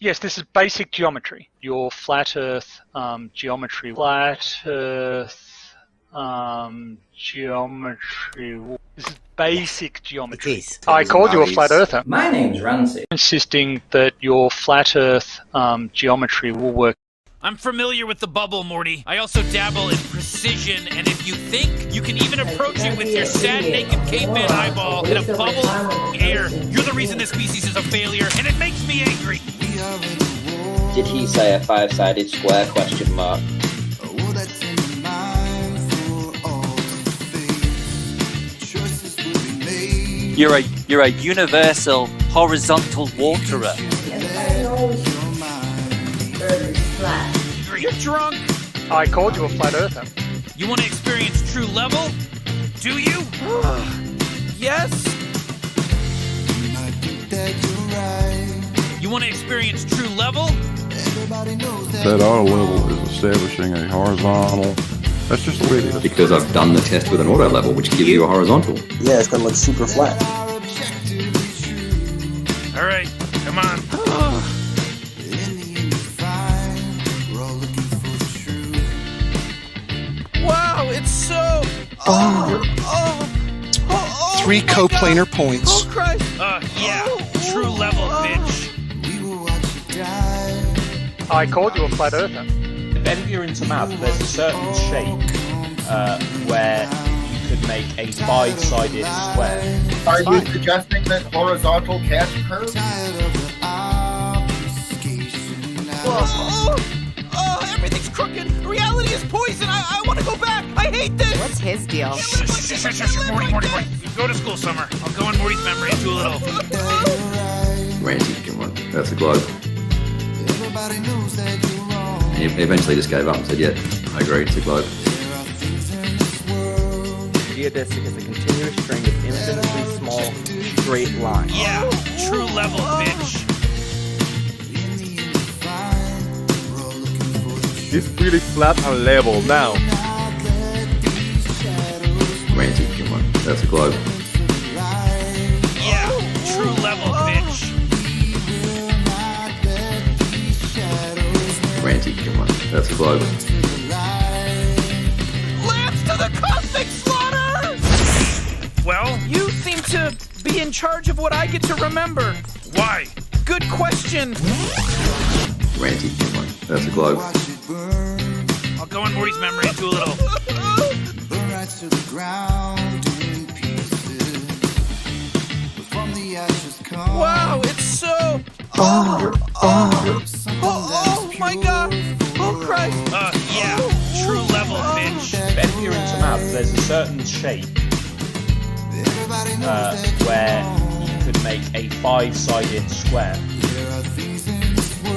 Yes, this is basic geometry. Your flat Earth geometry. Flat Earth geometry. This is basic geometry. It is. I called you a flat earther. My name's Ramsey. Insisting that your flat Earth geometry will work. I'm familiar with the bubble, Morty. I also dabble in precision, and if you think you can even approach it with your sad naked caveman eyeball in a bubble of air, you're the reason this species is a failure, and it makes me angry. Did he say a five-sided square question mark? You're a universal horizontal waterer. You're drunk. I called you a flat earther. You want to experience true level? Do you? Yes. You want to experience true level? That auto level is establishing a horizontal. That's just the way it is. Because I've done the test with an auto level, which gives you a horizontal. Yeah, it's gonna look super flat. All right, come on. Wow, it's so. Three coplanar points. Oh Christ! Yeah, true level, bitch. I called you a flat earther. If you're into math, there's a certain shape where you could make a five-sided square. Are you suggesting that horizontal can't curve? Everything's crooked. Reality is poison. I want to go back. I hate this. What's his deal? Morty. Go to school, Summer. I'll go in Morty's memory and do a little. Ranty, come on, that's a globe. He eventually just gave up and said, yeah, I agree, it's a globe. Geodesic is a continuous string of infinitely small, straight lines. Yeah, true level, bitch. It's pretty flat and level now. Ranty, come on, that's a globe. Yeah, true level, bitch. Ranty, come on, that's a globe. Lance to the cosmic slaughter! Well, you seem to be in charge of what I get to remember. Why? Good question. Ranty, come on, that's a globe. I'll go in Morty's memory and do a little. Wow, it's so. Oh my god! Oh Christ! Yeah, true level, bitch. If you're into math, there's a certain shape where you could make a five-sided square.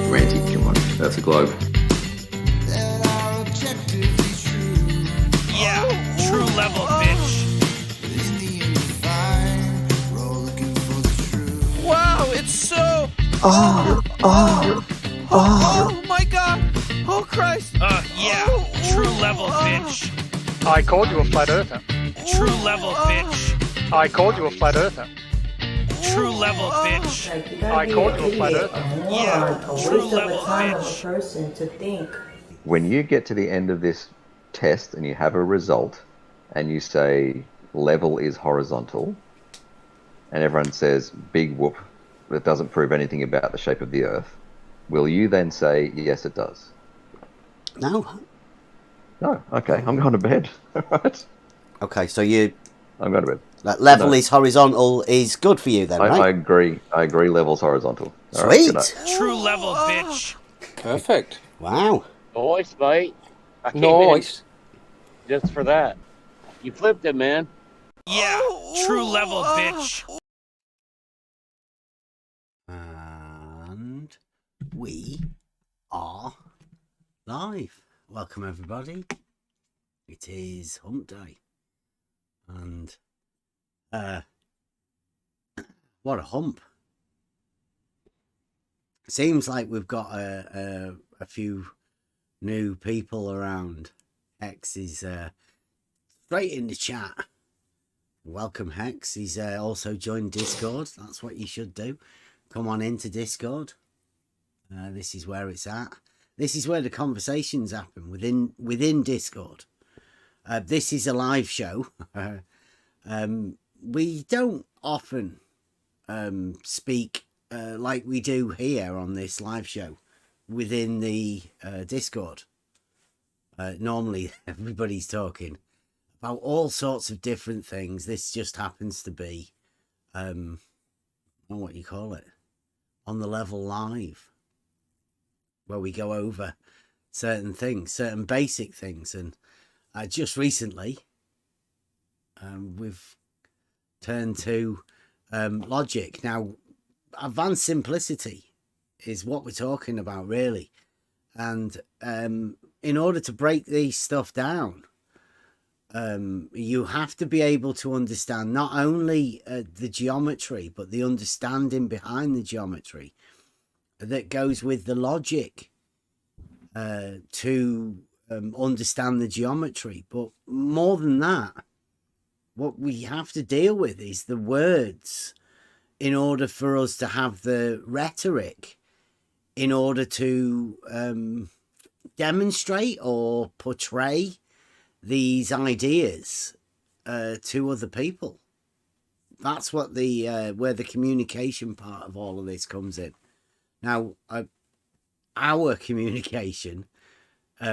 Ranty, come on, that's a globe. Yeah, true level, bitch. Wow, it's so. Oh my god! Oh Christ! Yeah, true level, bitch. I called you a flat earther. True level, bitch. I called you a flat earther. True level, bitch. I called you a flat earther. Yeah, true level, bitch. Person to think. When you get to the end of this test and you have a result and you say level is horizontal and everyone says big whoop, that doesn't prove anything about the shape of the earth, will you then say yes it does? No. No. Okay, I'm going to bed. Right. Okay, so I'm going to bed. That level is horizontal is good for you then, right? I agree. I agree. Level's horizontal. Sweet. Right, true level, bitch. Perfect. Wow. Nice, mate. I came Nice. in just for that. You flipped it, man. Yeah, true level, bitch. And we are live. Welcome everybody. It is hump day. And what a hump. Seems like we've got a few new people around. Hex is straight in the chat. Welcome, Hex. He's also joined Discord. That's what you should do. Come on into Discord. This is where it's at. This is where the conversations happen within Discord. This is a live show. We don't often speak like we do here on this live show within the Discord. Normally everybody's talking about all sorts of different things. This just happens to be what you call it, on the level live, where we go over certain things, certain basic things. And just recently we've turned to logic. Now, advanced simplicity is what we're talking about, really. And in order to break these stuff down, you have to be able to understand not only the geometry, but the understanding behind the geometry that goes with the logic to understand the geometry. But more than that, what we have to deal with is the words in order for us to have the rhetoric in order to demonstrate or portray these ideas to other people. That's what the where the communication part of all of this comes in. Now, our communication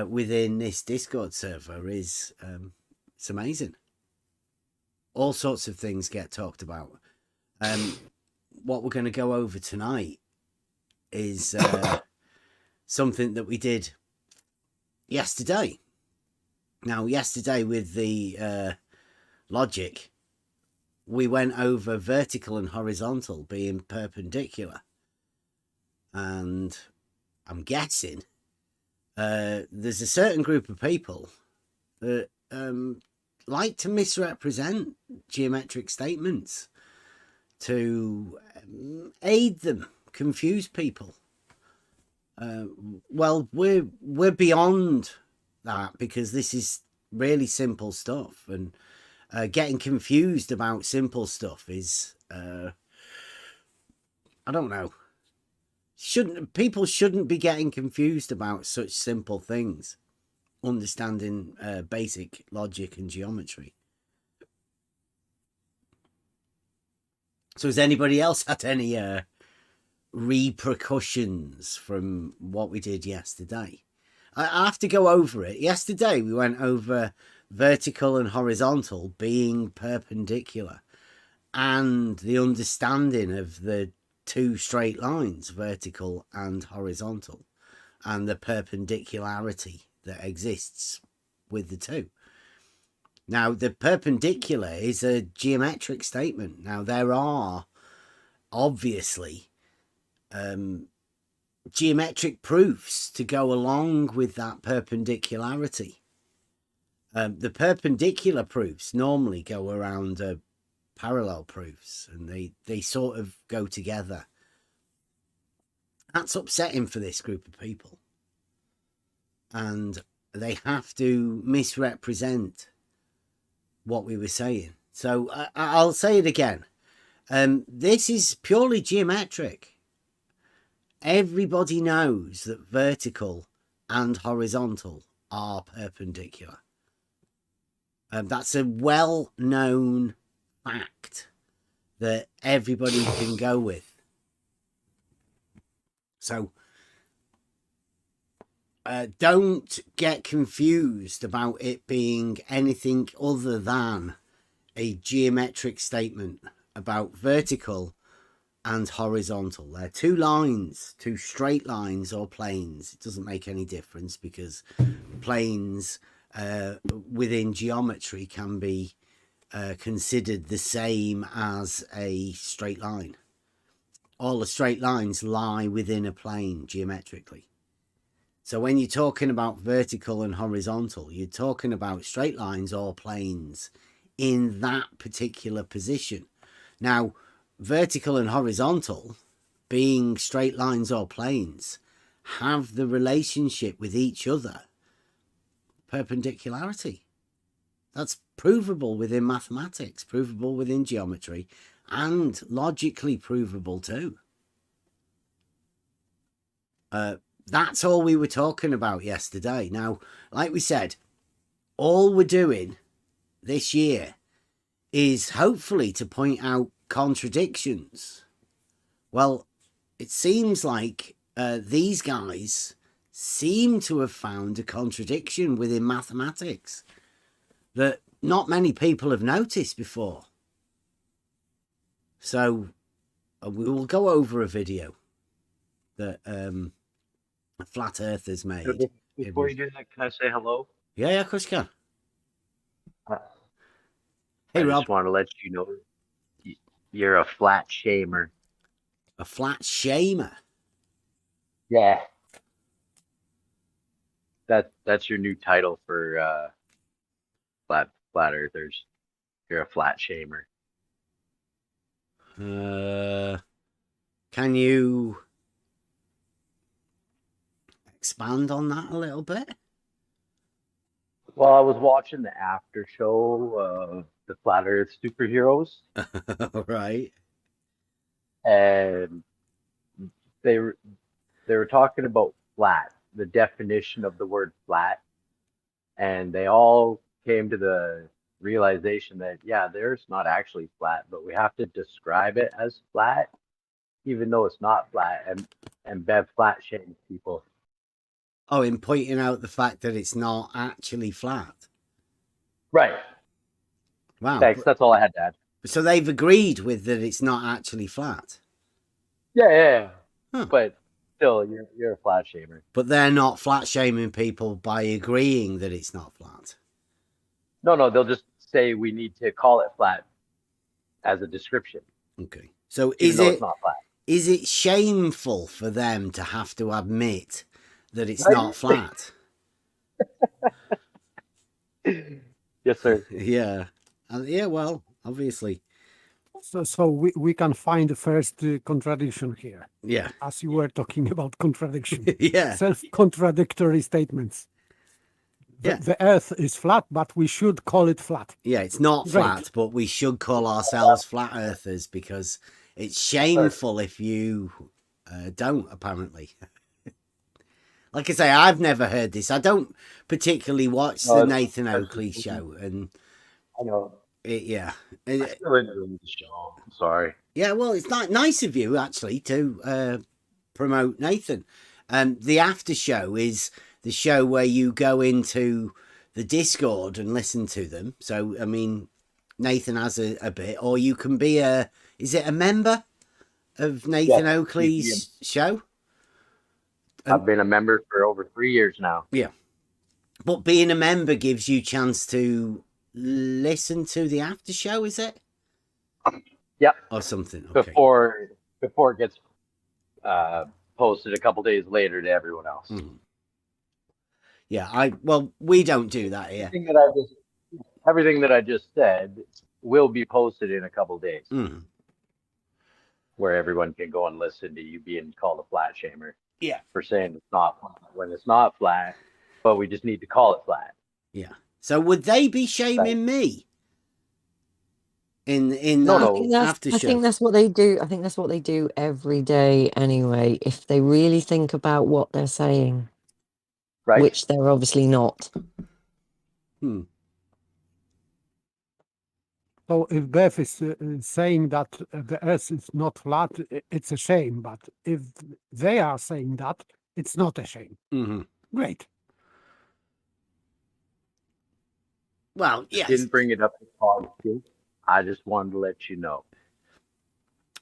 within this Discord server is it's amazing. All sorts of things get talked about. What we're going to go over tonight is something that we did yesterday. Now, yesterday with the logic, we went over vertical and horizontal being perpendicular. And I'm guessing there's a certain group of people that like to misrepresent geometric statements to aid them, confuse people. Well, we're beyond that, because this is really simple stuff, and getting confused about simple stuff is I don't know, people shouldn't be getting confused about such simple things, understanding basic logic and geometry. So has anybody else had any repercussions from what we did yesterday? I have to go over it. Yesterday we went over vertical and horizontal being perpendicular, and the understanding of the two straight lines, vertical and horizontal, and the perpendicularity that exists with the two. Now, the perpendicular is a geometric statement. Now, there are obviously geometric proofs to go along with that perpendicularity. The perpendicular proofs normally go around parallel proofs, and they sort of go together. That's upsetting for this group of people, and they have to misrepresent what we were saying. So I'll say it again. This is purely geometric. Everybody knows that vertical and horizontal are perpendicular. That's a well-known fact that everybody can go with. So don't get confused about it being anything other than a geometric statement about vertical and horizontal. They're two lines, two straight lines or planes. It doesn't make any difference, because planes within geometry can be considered the same as a straight line. All the straight lines lie within a plane geometrically. So when you're talking about vertical and horizontal, you're talking about straight lines or planes in that particular position. Now, vertical and horizontal, being straight lines or planes, have the relationship with each other, perpendicularity. That's provable within mathematics, provable within geometry, and logically provable too. That's all we were talking about yesterday. Now, like we said, all we're doing this year is hopefully to point out contradictions. Well, it seems like these guys seem to have found a contradiction within mathematics that not many people have noticed before. So we will go over a video that a flat earthers made. Before you do that, can I say hello? Yeah, of course you can. Hey, I Rob. just want to let you know you're a flat shamer. A flat shamer? Yeah. That's your new title for flat earthers. You're a flat shamer. Can you expand on that a little bit? Well, I was watching the after show of the Flat Earth Superheroes. Right. And they were talking about flat, the definition of the word flat, and they all came to the realization that the Earth's not actually flat, but we have to describe it as flat, even though it's not flat, and Bev flat shames people. Oh, in pointing out the fact that it's not actually flat. Right. Wow. Thanks. That's all I had to add. So they've agreed with that it's not actually flat. Yeah. Huh. But still, you're a flat shamer. But they're not flat shaming people by agreeing that it's not flat. No, they'll just say we need to call it flat as a description. Okay. So it's not flat. Is it shameful for them to have to admit that it's not flat? Yes, sir. Yeah. Yeah, well, obviously. So we can find the first contradiction here. Yeah. As you were talking about contradiction. Yeah. Self-contradictory statements. The Earth is flat, but we should call it flat. Yeah, it's not flat, but we should call ourselves flat earthers because it's shameful if you don't, apparently. Like I say, I've never heard this. I don't particularly watch the Nathan Oakley show, and I know. I still enjoy the show. I'm sorry. Yeah, well, it's nice of you actually to promote Nathan. The after show is the show where you go into the Discord and listen to them. So, I mean, Nathan has a bit, or you can be is it a member of Nathan Oakley's show? I've been a member for over 3 years now. Yeah. But being a member gives you a chance to listen to the after show, is it? Yeah. Or something. Okay. Before it gets posted a couple days later to everyone else. Mm. Yeah, we don't do that here. Everything that I just said will be posted in a couple days. Mm. Where everyone can go and listen to you being called a flat shamer. Yeah. For saying it's not flat when it's not flat, but we just need to call it flat. Yeah. So would they be shaming me? In No, after show? I think that's what they do. I think that's what they do every day anyway, if they really think about what they're saying. Right. Which they're obviously not. So if Beth is saying that the Earth is not flat, it's a shame. But if they are saying that, it's not a shame. Mm-hmm. Great. Well, yes. I didn't bring it up to positive. I just wanted to let you know.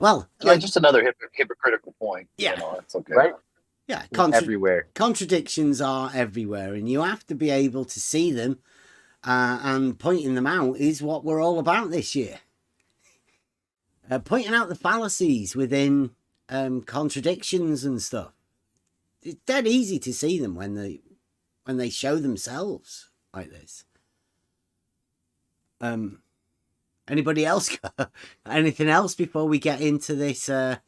Well, just another hypocritical point. Yeah. It's okay. Right? Yeah. Everywhere. Contradictions are everywhere, and you have to be able to see them. And pointing them out is what we're all about this year. Pointing out the fallacies within contradictions and stuff. It's dead easy to see them when they show themselves like this. Anybody else got anything else before we get into this flat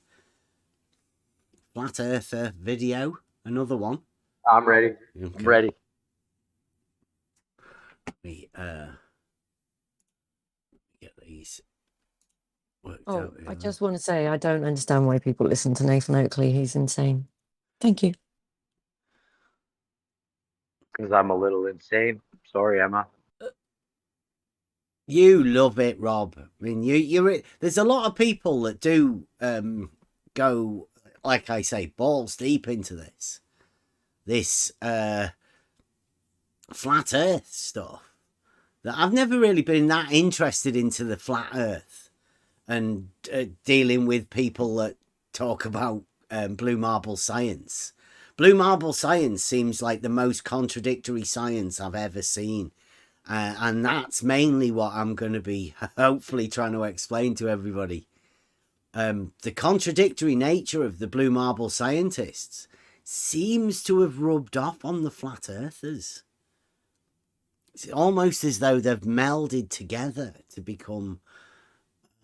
earther video? Another one. I'm ready. Okay. I'm ready. We get these worked Oh, out. I just want to say I don't understand why people listen to Nathan Oakley. He's insane. Thank you. Because I'm a little insane. Sorry, Emma. You love it, Rob. I mean, there's a lot of people that do go, like I say, balls deep into this flat Earth stuff. That I've never really been that interested into the flat Earth and dealing with people that talk about blue marble science. Blue marble science seems like the most contradictory science I've ever seen. And that's mainly what I'm going to be hopefully trying to explain to everybody. The contradictory nature of the blue marble scientists seems to have rubbed off on the flat earthers. It's almost as though they've melded together to become,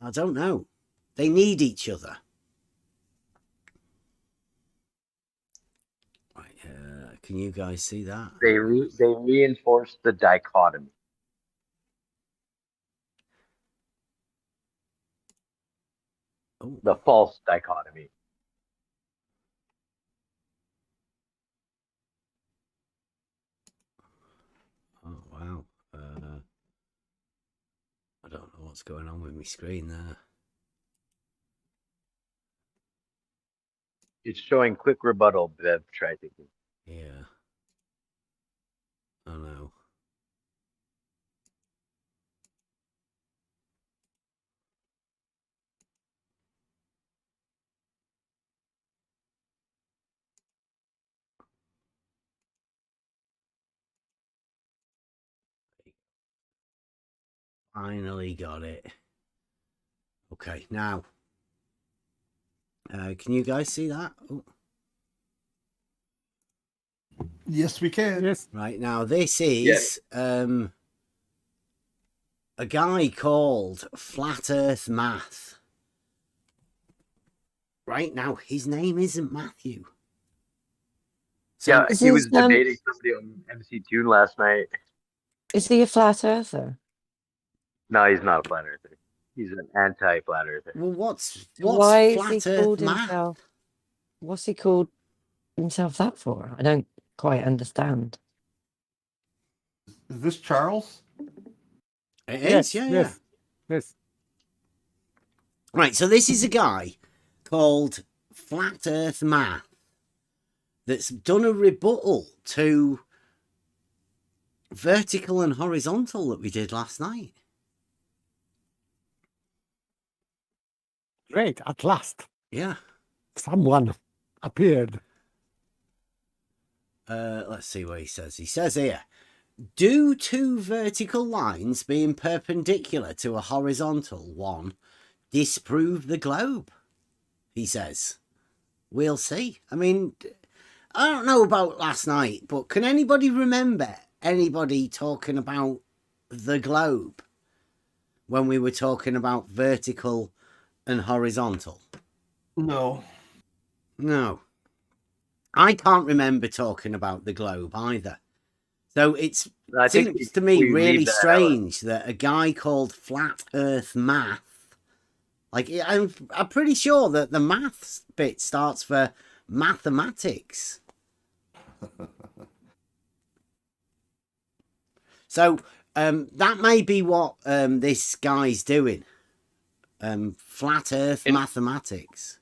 I don't know, they need each other. Right, can you guys see that? They reinforce the dichotomy. Oh. The false dichotomy. Oh, wow. I don't know what's going on with my screen there. It's showing quick rebuttal, Bev. Try thinking. Yeah. I know. Finally got it. Okay, now. Can you guys see that? Oh. Yes, we can. Yes. Right, now this is a guy called Flat Earth Math. Right, now his name isn't Matthew. So yeah, he was debating somebody on MC Tune last night. Is he a flat earther? No, he's not a flat earther. He's an anti-flat earther. Well, what's Why Flat is he Earth called Math? himself? What's he called himself that for? I don't quite understand. Is this Charles? It is, Yes. Right, so this is a guy called Flat Earth Math that's done a rebuttal to vertical and horizontal that we did last night. Great, at last. Yeah. Someone appeared. Let's see what he says. He says here, do two vertical lines being perpendicular to a horizontal one disprove the globe? He says. We'll see. I mean, I don't know about last night, but can anybody remember anybody talking about the globe when we were talking about vertical and horizontal? No. I can't remember talking about the globe either. So it seems to me really strange that a guy called Flat Earth Math, like I'm pretty sure that the maths bit starts for mathematics. So that may be what this guy's doing. Flat Earth mathematics.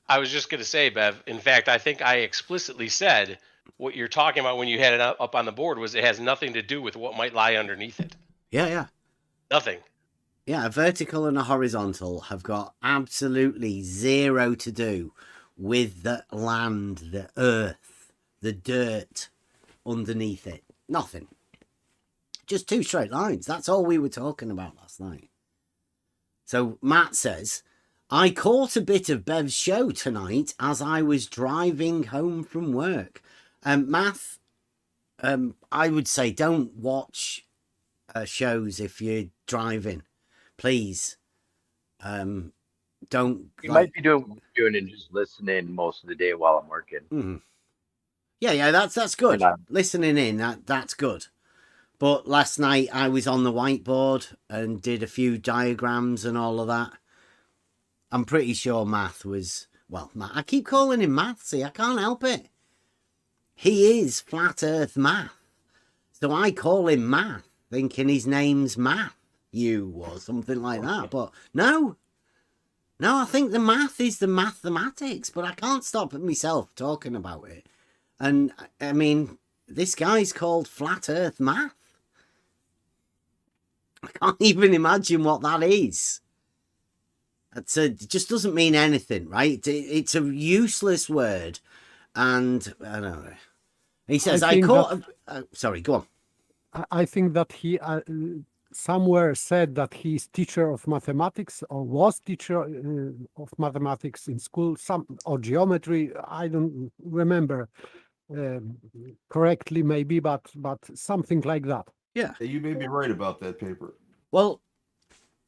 I was just going to say, Bev, in fact, I think I explicitly said what you're talking about when you had it up on the board was it has nothing to do with what might lie underneath it. Yeah. Nothing. Yeah, a vertical and a horizontal have got absolutely zero to do with the land, the earth, the dirt underneath it. Nothing. Just two straight lines. That's all we were talking about last night. So Matt says, I caught a bit of Bev's show tonight as I was driving home from work. Math, I would say don't watch shows if you're driving. Please. Don't. You might be doing what you're doing and just listening most of the day while I'm working. Mm. Yeah, that's good. Listening in, that's good. But last night I was on the whiteboard and did a few diagrams and all of that. I'm pretty sure Math was... Well, I keep calling him Math, see, I can't help it. He is Flat Earth Math. So I call him Math, thinking his name's Math, or something like that. But no, I think the math is the mathematics, but I can't stop myself talking about it. And I mean, this guy's called Flat Earth Math. I can't even imagine what that is. It just doesn't mean anything, right? It's a useless word. And I don't know. He says, sorry, go on. I think that he somewhere said that he's teacher of mathematics or was teacher of mathematics in school, or geometry. I don't remember correctly, maybe, but something like that. Yeah. You may be right about that paper. Well,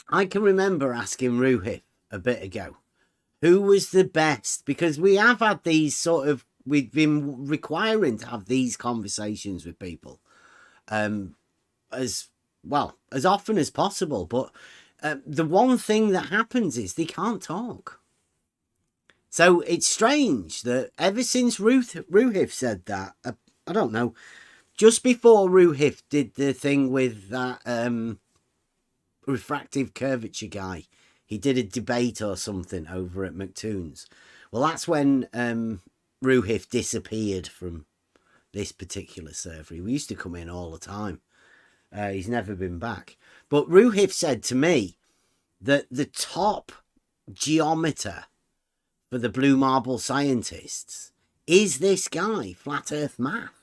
I can remember asking Ruhif a bit ago, who was the best? Because we have had these we've been requiring to have these conversations with people as often as possible. But the one thing that happens is they can't talk. So it's strange that ever since Ruhif said that, I don't know, just before Ruhif did the thing with that refractive curvature guy, he did a debate or something over at McToon's. Well, that's when Ruhif disappeared from this particular server. He used to come in all the time. He's never been back. But Ruhif said to me that the top geometer for the Blue Marble scientists is this guy, Flat Earth Math.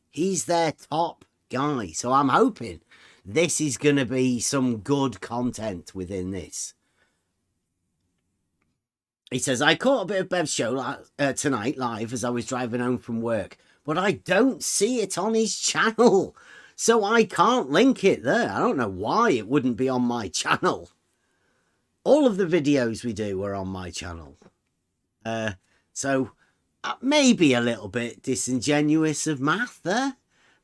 He's their top guy. So I'm hoping this is going to be some good content within this. He says, I caught a bit of Bev's show tonight live as I was driving home from work, but I don't see it on his channel, so I can't link it there. I don't know why it wouldn't be on my channel. All of the videos we do are on my channel. So maybe a little bit disingenuous of Math there,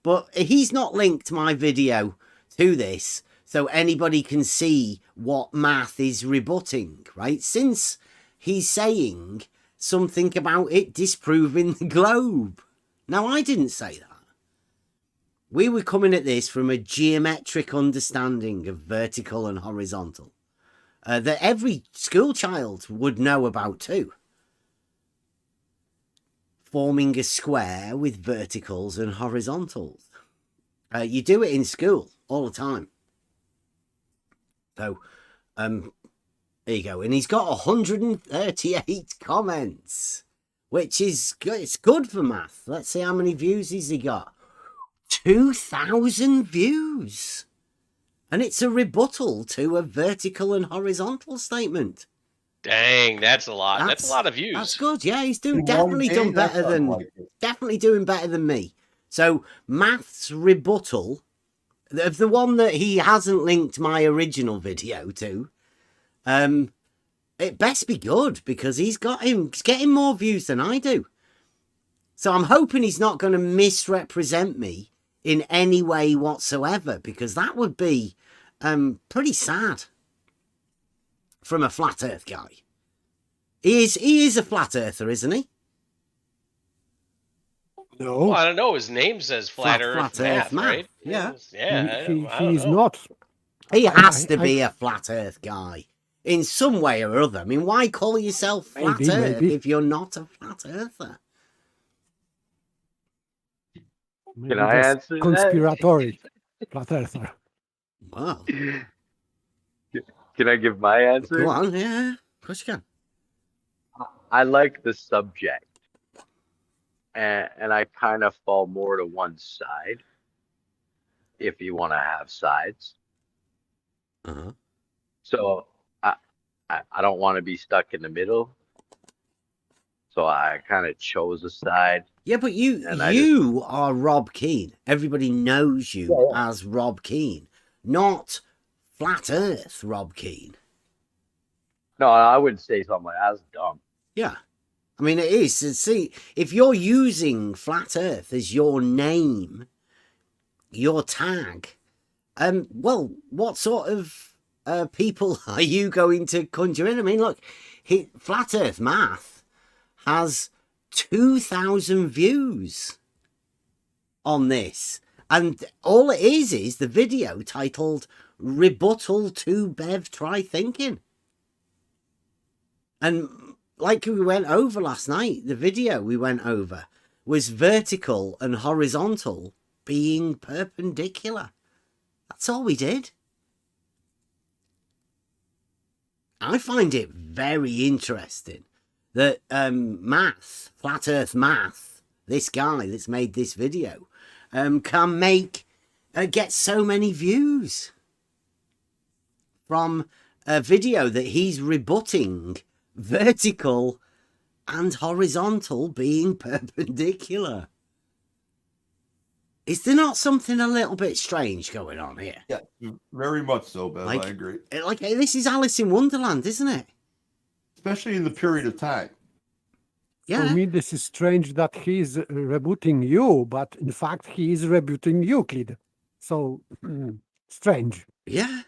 but he's not linked my video to this so anybody can see what Math is rebutting, right? Since he's saying something about it disproving the globe. Now, I didn't say that. We were coming at this from a geometric understanding of vertical and horizontal that every school child would know about too. Forming a square with verticals and horizontals. You do it in school all the time. So, there you go. And he's got 138 comments, which is good. It's good for Math. Let's see how many views has he got. 2,000 views. And it's a rebuttal to a vertical and horizontal statement. Dang, that's a lot. That's a lot of views. That's good. Yeah, he's definitely doing better than me. So Math's rebuttal of the one that he hasn't linked my original video to, it best be good because he's getting more views than I do. So I'm hoping he's not going to misrepresent me in any way whatsoever, because that would be pretty sad from a flat earth guy. He is a flat earther, isn't he? No. Well, I don't know. His name says Flat Earth Math, right? Yeah. He's not. He has to be a flat earth guy in some way or other. I mean, why call yourself flat earth if you're not a flat earther? Maybe Can I answer that? Conspiratory flat earther. Wow. Can I give my answer? Go on, yeah. Of course you can. I like the subject. And I kind of fall more to one side, if you want to have sides. Uh-huh. So I don't want to be stuck in the middle. So I kind of chose a side. Yeah, but you are Rob Keane. Everybody knows you as Rob Keane, not Flat Earth Rob Keane. No, I wouldn't say something like that's dumb. Yeah. I mean, it is. See, if you're using Flat Earth as your name, your tag, well, what sort of people are you going to conjure in? I mean, look, Flat Earth Math has 2,000 views on this. And all it is the video titled Rebuttal to Bev Try Thinking. And like we went over last night, the video we went over was vertical and horizontal being perpendicular. That's all we did. I find it very interesting that Math, Flat Earth Math, this guy that's made this video, can get so many views from a video that he's rebutting vertical and horizontal being perpendicular. Is there not something a little bit strange going on here? Yeah, very much so, Bev. I agree. Like, this is Alice in Wonderland, isn't it? Especially in the period of time. Yeah. For me, this is strange that he's rebooting you, but in fact, he is rebooting Euclid. So, strange. Yeah.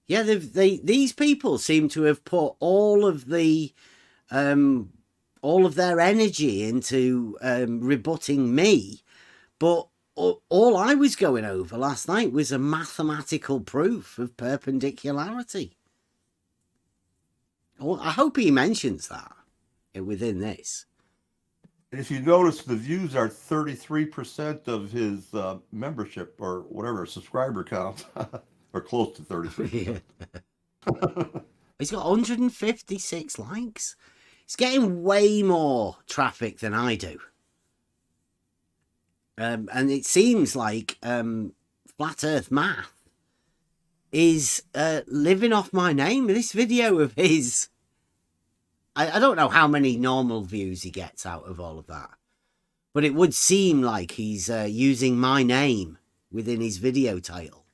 Yeah, these people seem to have put all of their energy into rebutting me, but all I was going over last night was a mathematical proof of perpendicularity. Well, I hope he mentions that within this. If you notice, the views are 33% of his membership or whatever subscriber count, or close to 33%. He's got 156 likes. He's getting way more traffic than I do. And it seems like Flat Earth Math is living off my name. This video of his, I don't know how many normal views he gets out of all of that, but it would seem like he's using my name within his video title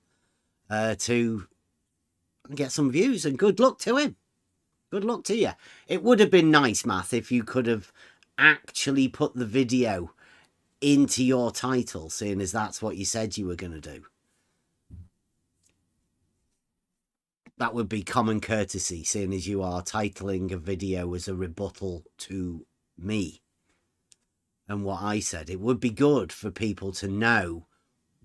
to get some views, and good luck to him. Good luck to you. It would have been nice, Math, if you could have actually put the video into your title, seeing as that's what you said you were going to do. That would be common courtesy, seeing as you are titling a video as a rebuttal to me and what I said. It would be good for people to know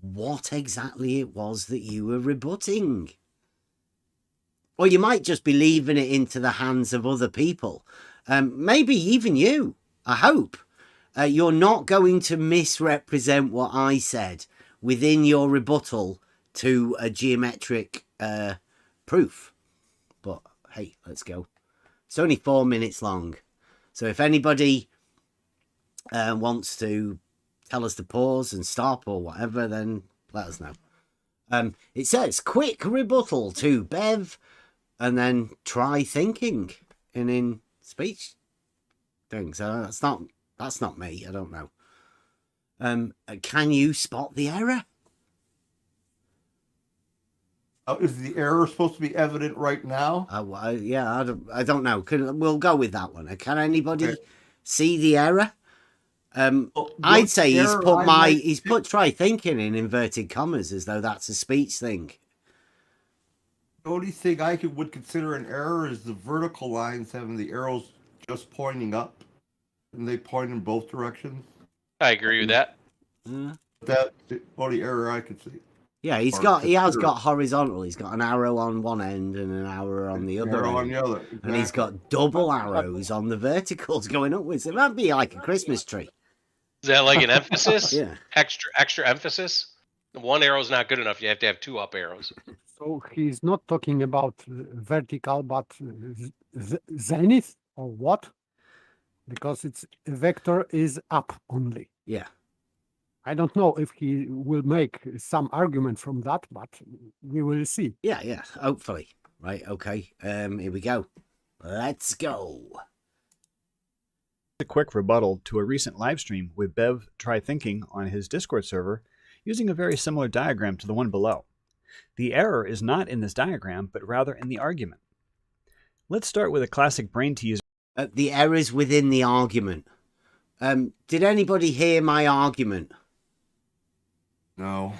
what exactly it was that you were rebutting. Or you might just be leaving it into the hands of other people. Maybe even you, I hope. You're not going to misrepresent what I said within your rebuttal to a geometric proof. But hey, let's go. It's only 4 minutes long. So if anybody wants to tell us to pause and stop or whatever, then let us know. It says, quick rebuttal to Bev, and then try thinking in speech things. That's not me. I don't know. Can you spot the error? Is the error supposed to be evident right now? Yeah, I don't know. We'll go with that one. Can anybody see the error? I'd say he's put try thinking in inverted commas as though that's a speech thing. The only thing I would consider an error is the vertical lines having the arrows just pointing up, and they point in both directions. I agree with that. That's the only error I could see. Yeah, he has got horizontal. He's got an arrow on one end and an arrow on the other. Exactly. And he's got double arrows on the verticals going upwards. It might be like a Christmas tree. Is that like an emphasis? Yeah. Extra emphasis? One arrow is not good enough. You have to have two up arrows. So he's not talking about vertical, but zenith or what? Because its vector is up only. Yeah. I don't know if he will make some argument from that, but we will see. Yeah, hopefully. Right, okay. Here we go. Let's go. A quick rebuttal to a recent live stream with Bev Try Thinking on his Discord server using a very similar diagram to the one below. The error is not in this diagram, but rather in the argument. Let's start with a classic brain teaser. The errors within the argument. Did anybody hear my argument? No.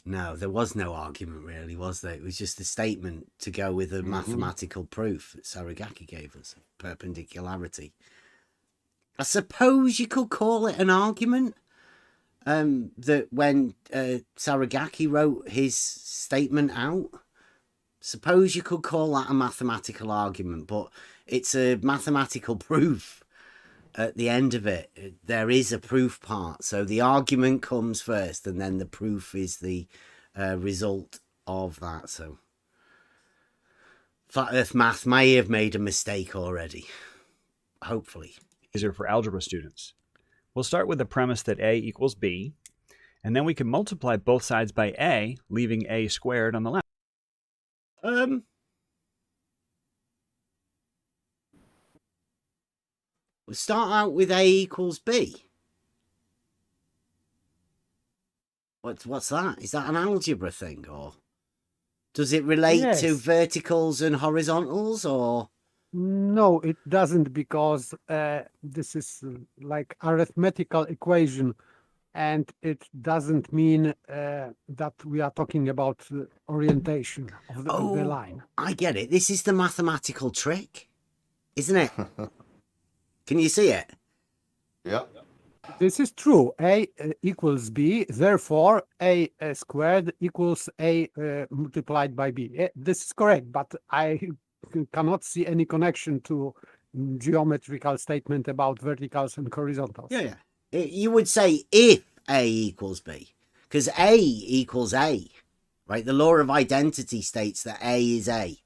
No, there was no argument really, was there? It was just a statement to go with a mathematical proof that Saragaki gave us, perpendicularity. I suppose you could call it an argument. that when Saragaki wrote his statement out? Suppose you could call that a mathematical argument, but it's a mathematical proof at the end of it. There is a proof part. So the argument comes first, and then the proof is the result of that. So Flat Earth Math may have made a mistake already. Hopefully. Easier for algebra students. We'll start with the premise that A equals B, and then we can multiply both sides by A, leaving A squared on the left. We'll start out with A equals B. What's that? Is that an algebra thing, or does it relate to verticals and horizontals, or? No, it doesn't, because this is like arithmetical equation, and it doesn't mean that we are talking about orientation of the line. I get it. This is the mathematical trick, isn't it? Can you see it? Yep. This is true. A equals B, therefore A squared equals A multiplied by B. This is correct, but I cannot see any connection to geometrical statement about verticals and horizontals. Yeah. You would say if A equals B, because A equals A, right? The law of identity states that A is A.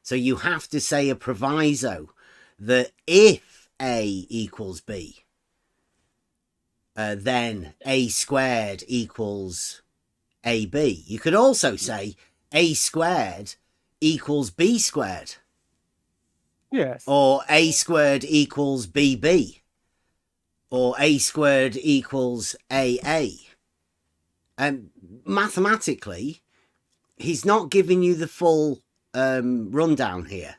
So you have to say a proviso that if A equals B, then A squared equals AB. You could also say A squared equals B squared. Yes. Or A squared equals BB. Or A squared equals AA. And mathematically, he's not giving you the full rundown here.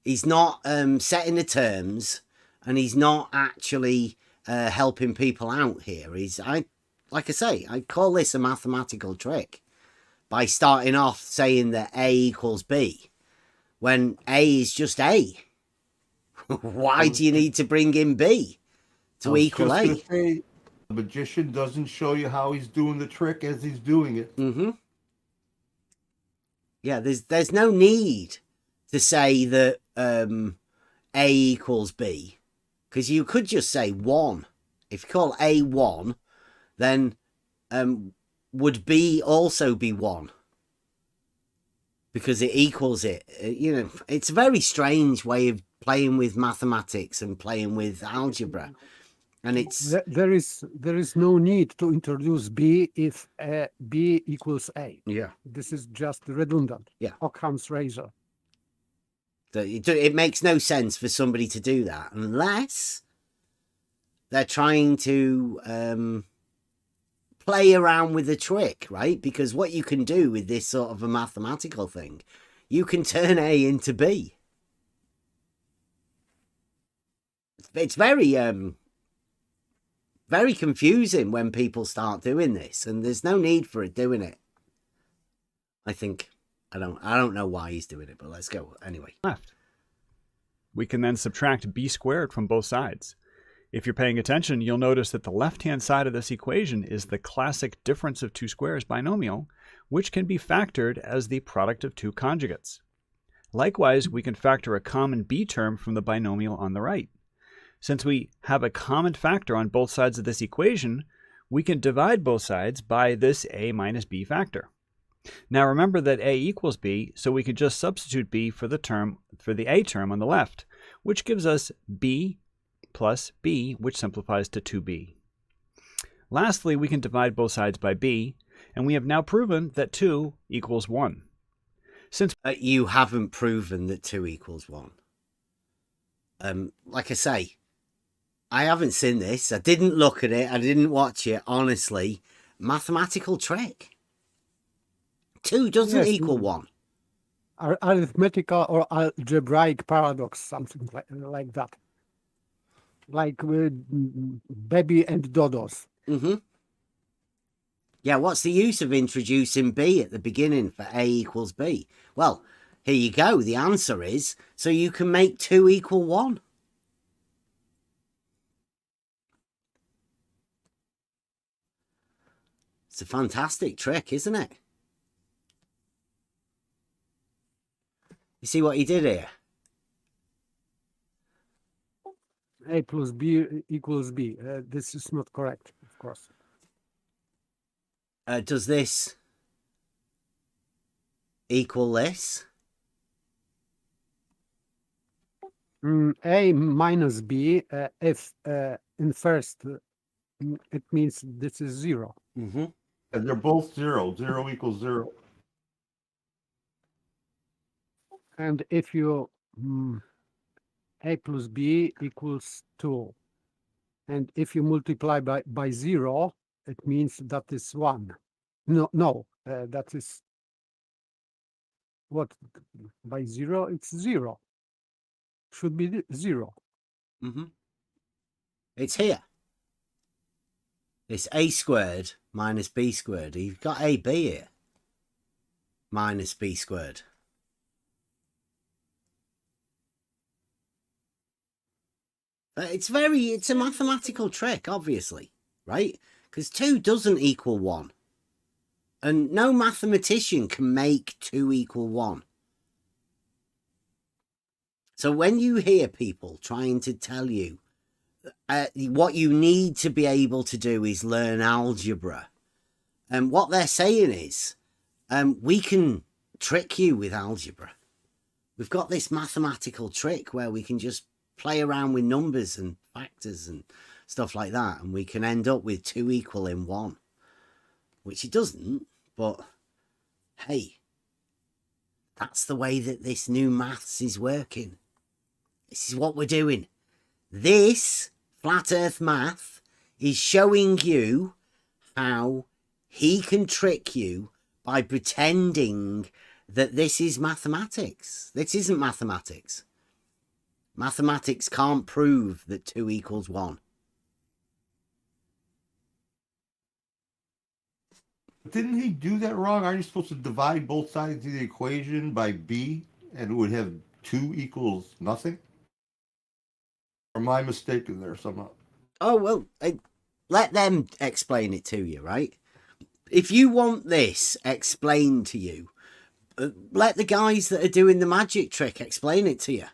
He's not setting the terms, and he's not actually helping people out here. Like I say, I call this a mathematical trick by starting off saying that A equals B when A is just A. Why do you need to bring in B to equal A? The magician doesn't show you how he's doing the trick as he's doing it. Mm-hmm. Yeah, there's no need to say that A equals B, because you could just say 1. If you call A 1, then would B also be 1? Because it equals it. It's a very strange way of playing with mathematics and playing with algebra. And it's there is no need to introduce B if B equals A. Yeah. This is just redundant. Yeah. Occam's razor. It makes no sense for somebody to do that unless they're trying to play around with a trick, right? Because what you can do with this sort of a mathematical thing, you can turn A into B. It's very very confusing when people start doing this, and there's no need for it doing it. I think I don't know why he's doing it, but let's go anyway. Left. We can then subtract B squared from both sides. If you're paying attention, you'll notice that the left-hand side of this equation is the classic difference of two squares binomial, which can be factored as the product of two conjugates. Likewise, we can factor a common B term from the binomial on the right. Since we have a common factor on both sides of this equation, we can divide both sides by this A minus B factor. Now remember that A equals B, so we could just substitute B for the A term on the left, which gives us B plus B, which simplifies to 2B. Lastly, we can divide both sides by B, and we have now proven that 2 equals 1. Since you haven't proven that 2 equals 1. Like I say, I haven't seen this. I didn't look at it. I didn't watch it. Honestly, mathematical trick. 2 doesn't equal 1. Arithmetical or algebraic paradox, something like that. Like with baby and dodos. Mm-hmm. Yeah, what's the use of introducing B at the beginning for A equals B? Well, here you go. The answer is so you can make 2 equal 1. It's a fantastic trick, isn't it? You see what he did here? A plus B equals B. This is not correct, of course. Does this equal this? A minus B, if in first, it means this is 0. Mm-hmm. And they're both 0. 0 equals 0. And if you A plus B equals 2, and if you multiply by 0, it means that is 1. No, that is what? By 0, it's 0. Should be 0. Mm-hmm. It's here. It's a squared minus b squared. You've got ab here. Minus b squared. It's a mathematical trick, obviously, right? Because 2 doesn't equal 1. And no mathematician can make 2 equal 1. So when you hear people trying to tell you what you need to be able to do is learn algebra, and what they're saying is, we can trick you with algebra. We've got this mathematical trick where we can just play around with numbers and factors and stuff like that, and we can end up with 2 equaling 1, which it doesn't, but hey, that's the way that this new maths is working. This is what we're doing. This flat earth math is showing you how he can trick you by pretending that this is mathematics. This isn't mathematics. Mathematics can't prove that 2 equals 1. Didn't he do that wrong? Aren't you supposed to divide both sides of the equation by b and it would have 2 equals nothing? Or am I mistaken there somehow? Oh, well, let them explain it to you, right? If you want this explained to you, let the guys that are doing the magic trick explain it to you.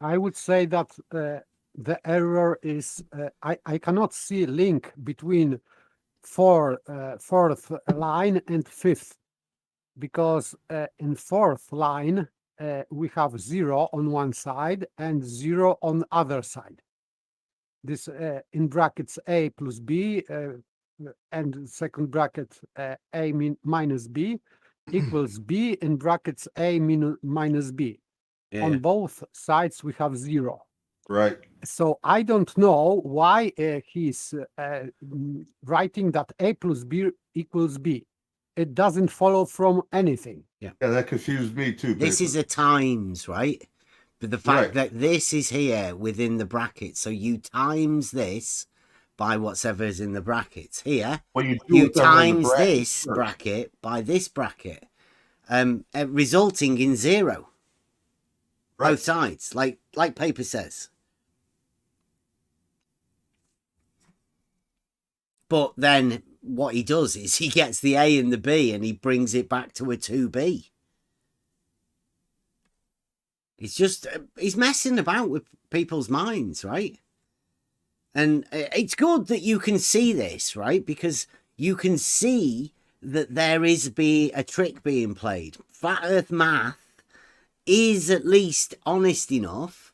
I would say that the error is, I cannot see a link between fourth line and fifth, because in fourth line, we have 0 on one side and 0 on the other side. This in brackets a plus b and second bracket a minus b equals b in brackets a minus b. Yeah. On both sides we have 0. Right. So I don't know why he's writing that a plus b equals b. It doesn't follow from anything. Yeah, that confused me too. This is a times, right? But the fact that this is here within the bracket, so you times this by whatever's in the brackets here. Well, you times this bracket by this bracket, resulting in 0. Right. Both sides, like paper says. But then what he does is he gets the A and the B and he brings it back to a 2B. He's messing about with people's minds, right? And it's good that you can see this, right? Because you can see that there is a trick being played. Flat Earth math is at least honest enough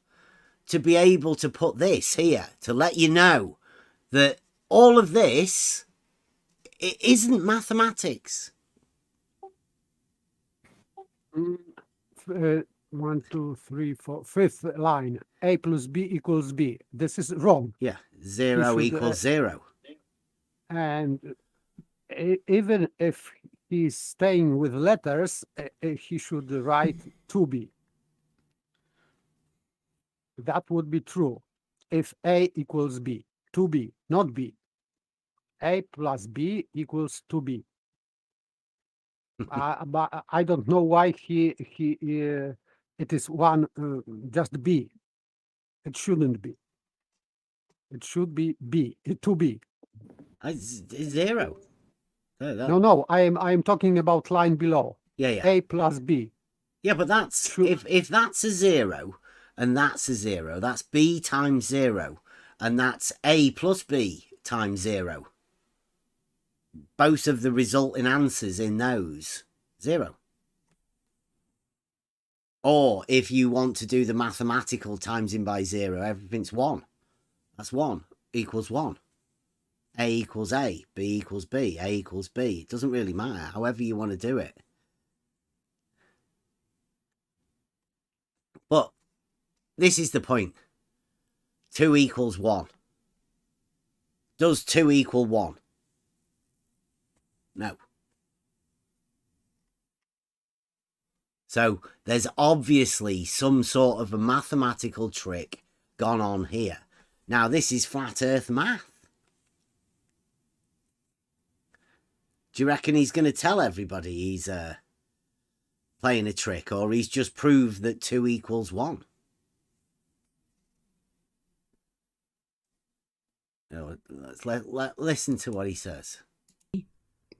to be able to put this here to let you know that all of this, it isn't mathematics. 1, 2, 3, 4, fifth line, a plus b equals b. This is wrong. Yeah, 0 equals 0. And even if he's staying with letters, he should write 2b. That would be true if a equals b, 2b, not b. A plus b equals 2b. But I don't know why it is one just b. It shouldn't be. It should be b, 2b. Zero. No, I am talking about line below. Yeah. A plus B. Yeah, but that's True. if that's a 0 and that's a 0, that's B times 0, and that's A plus B times 0. Both of the resulting answers in those 0. Or if you want to do the mathematical timesing by 0, everything's 1. That's 1 equals 1. A equals A, B equals B, A equals B. It doesn't really matter, however you want to do it. But this is the point. 2 equals 1. Does 2 equal 1? No. So there's obviously some sort of a mathematical trick gone on here. Now this is flat earth math. Do you reckon he's going to tell everybody he's playing a trick, or he's just proved that 2 equals 1? Let's listen to what he says.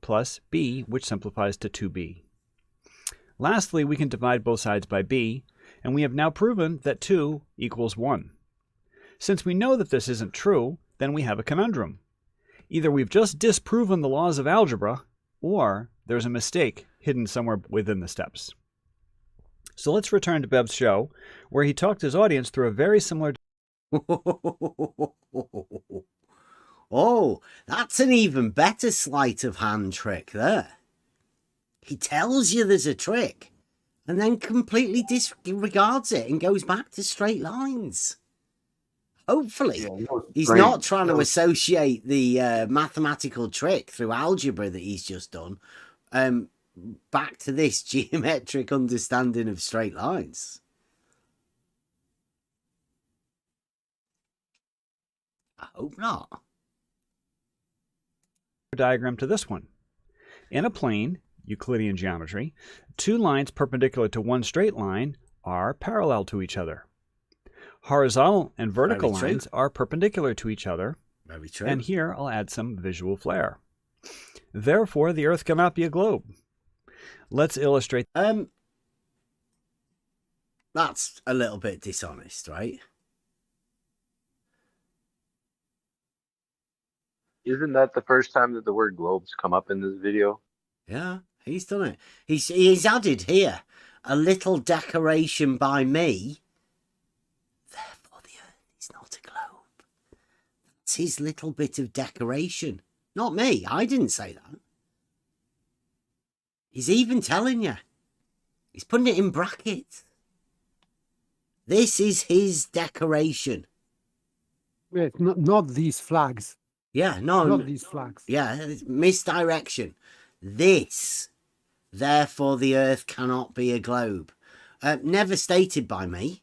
Plus b, which simplifies to 2b. Lastly, we can divide both sides by b, and we have now proven that 2 equals 1. Since we know that this isn't true, then we have a conundrum. Either we've just disproven the laws of algebra, or there's a mistake hidden somewhere within the steps. So let's return to Bev's show, where he talked his audience through a very similar... Oh, that's an even better sleight of hand trick there. He tells you there's a trick, and then completely disregards it and goes back to straight lines. Hopefully, he's not trying to associate the mathematical trick through algebra that he's just done back to this geometric understanding of straight lines. I hope not. Diagram to this one. In a plane, Euclidean geometry, 2 lines perpendicular to one straight line are parallel to each other. Horizontal and vertical lines are perpendicular to each other. Very true. And here I'll add some visual flair. Therefore, the Earth cannot be a globe. Let's illustrate. That's a little bit dishonest, right? Isn't that the first time that the word globes come up in this video? Yeah, he's done it. He's added here a little decoration by me. Therefore, the Earth is not a globe. That's his little bit of decoration. Not me. I didn't say that. He's even telling you. He's putting it in brackets. This is his decoration. Wait, not these flags. Yeah, no. Not these flags. Yeah, it's misdirection. This, therefore the Earth cannot be a globe. Never stated by me.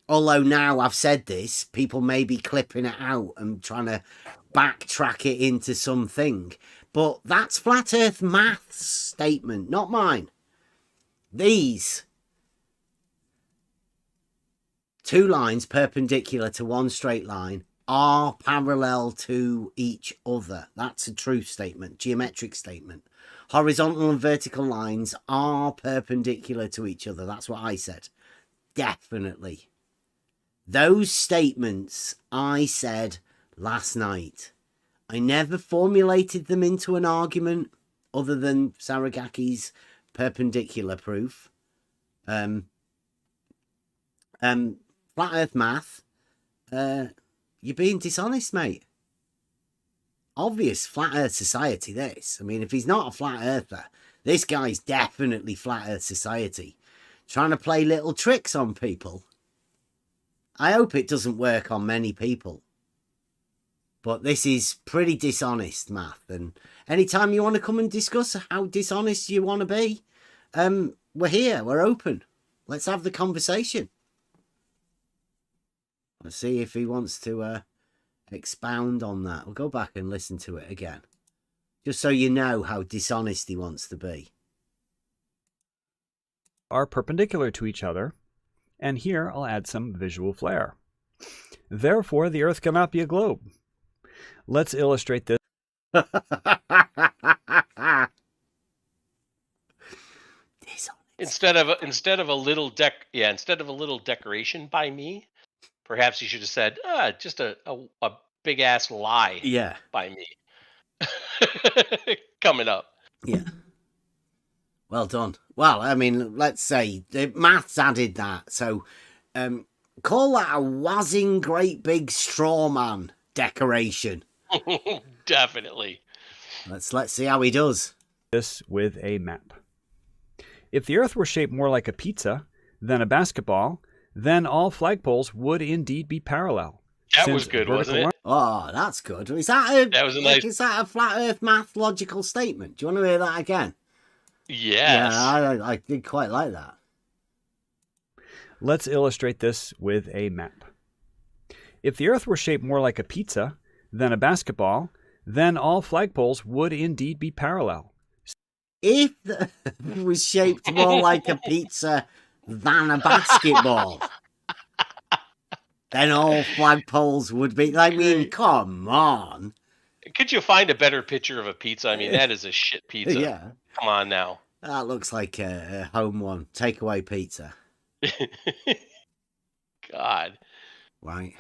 Although now I've said this, people may be clipping it out and trying to backtrack it into something. But that's Flat Earth Math's statement, not mine. These 2 lines perpendicular to one straight line are parallel to each other. That's a true statement, geometric statement. Horizontal and vertical lines are perpendicular to each other. That's what I said. Definitely. Those statements I said last night. I never formulated them into an argument other than Saragaki's perpendicular proof. Flat Earth Math, you're being dishonest, mate. Obvious Flat Earth Society, this. I mean, if he's not a Flat Earther, this guy's definitely Flat Earth Society. Trying to play little tricks on people. I hope it doesn't work on many people. But this is pretty dishonest math. And anytime you want to come and discuss how dishonest you want to be, we're here, we're open. Let's have the conversation. Let's see if he wants to expound on that. We'll go back and listen to it again. Just so you know how dishonest he wants to be. Are perpendicular to each other. And here I'll add some visual flair. Therefore, the Earth cannot be a globe. Let's illustrate this. Instead of a little decoration by me, perhaps you should have said, just a big ass lie Yeah. by me. Coming up. Yeah. Well done. Well, I mean, let's say the maths added that. So call that a wazzing great big straw man decoration. Definitely. Let's see how he does. This with a map. If the Earth were shaped more like a pizza than a basketball, then all flagpoles would indeed be parallel. That was good, wasn't it? Oh, that's good. Is that That was a nice... Is that a flat Earth math logical statement? Do you want to hear that again? Yes. Yeah, I did quite like that. Let's illustrate this with a map. If the Earth were shaped more like a pizza than a basketball, then all flagpoles would indeed be parallel. If it was shaped more like a pizza than a basketball, then all flagpoles would be... I mean, come on. Could you find a better picture of a pizza? I mean, that is a shit pizza. Yeah. Come on now. That looks like a home one. Takeaway pizza. God. Right.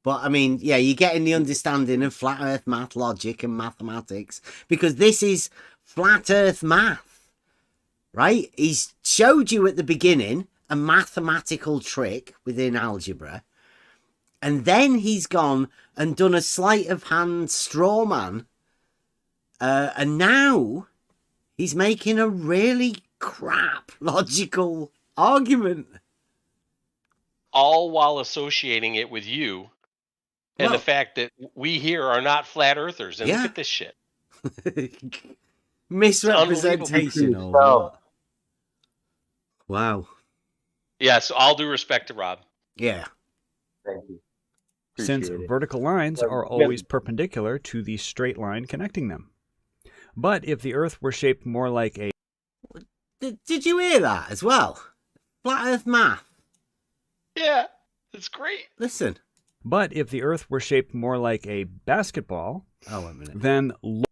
But, I mean, yeah, you're getting the understanding of flat Earth math logic and mathematics, because this is flat Earth math, right? He's showed you at the beginning a mathematical trick within algebra, and then he's gone and done a sleight of hand straw man, and now he's making a really crap logical argument. All while associating it with you and the fact that we here are not flat earthers. And look at this shit. Misrepresentation or what? Wow. Yes, all due respect to Rob. Yeah. Thank you. Since vertical lines are always perpendicular to the straight line connecting them. But if the Earth were shaped more like a... Did you hear that as well? Flat Earth math. Yeah, it's great. Listen. But if the Earth were shaped more like a basketball, then lines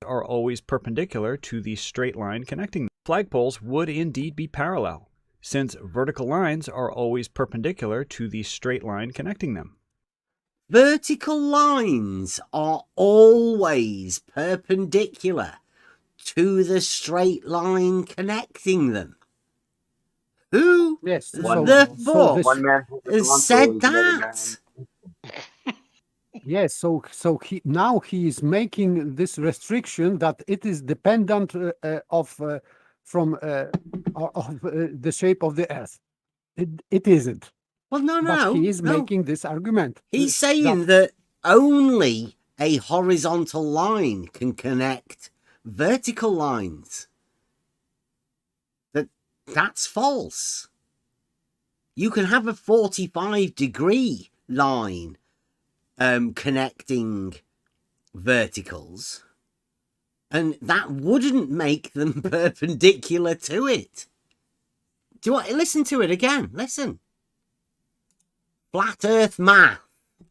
are always perpendicular to the straight line connecting them. Flagpoles would indeed be parallel, since vertical lines are always perpendicular to the straight line connecting them. Vertical lines are always perpendicular to the straight line connecting them. Who the fuck has said that? Yes, so he is making this restriction that it is dependent of the shape of the Earth. It isn't. Well, no. But he is making this argument. He's saying that only a horizontal line can connect vertical lines. That's false. You can have a 45-degree line connecting verticals, and that wouldn't make them perpendicular to it. Do you want to listen to it again? Listen. Flat Earth math,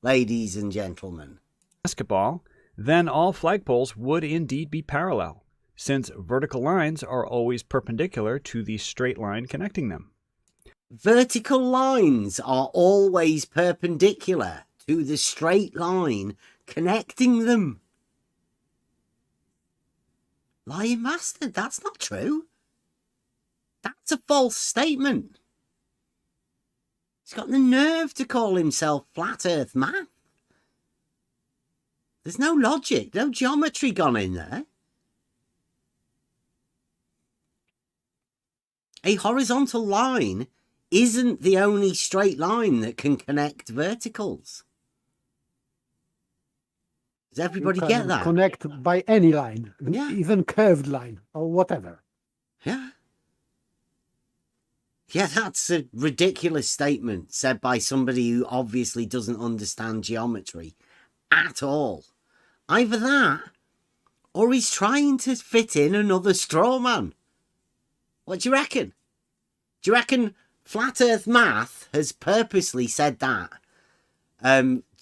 ladies and gentlemen. Basketball, then all flagpoles would indeed be parallel, since vertical lines are always perpendicular to the straight line connecting them. Vertical lines are always perpendicular to the straight line connecting them. Lying bastard, that's not true. That's a false statement. He's got the nerve to call himself Flat Earth math. There's no logic, no geometry gone in there. A horizontal line isn't the only straight line that can connect verticals. Does everybody get that? Connect by any line, even curved line or whatever. Yeah. Yeah, that's a ridiculous statement said by somebody who obviously doesn't understand geometry at all. Either that, or he's trying to fit in another straw man. What do you reckon? Do you reckon Flat Earth Math has purposely said that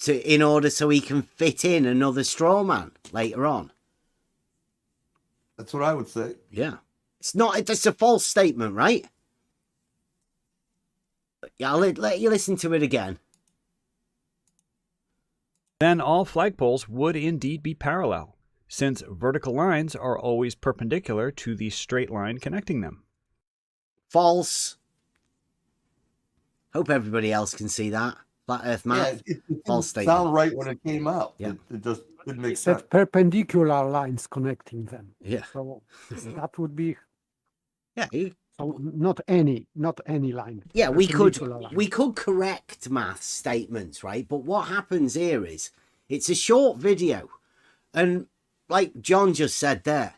in order so he can fit in another straw man later on. That's what I would say. Yeah. It's a false statement, right? Yeah, I'll let you listen to it again. Then all flagpoles would indeed be parallel, since vertical lines are always perpendicular to the straight line connecting them. False. Hope everybody else can see that. Flat Earth math. Yeah, it false didn't statement. sound right when it came out. Yeah. It just didn't make It said sense. perpendicular lines connecting them. Yeah. So that would be Yeah. so not any line. Yeah, we Perpendicular line. could correct math statements, right? But what happens here is it's a short video, and like John just said there,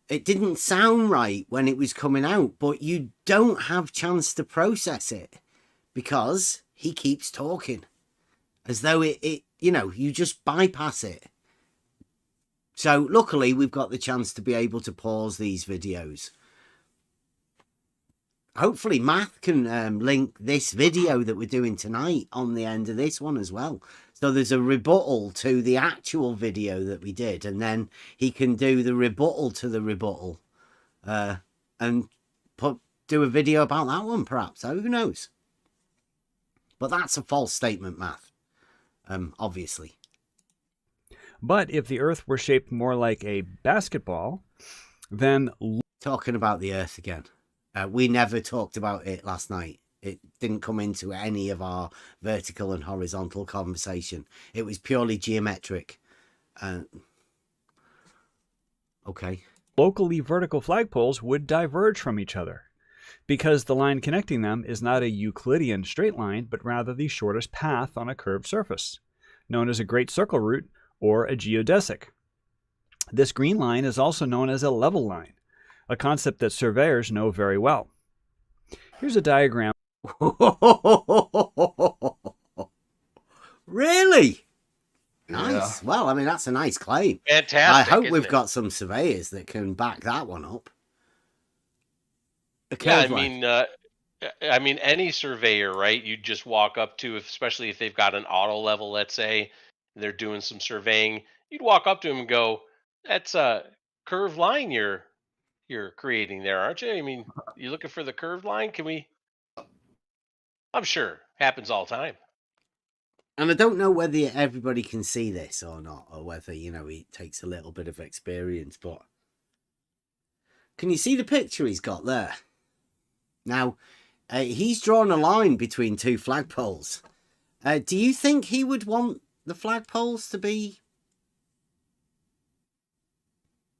it didn't sound right when it was coming out, but you don't have chance to process it because he keeps talking as though it you just bypass it. So luckily we've got the chance to be able to pause these videos. Hopefully Math can link this video that we're doing tonight on the end of this one as well. So there's a rebuttal to the actual video that we did, and then he can do the rebuttal to the rebuttal and do a video about that one perhaps. Who knows? But that's a false statement, Math, obviously. But if the Earth were shaped more like a basketball, then... Talking about the Earth again. We never talked about it last night. It didn't come into any of our vertical and horizontal conversation. It was purely geometric. Okay. Locally vertical flagpoles would diverge from each other, because the line connecting them is not a Euclidean straight line, but rather the shortest path on a curved surface, known as a great circle root or a geodesic. This green line is also known as a level line, a concept that surveyors know very well. Here's a diagram. Really? Yeah. Nice. Well, I mean, that's a nice claim. Fantastic. I hope isn't we've it? got some surveyors that can back that one up. Yeah, I mean, any surveyor, right? You just walk up to, especially if they've got an auto level, let's say, and they're doing some surveying. You'd walk up to them and go, "That's a curved line you're creating there, aren't you? I mean, you looking for the curved line? Can we?" I'm sure happens all the time. And I don't know whether everybody can see this or not, or whether, it takes a little bit of experience, but can you see the picture he's got there? Now, he's drawn a line between two flagpoles. Do you think he would want the flagpoles to be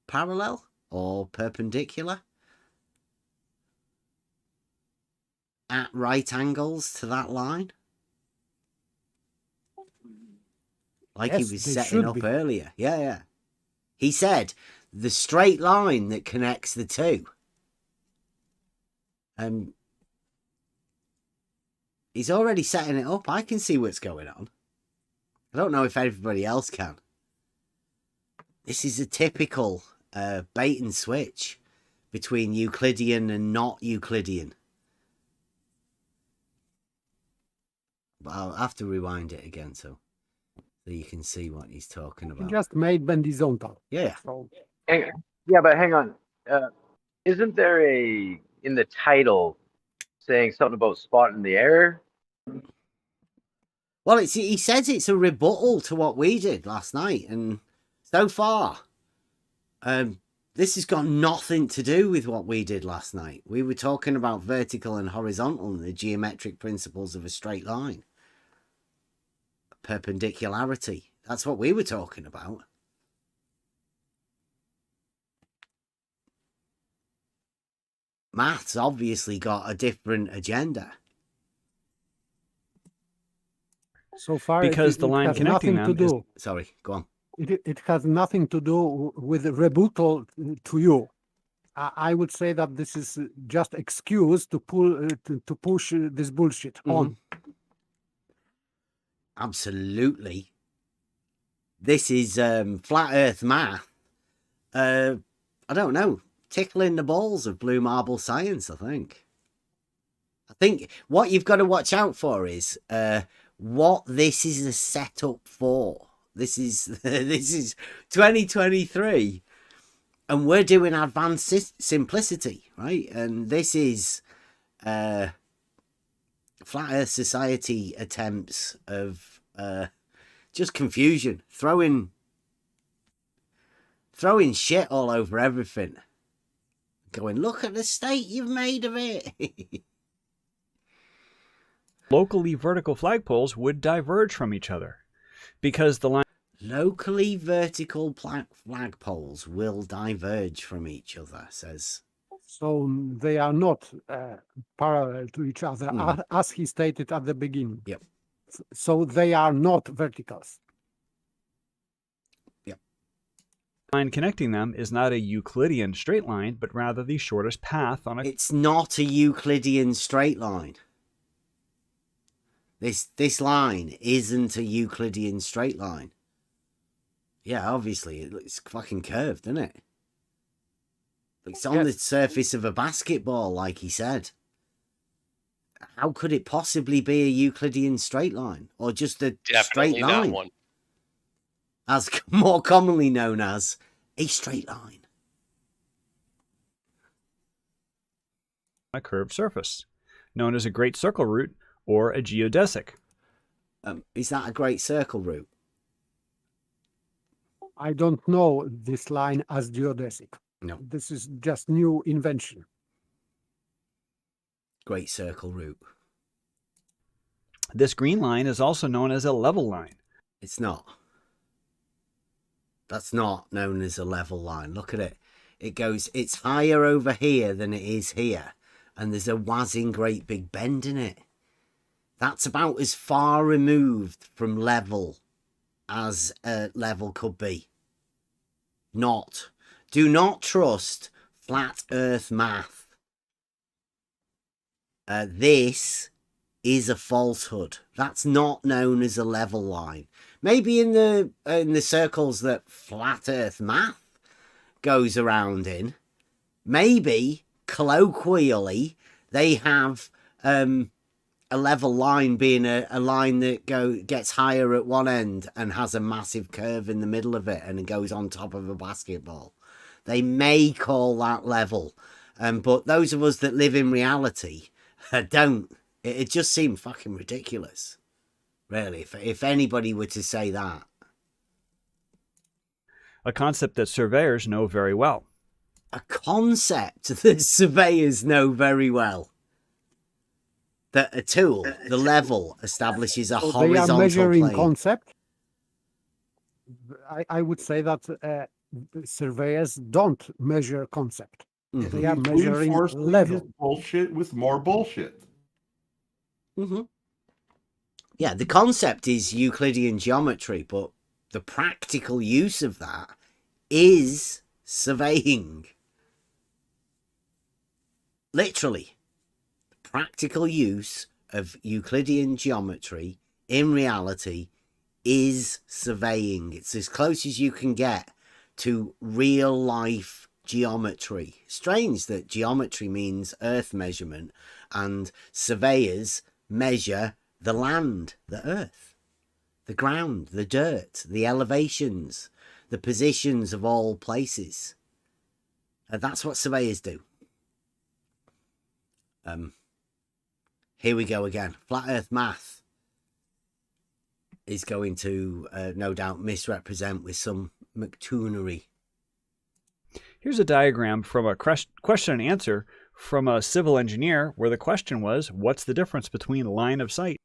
parallel or perpendicular? At right angles to that line? Like Yes, he was they setting should up be. earlier. Yeah. He said the straight line that connects the two. He's already setting it up. I can see what's going on. I don't know if everybody else can. This is a typical bait and switch between Euclidean and not Euclidean. But I'll have to rewind it again so you can see what he's talking He about. just made bendizontal. Yeah. So Yeah, but hang on. Isn't there in the title saying something about spotting the error? Well, he says it's a rebuttal to what we did last night, and so far, this has got nothing to do with what we did last night. We were talking about vertical and horizontal and the geometric principles of a straight line. Perpendicularity. That's what we were talking about. Maths obviously got a different agenda. so far, Because the it line has connecting nothing them to is... do. Sorry, go on. It has nothing to do with rebuttal to you. I would say that this is just excuse to push this bullshit on. Absolutely. This is flat earth math. I don't know. Tickling the balls of blue marble science, I think. I think what you've got to watch out for is what this is a setup for. This is 2023, and we're doing advanced simplicity, right? And this is Flat Earth Society attempts of just confusion, throwing shit all over everything, going, look at the state you've made of it. Locally vertical flagpoles would diverge from each other because the line. Locally vertical flagpoles will diverge from each other, says. So they are not parallel to each other, as he stated at the beginning. Yep. So they are not verticals. Yep. The line connecting them is not a Euclidean straight line, but rather the shortest path on a. It's not a Euclidean straight line. This line isn't a Euclidean straight line. Yeah, obviously it's fucking curved, isn't it? It's on the surface of a basketball, like he said. How could it possibly be a Euclidean straight line, or just a straight line? Not one. As more commonly known as a straight line. A curved surface, known as a great circle root or a geodesic. Is that a great circle root? I don't know this line as geodesic. No. This is just new invention. Great circle root. This green line is also known as a level line. It's not. That's not known as a level line. Look at it. It's higher over here than it is here. And there's a whizzing great big bend in it. That's about as far removed from level as a level could be. Do not trust flat earth math. This is a falsehood. That's not known as a level line. Maybe in the circles that flat earth math goes around in, maybe colloquially they have a level line being a line that gets higher at one end and has a massive curve in the middle of it and it goes on top of a basketball. They may call that level, but those of us that live in reality don't. It just seemed fucking ridiculous, really, if anybody were to say that. A concept that surveyors know very well. A concept that surveyors know very well. That a tool, the level, establishes a horizontal they are measuring plane. Concept. I would say that surveyors don't measure concept. Mm-hmm. They are measuring level. Bullshit with more bullshit. Mm-hmm. Yeah, the concept is Euclidean geometry, but the practical use of that is surveying. Literally. Practical use of Euclidean geometry in reality is surveying. It's as close as you can get to real life geometry. Strange that geometry means earth measurement and surveyors measure the land, the earth, the ground, the dirt, the elevations, the positions of all places. That's what surveyors do. Here we go again. Flat Earth math is going to, no doubt, misrepresent with some McToonery. Here's a diagram from a question and answer from a civil engineer where the question was, what's the difference between line of sight?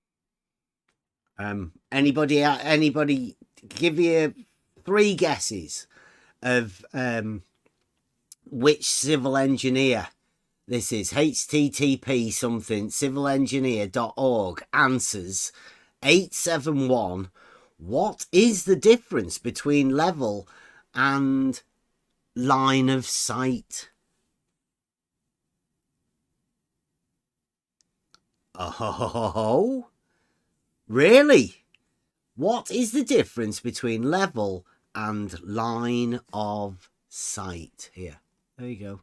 Anybody give you 3 guesses of which civil engineer this is? http something civilengineer.org answers 871. What is the difference between level and line of sight? Oh, really? What is the difference between level and line of sight? Here, there you go.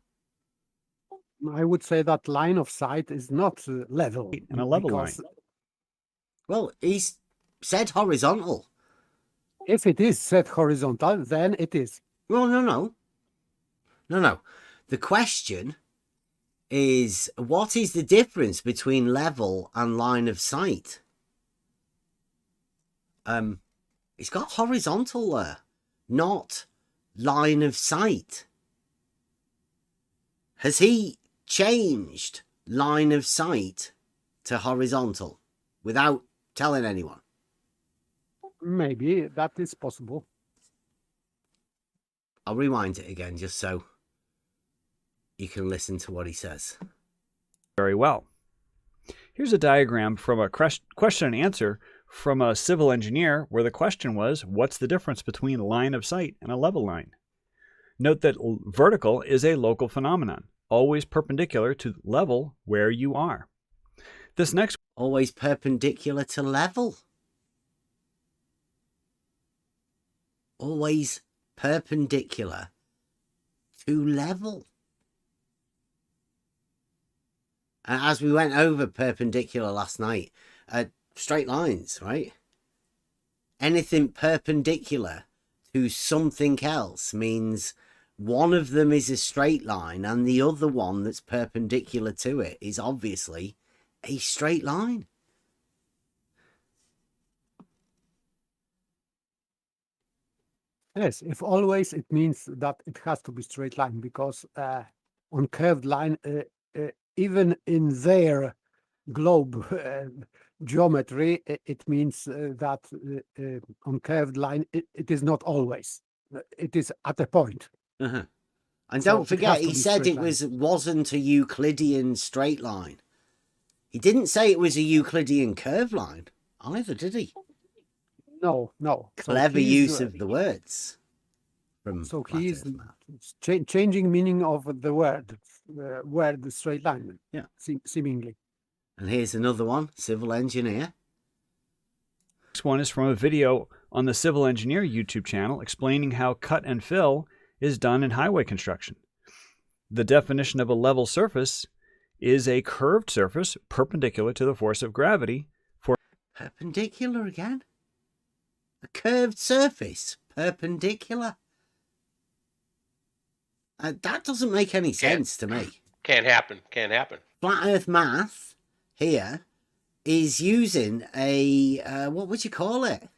I would say that line of sight is not level. And a level line. Well, he's said horizontal. If it is set horizontal, then it is. Well, no. The question is, what is the difference between level and line of sight? It's got horizontal there, not line of sight. Has he changed line of sight to horizontal without telling anyone? Maybe that is possible. I'll rewind it again just so you can listen to what he says. Very well. Here's a diagram from a question and answer from a civil engineer where the question was, what's the difference between line of sight and a level line? Note that vertical is a local phenomenon, always perpendicular to level where you are. This next... Always perpendicular to level. Always perpendicular to level. And as we went over perpendicular last night, straight lines, right? Anything perpendicular to something else means one of them is a straight line and the other one that's perpendicular to it is obviously a straight line. Yes, if always, it means that it has to be straight line, because on curved line, even in their globe geometry, it means that on curved line, it is not always. It is at a point. Uh-huh. And So don't it has forget, to he be said straight it wasn't a Euclidean straight line. He didn't say it was a Euclidean curved line either, did he? No. Clever use of the words. So he is changing meaning of the word straight line. Yeah, seemingly. And here's another one, civil engineer. Next one is from a video on the Civil Engineer YouTube channel explaining how cut and fill is done in highway construction. The definition of a level surface is a curved surface perpendicular to the force of gravity for... Perpendicular again? A curved surface, perpendicular? That doesn't make any sense to me. Can't happen. Flat Earth math here is using a, what would you call it?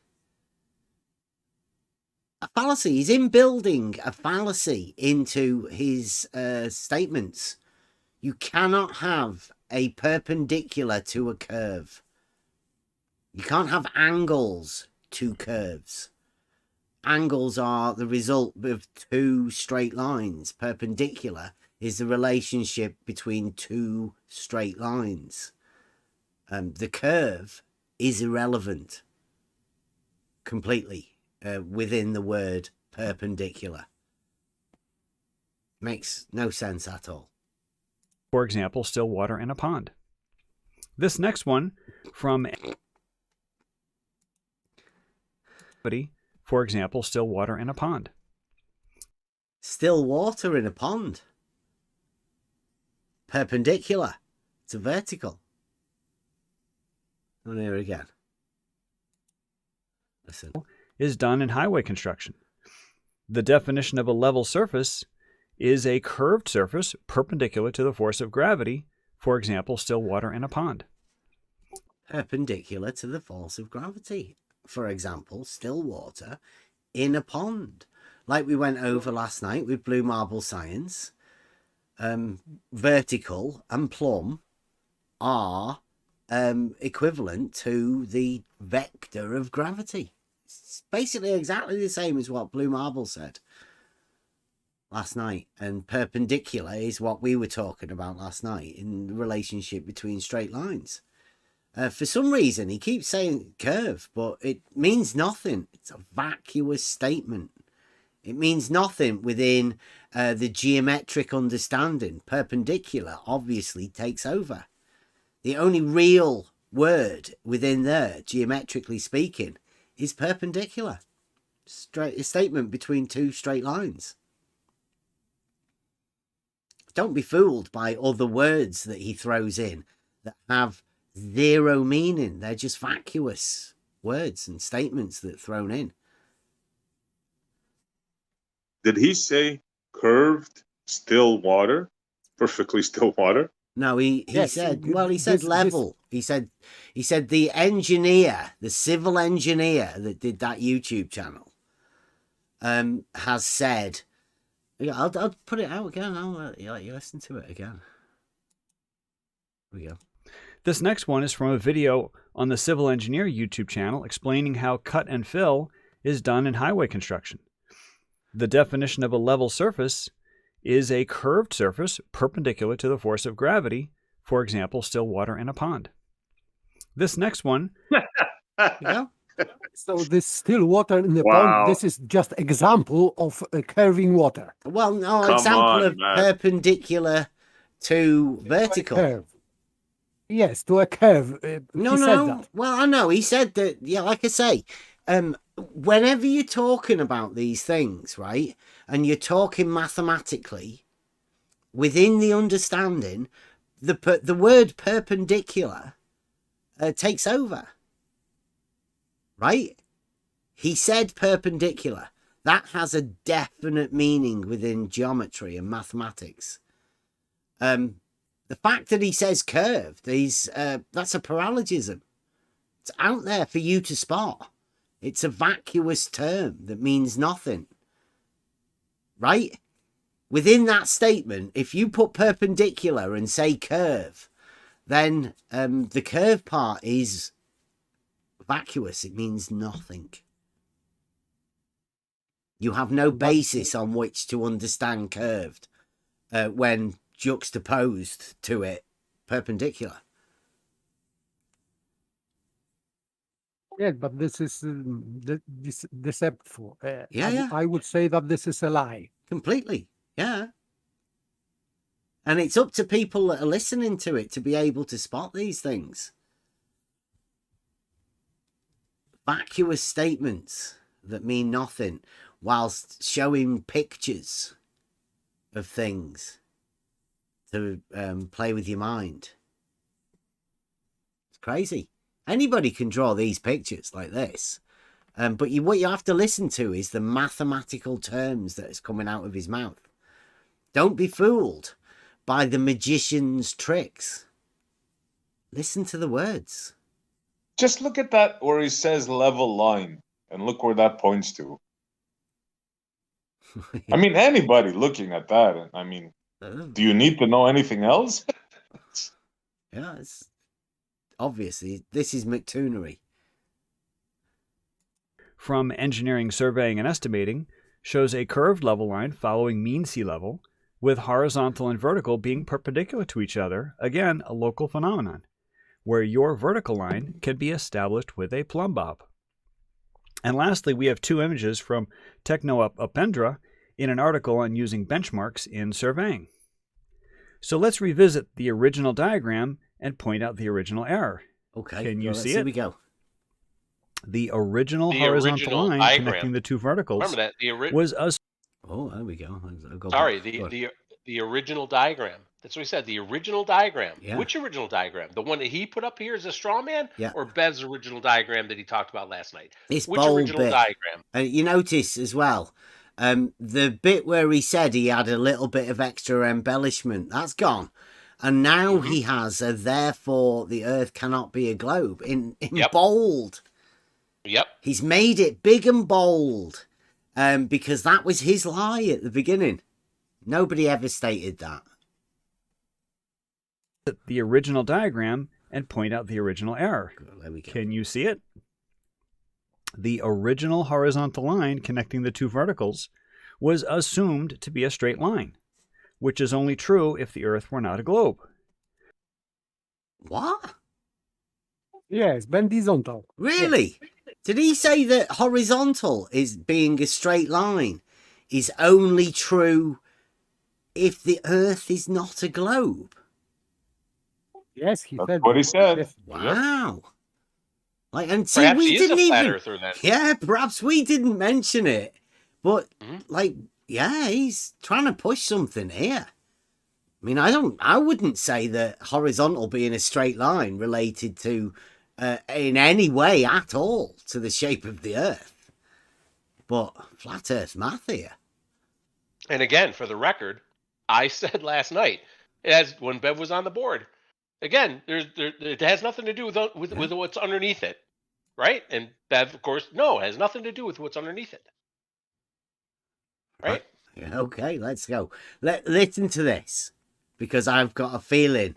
A fallacy. He's inbuilding a fallacy into his statements. You cannot have a perpendicular to a curve. You can't have angles to curves. Angles are the result of two straight lines. Perpendicular is the relationship between two straight lines. The curve is irrelevant completely within the word perpendicular. Makes no sense at all. For example, still water in a pond. This next one from... For example, still water in a pond. Still water in a pond. Perpendicular to vertical. And here again. Listen. Is done in highway construction. The definition of a level surface is a curved surface perpendicular to the force of gravity. For example, still water in a pond. Perpendicular to the force of gravity. For example, still water in a pond. Like we went over last night with Blue Marble Science. Vertical and plumb are equivalent to the vector of gravity. It's basically exactly the same as what Blue Marble said last night. And perpendicular is what we were talking about last night in the relationship between straight lines. For some reason, he keeps saying curve, but it means nothing. It's a vacuous statement. It means nothing within the geometric understanding. Perpendicular obviously takes over. The only real word within there, geometrically speaking, is perpendicular. A statement between two straight lines. Don't be fooled by other words that he throws in that have zero meaning. They're just vacuous words and statements that are thrown in. Did he say curved still water? Perfectly still water? No, he Yes, said, well, he said this- level. He said the engineer, the civil engineer that did that YouTube channel, has said, I'll put it out again. I'll let you listen to it again. Here we go. This next one is from a video on the Civil Engineer YouTube channel explaining how cut and fill is done in highway construction. The definition of a level surface is a curved surface perpendicular to the force of gravity, for example, still water in a pond. This next one... Yeah. So this still water in the Wow. pond, this is just example of curving water. Well, no, Come example on, of man. perpendicular to vertical. Curve. Yes, to a curve. No, he said no. that. Well, I know. He said that, yeah, like I say, whenever you're talking about these things, right, and you're talking mathematically, within the understanding, the word perpendicular takes over, right? He said perpendicular. That has a definite meaning within geometry and mathematics. The fact that he says curved, that's a paralogism. It's out there for you to spot. It's a vacuous term that means nothing. Right? Within that statement, if you put perpendicular and say curve, then the curve part is vacuous. It means nothing. You have no basis on which to understand curved when juxtaposed to it perpendicular. Yeah, but this is deceptive. Yeah. I would say that this is a lie. Completely. Yeah. And it's up to people that are listening to it to be able to spot these things. Vacuous statements that mean nothing whilst showing pictures of things to play with your mind. It's crazy. Anybody can draw these pictures like this. But what you have to listen to is the mathematical terms that is coming out of his mouth. Don't be fooled by the magician's tricks. Listen to the words. Just look at that where he says level line and look where that points to. I mean, anybody looking at that, I mean, do you need to know anything else? Yeah, it's obviously this is McToonery. From Engineering, Surveying, and Estimating shows a curved level line following mean sea level, with horizontal and vertical being perpendicular to each other, again, a local phenomenon, where your vertical line can be established with a plumb bob. And lastly, we have two images from Techno Upendra in an article on using benchmarks in surveying. So let's revisit the original diagram and point out the original error. Okay. Can you see Here it? we go. The original The horizontal original line diagram. connecting the two verticals Remember that was us. Oh, there we go. I'll go Sorry, back. the original diagram. That's what we said. The original diagram. Yeah. Which original diagram? The one that he put up here as a straw man, Yeah. or Bev's original diagram that he talked about last night? This Which bold original bit. diagram? You notice as well, the bit where he said he had a little bit of extra embellishment, that's gone. And now he has a therefore the earth cannot be a globe in bold. Yep. He's made it big and bold because that was his lie at the beginning. Nobody ever stated that. The original diagram and point out the original error. There we go. Can you see it? The original horizontal line connecting the two verticals was assumed to be a straight line, which is only true if the Earth were not a globe. What? Yes, bendizontal. Really? Did he say that horizontal is being a straight line is only true if the Earth is not a globe? Yes, he That's said. what he said. Yes. Wow. Like, and see, Perhaps we he is didn't a flat even. earther then. Yeah, perhaps we didn't mention it, but like, yeah, he's trying to push something here. I mean, I wouldn't say that horizontal being a straight line related to, in any way at all, to the shape of the Earth. But flat Earth math here. And again, for the record, I said last night, as when Bev was on the board, again, it has nothing to do with what's underneath it, right? And Bev, of course, no, it has nothing to do with what's underneath it, right? Okay, let's go. Listen to this, because I've got a feeling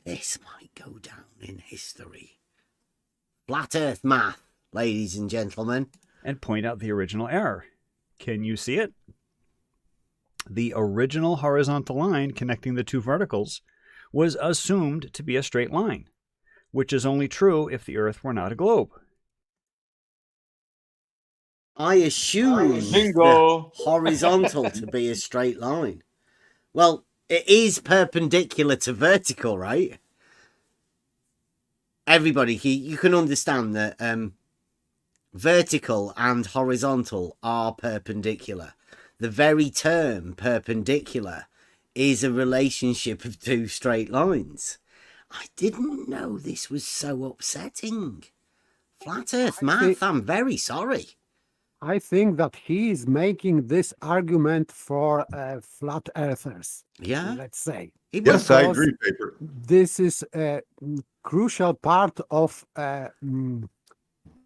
this might go down in history. Flat Earth math, ladies and gentlemen. And point out the original error. Can you see it? The original horizontal line connecting the two verticals was assumed to be a straight line, which is only true if the Earth were not a globe. I assume the horizontal to be a straight line. Well, it is perpendicular to vertical, right? Everybody, you can understand that vertical and horizontal are perpendicular. The very term perpendicular is a relationship of two straight lines. I didn't know this was so upsetting. Flat Earth math, I'm very sorry. I think that he is making this argument for flat earthers. Yeah. Let's say. Yes, I agree, Paper. This is a crucial part of,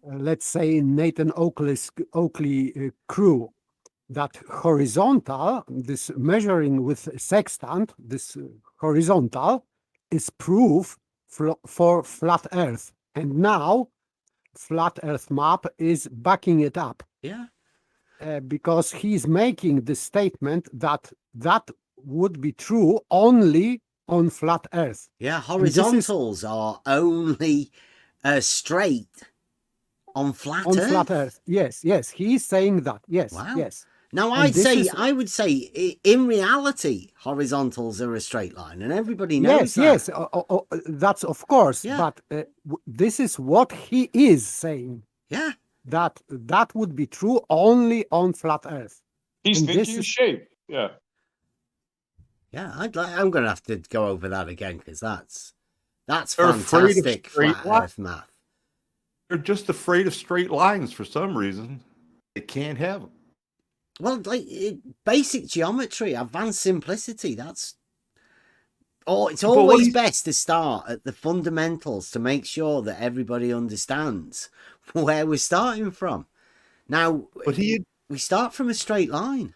let's say, Nathan Oakley crew. That horizontal, this measuring with sextant, this horizontal is proof for flat Earth. And now flat Earth map is backing it up. Yeah. Because he's making the statement that would be true only on flat Earth. Yeah, horizontals are only straight on flat Earth. On flat Earth, yes, he's saying that, yes, wow. Yes. Now, I would say, in reality, horizontals are a straight line, and everybody knows that. Yes, that's of course, but this is what he is saying. Yeah. That would be true only on flat Earth. He's thinking shape, yeah. Yeah, I'm going to have to go over that again, because that's fantastic flat Earth math. They're just afraid of straight lines for some reason. They can't have them. Well, like basic geometry, advanced simplicity, it's always best to start at the fundamentals to make sure that everybody understands where we're starting from. Now, we start from a straight line.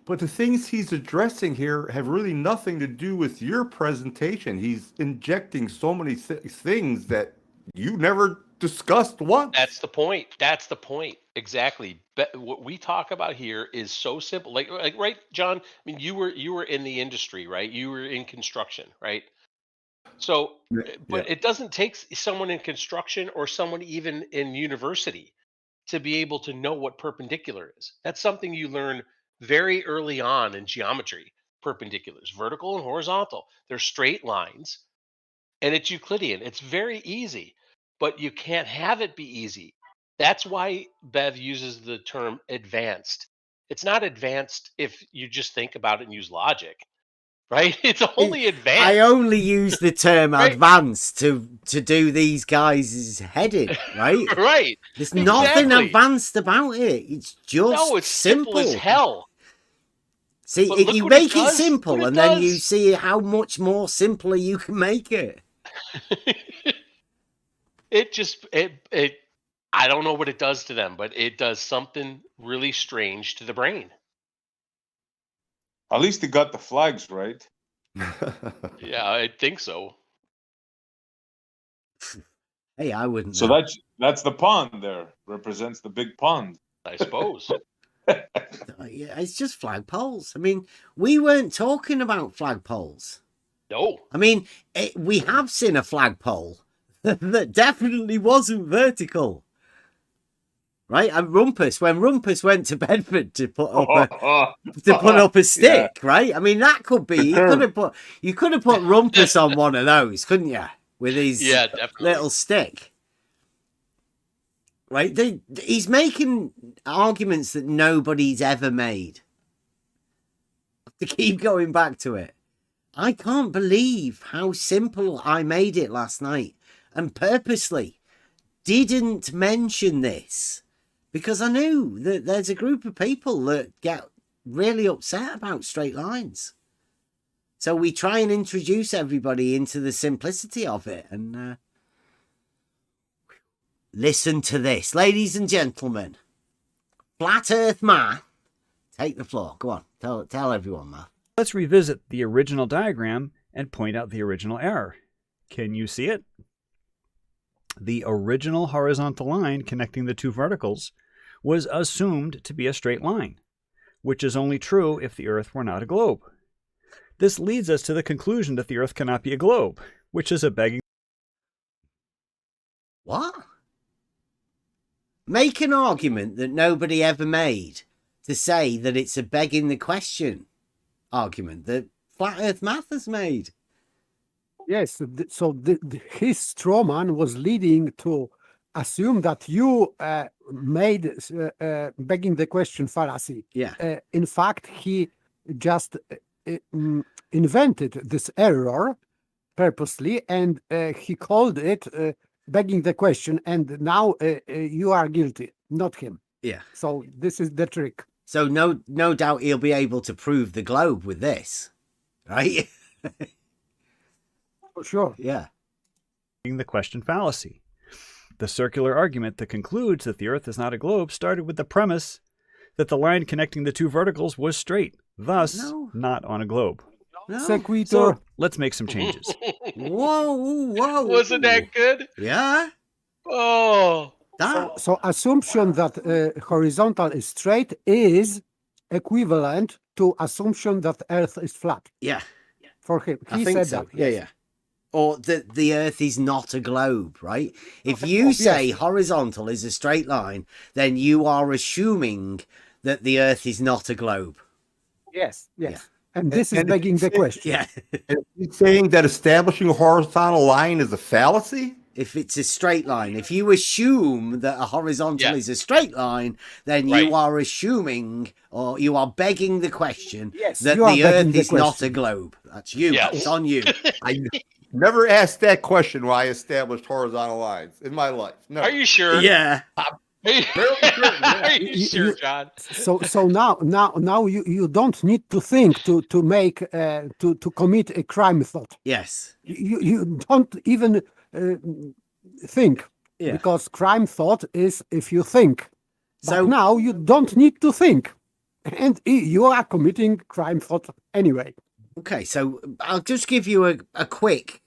But the things he's addressing here have really nothing to do with your presentation. He's injecting so many things that you never discussed once. That's the point. Exactly. But what we talk about here is so simple. Like right, John? I mean, you were in the industry, right? You were in construction, right? So, but it doesn't take someone in construction or someone even in university to be able to know what perpendicular is. That's something you learn very early on in geometry. Perpendiculars, vertical and horizontal. They're straight lines, and it's Euclidean. It's very easy, but you can't have it be easy. That's why Bev uses the term advanced. It's not advanced if you just think about it and use logic, right? It's only advanced. I only use the term advanced to do these guys' heading, right? Right. There's nothing advanced about it. It's just simple as hell. See, if you make it simple and then you see how much more simpler you can make it. It I don't know what it does to them, but it does something really strange to the brain. At least he got the flags right. Yeah, I think so. Hey, I wouldn't. So that's the pond there. Represents the big pond. I suppose. Yeah, it's just flagpoles. I mean, we weren't talking about flagpoles. No. I mean, we have seen a flagpole that definitely wasn't vertical. Right? And when Rumpus went to Bedford to put up a stick, right? I mean, that could be you could have put Rumpus on one of those, couldn't you? With his little stick. Right? He's making arguments that nobody's ever made. to keep going back to it. I can't believe how simple I made it last night, and purposely didn't mention this because I knew that there's a group of people that get really upset about straight lines. So we try and introduce everybody into the simplicity of it. And listen to this, ladies and gentlemen. Flat Earth math. Take the floor. Go on. Tell everyone, math. Let's revisit the original diagram and point out the original error. Can you see it? The original horizontal line connecting the two verticals was assumed to be a straight line, which is only true if the Earth were not a globe. This leads us to the conclusion that the Earth cannot be a globe, which is a begging... What? Make an argument that nobody ever made to say that it's a begging the question argument that Flat Earth math has made. Yes, so his straw man was leading to assume that you made begging the question fallacy. Yeah. In fact, he just invented this error purposely, and he called it begging the question, and now you are guilty, not him. Yeah. So this is the trick. So no doubt he'll be able to prove the globe with this, right? For sure. Yeah. The question fallacy. The circular argument that concludes that the Earth is not a globe started with the premise that the line connecting the two verticals was straight, thus not on a globe. No. Sequitur. So let's make some changes. Whoa. Wasn't that good? Yeah. Oh. So assumption that horizontal is straight is equivalent to assumption that Earth is flat. Yeah. For him. I He think said so. that. Yeah, yes. yeah. Or that the Earth is not a globe, right? If you say horizontal is a straight line, then you are assuming that the Earth is not a globe. Yes. Yeah. And this is begging the question. Yeah. He's saying that establishing a horizontal line is a fallacy? If it's a straight line, if you assume that a horizontal is a straight line, then you are assuming, or you are begging the question that the Earth is not a globe. That's you. Yes. It's on you. I never asked that question when I established horizontal lines in my life. No. Are you sure? Yeah. Are you sure, John? So now you don't need to think to make to commit a crime thought. Yes. You don't even think, Yeah. because crime thought is if you think. But So now you don't need to think, and you are committing crime thought anyway. Okay, so I'll just give you a quick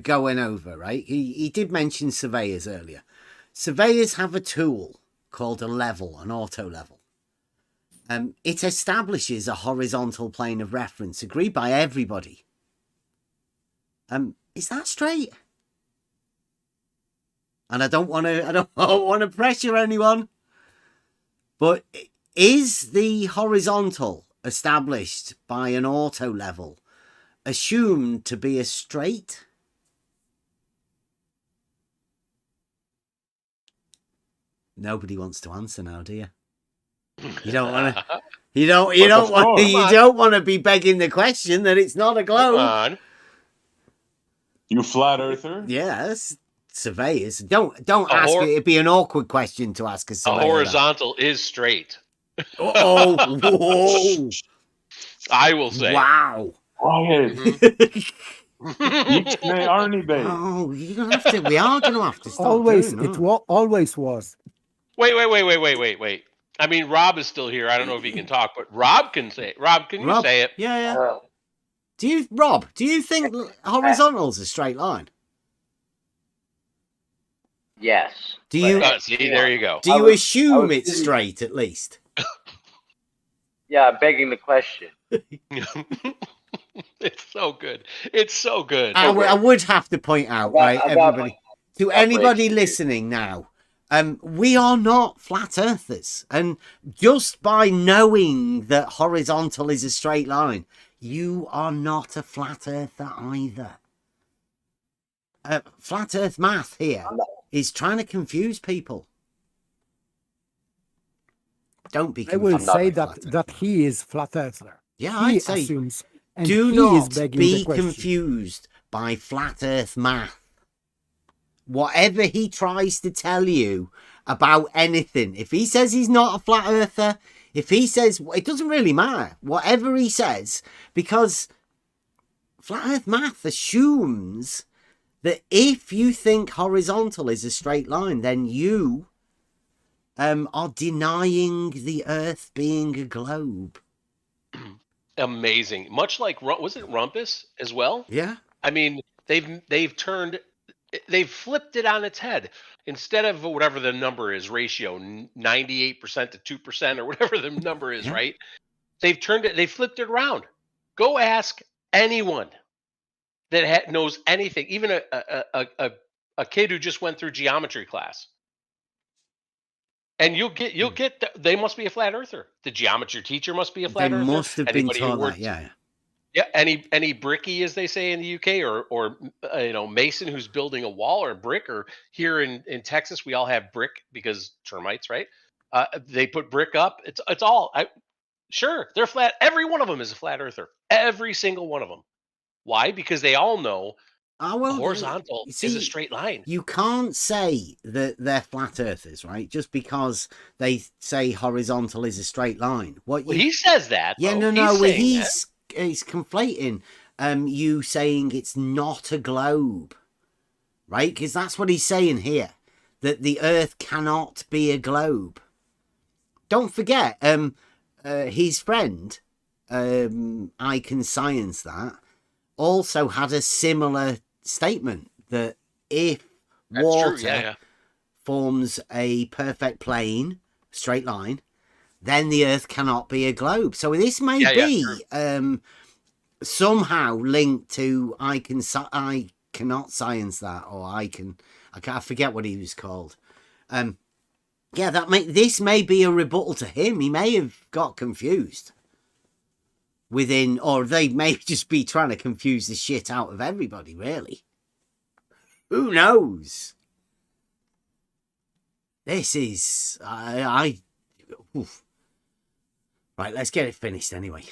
going over, right? He did mention surveyors earlier. Surveyors have a tool called a level, an auto level. It establishes a horizontal plane of reference agreed by everybody. Is that straight? And I don't want to pressure anyone, but is the horizontal established by an auto level assumed to be a straight? Nobody wants to answer now, do you? You don't want to. You don't want to be begging the question that it's not a globe. Come on. You flat earther? Yes. Surveyors. Don't ask it. It'd be an awkward question to ask a surveyor. A horizontal is straight. Whoa. I will say. Wow. Quiet. Arnie Bay. Oh, you're gonna have to. We are gonna have to stop. Always, doing it that. always was. Wait. I mean, Rob is still here. I don't know if he can talk, but Rob can say it. Rob, can you say it? Yeah. Do you think horizontal's a straight line? Yes. Do you? See, there you go. Do you assume it's straight at least? Yeah, begging the question. It's so good. It's so good. I would have to point out, right, everybody, to anybody listening now, we are not flat earthers, and just by knowing that horizontal is a straight line, you are not a flat earther either. Flat earth math here is trying to confuse people. Don't be confused. I will say that he is flat earther. Yeah, He I'd say assumes, and do he is not begging be the question. confused by flat Earth math. Whatever he tries to tell you about anything, if he says he's not a flat earther, if he says, it doesn't really matter, whatever he says, because flat earth math assumes that if you think horizontal is a straight line, then you are denying the earth being a globe. Amazing. Much like was it Rumpus as well? Yeah. I mean, they've flipped it on its head. Instead of whatever the number is, ratio 98% to 2% or whatever the number is, Yeah. right? They flipped it around. Go ask anyone that knows anything, even a kid who just went through geometry class. And you'll get they must be a flat earther. The geometry teacher must be a flat They earther. must have been Anybody who taught that, works, yeah. yeah, any bricky, as they say in the UK, or mason who's building a wall or brick, or here in Texas we all have brick because termites, right? They put brick up. It's all sure they're flat. Every one of them is a flat earther. Every single one of them. Why? Because they all know horizontal is a straight line. You can't say that they're flat earthers, right? Just because they say horizontal is a straight line. He says that. Yeah, though. no. He's conflating you saying it's not a globe, right? Because that's what he's saying here, that the Earth cannot be a globe. Don't forget, his friend, I Can Science That, also had a similar statement that if water forms a perfect plane, straight line, then the Earth cannot be a globe. So this may be somehow linked to I Cannot Science That, or I forget what he was called. This may be a rebuttal to him. He may have got confused within, or they may just be trying to confuse the shit out of everybody, really. Who knows? This is oof. Right, let's get it finished anyway.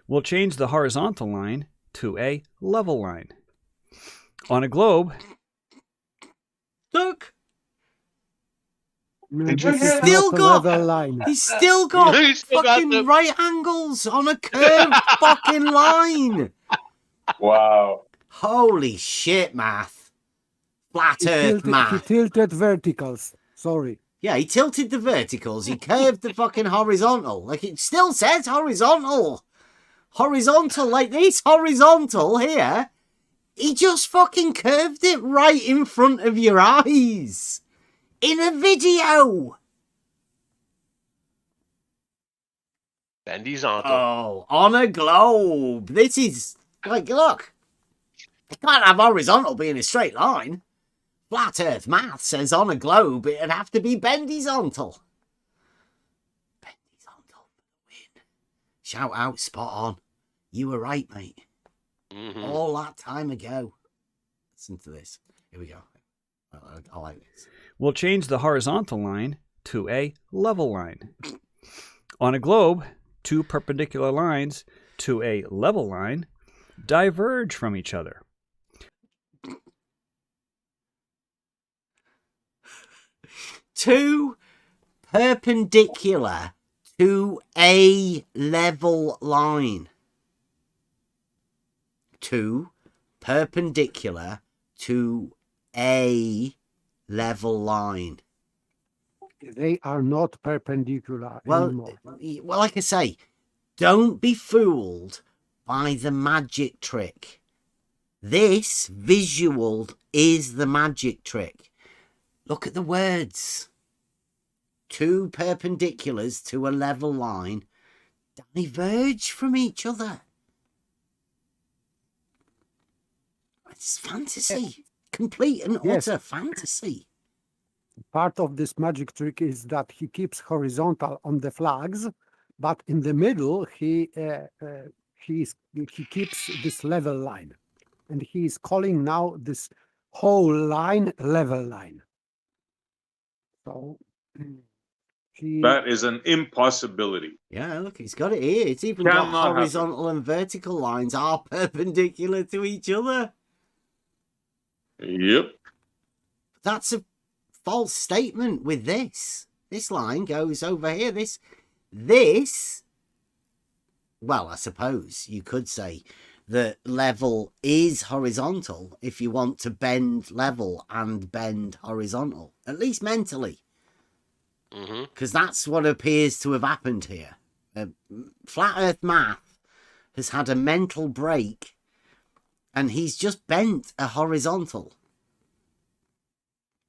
We'll change the horizontal line to a level line. On a globe. Look. He's still got fucking right angles on a curved fucking line. Wow. Holy shit, math. Flat Earth math. He tilted verticals. Sorry. Yeah, he tilted the verticals. He curved the fucking horizontal. Like, it still says horizontal. Horizontal, like this horizontal here. He just fucking curved it right in front of your eyes. In a video. Bendy's on. Oh, on a globe. This is, like, look. It can't have horizontal being a straight line. Flat Earth math says on a globe it'd have to be bendizontal. Bendizontal win. Shout out, spot on. You were right, mate. All that time ago. Listen to this. Here we go. I like this. We'll change the horizontal line to a level line. On a globe, two perpendicular lines to a level line diverge from each other. Two perpendicular to a level line. Two perpendicular to a level line. They are not perpendicular anymore. Well, like I say, don't be fooled by the magic trick. This visual is the magic trick. Look at the words. Two perpendiculars to a level line diverge from each other. It's fantasy. Complete and utter fantasy. Part of this magic trick is that he keeps horizontal on the flags, but in the middle he keeps this level line, and he is calling now this whole line level line. So That is an impossibility. Yeah, look, it's got it here. It's even got Cannot horizontal and vertical lines are perpendicular to each other. Yep. That's a false statement with this. This line goes over here. This, well, I suppose you could say that level is horizontal if you want to bend level and bend horizontal, at least mentally. Because that's what appears to have happened here. Flat Earth Math has had a mental break and he's just bent a horizontal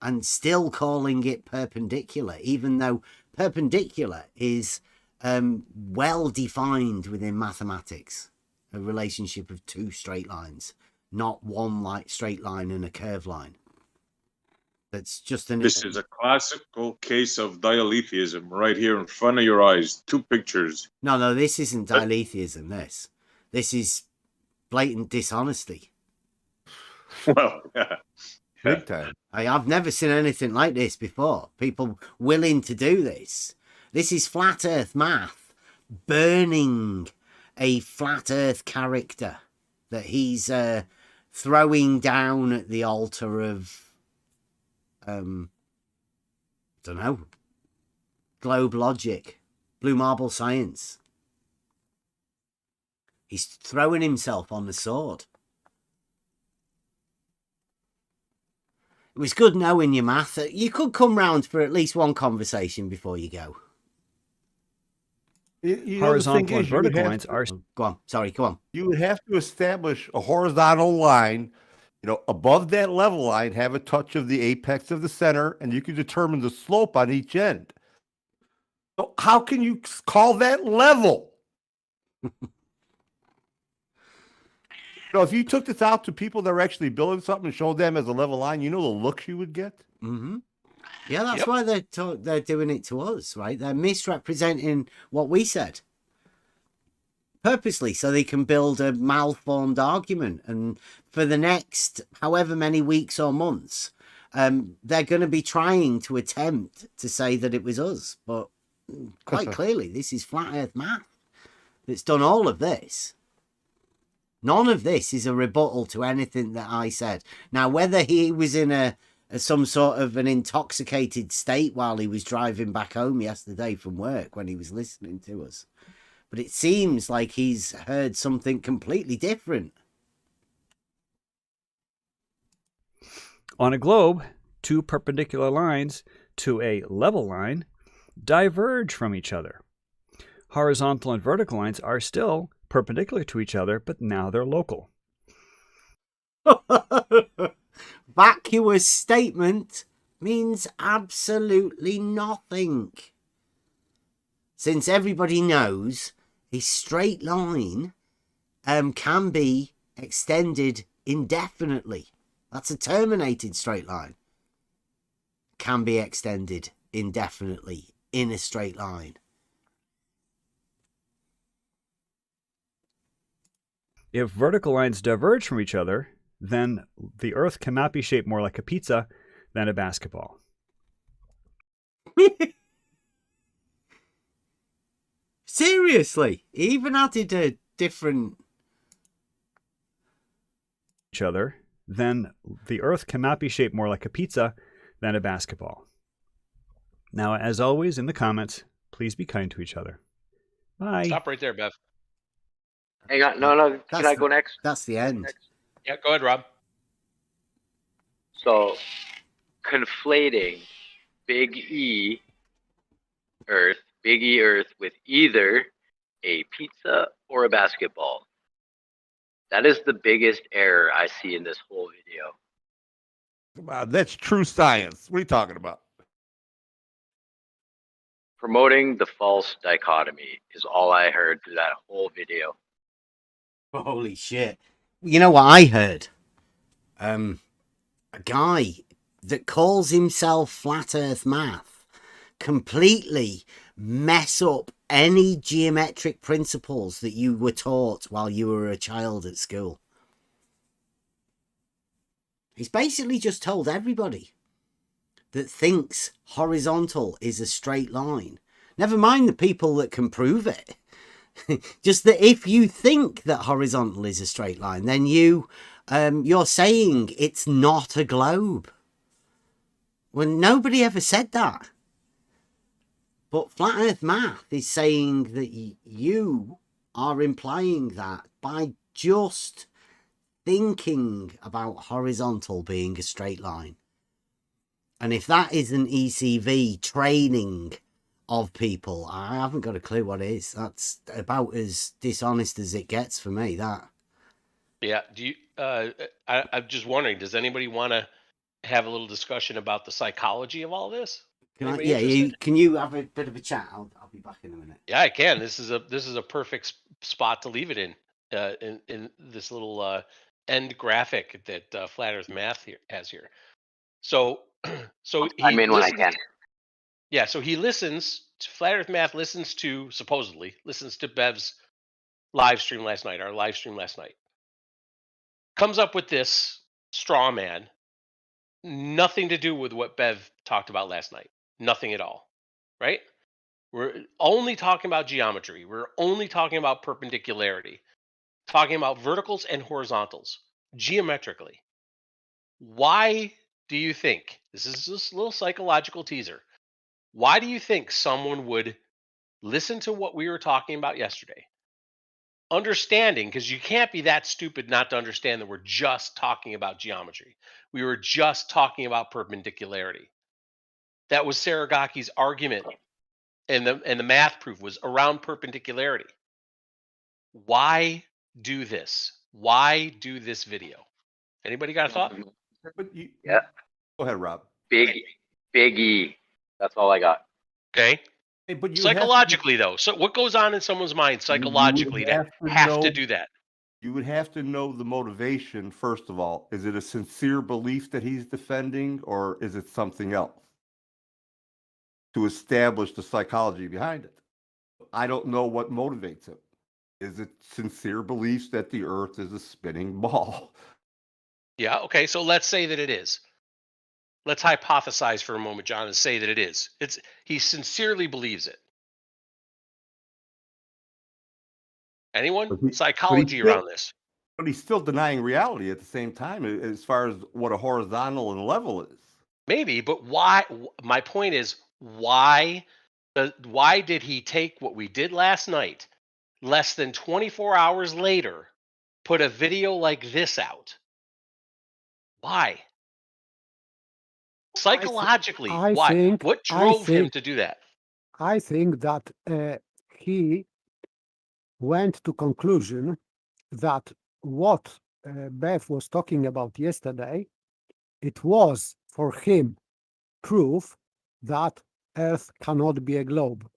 and still calling it perpendicular, even though perpendicular is well defined within mathematics, a relationship of two straight lines, not one like straight line and a curved line. That's just an... This is a classical case of dialetheism right here in front of your eyes. Two pictures. No, this isn't dialetheism, this is blatant dishonesty. Well, yeah. Big time. I've never seen anything like this before. People willing to do this. This is Flat Earth Math burning a Flat Earth character that he's throwing down at the altar of, don't know, globe logic, blue marble science. He's throwing himself on the sword. It was good knowing your math. You could come round for at least one conversation before you go. Horizontal and vertical lines are... Go on. Sorry, come on. You would have to establish a horizontal line, above that level line, have a touch of the apex of the center, and you can determine the slope on each end. So how can you call that level? If you took this out to people that are actually building something and showed them as a level line, the looks you would get? Mm-hmm. Yeah, that's why they're doing it to us, right? They're misrepresenting what we said purposely so they can build a malformed argument. And for the next however many weeks or months, they're going to be trying to attempt to say that it was us. But quite clearly, this is Flat Earth Math that's done all of this. None of this is a rebuttal to anything that I said. Now, whether he was in some sort of an intoxicated state while he was driving back home yesterday from work when he was listening to us, but it seems like he's heard something completely different. On a globe, two perpendicular lines to a level line diverge from each other. Horizontal and vertical lines are still perpendicular to each other, but now they're local. Vacuous statement means absolutely nothing. Since everybody knows a straight line can be extended indefinitely. That's a terminated straight line. Can be extended indefinitely in a straight line. If vertical lines diverge from each other, then the Earth cannot be shaped more like a pizza than a basketball. Seriously, he even added a different... each other, then the Earth cannot be shaped more like a pizza than a basketball. Now, as always, in the comments, please be kind to each other. Bye. Stop right there, Bev. Hang on. No. Can I go next? That's the end. Yeah, go ahead, Rob. So, conflating big E Earth with either a pizza or a basketball. That is the biggest error I see in this whole video. Come on, that's true science. What are you talking about? Promoting the false dichotomy is all I heard through that whole video. Holy shit. You know what I heard? A guy that calls himself Flat Earth Math completely mess up any geometric principles that you were taught while you were a child at school. He's basically just told everybody that thinks horizontal is a straight line. Never mind the people that can prove it. Just that if you think that horizontal is a straight line, then you're saying it's not a globe. Well, nobody ever said that. But Flat Earth Math is saying that you are implying that by just thinking about horizontal being a straight line. And if that isn't ECV training of people, I haven't got a clue what is. That's about as dishonest as it gets for me, that. Yeah. Do you? I'm just wondering. Does anybody want to have a little discussion about the psychology of all this? Anybody interested? Can you have a bit of a chat? I'll be back in a minute. Yeah, I can. This is a perfect spot to leave it in this little end graphic that Flat Earth Math has here. So I'm in when I can. Yeah, so he listens. Flat Earth Math supposedly listens to Bev's live stream last night. Our live stream last night comes up with this straw man. Nothing to do with what Bev talked about last night. Nothing at all. Right? We're only talking about geometry. We're only talking about perpendicularity, talking about verticals and horizontals geometrically. Why do you think, this is just a little psychological teaser, why do you think someone would listen to what we were talking about yesterday, understanding, because you can't be that stupid not to understand that we're just talking about geometry. We were just talking about perpendicularity. That was Saragaki's argument. And the math proof was around perpendicularity. Why do this? Why do this video? Anybody got a thought? Yeah. Go ahead, Rob. Big E. That's all I got. Okay. Hey, but psychologically, though, so what goes on in someone's mind psychologically to have to do that? You would have to know the motivation, first of all. Is it a sincere belief that he's defending, or is it something else? To establish the psychology behind it. I don't know what motivates him. Is it sincere beliefs that the Earth is a spinning ball? Yeah, okay, so let's say that it is. Let's hypothesize for a moment, John, and say that it is. He sincerely believes it. Anyone? Psychology around this. But he's still denying reality at the same time, as far as what a horizontal and level is. Maybe, but why? My point is, why did he take what we did last night, less than 24 hours later, put a video like this out? Why? Psychologically, why? What drove him to do that? I think that he went to conclusion that what Beth was talking about yesterday, it was for him proof that Earth cannot be a globe.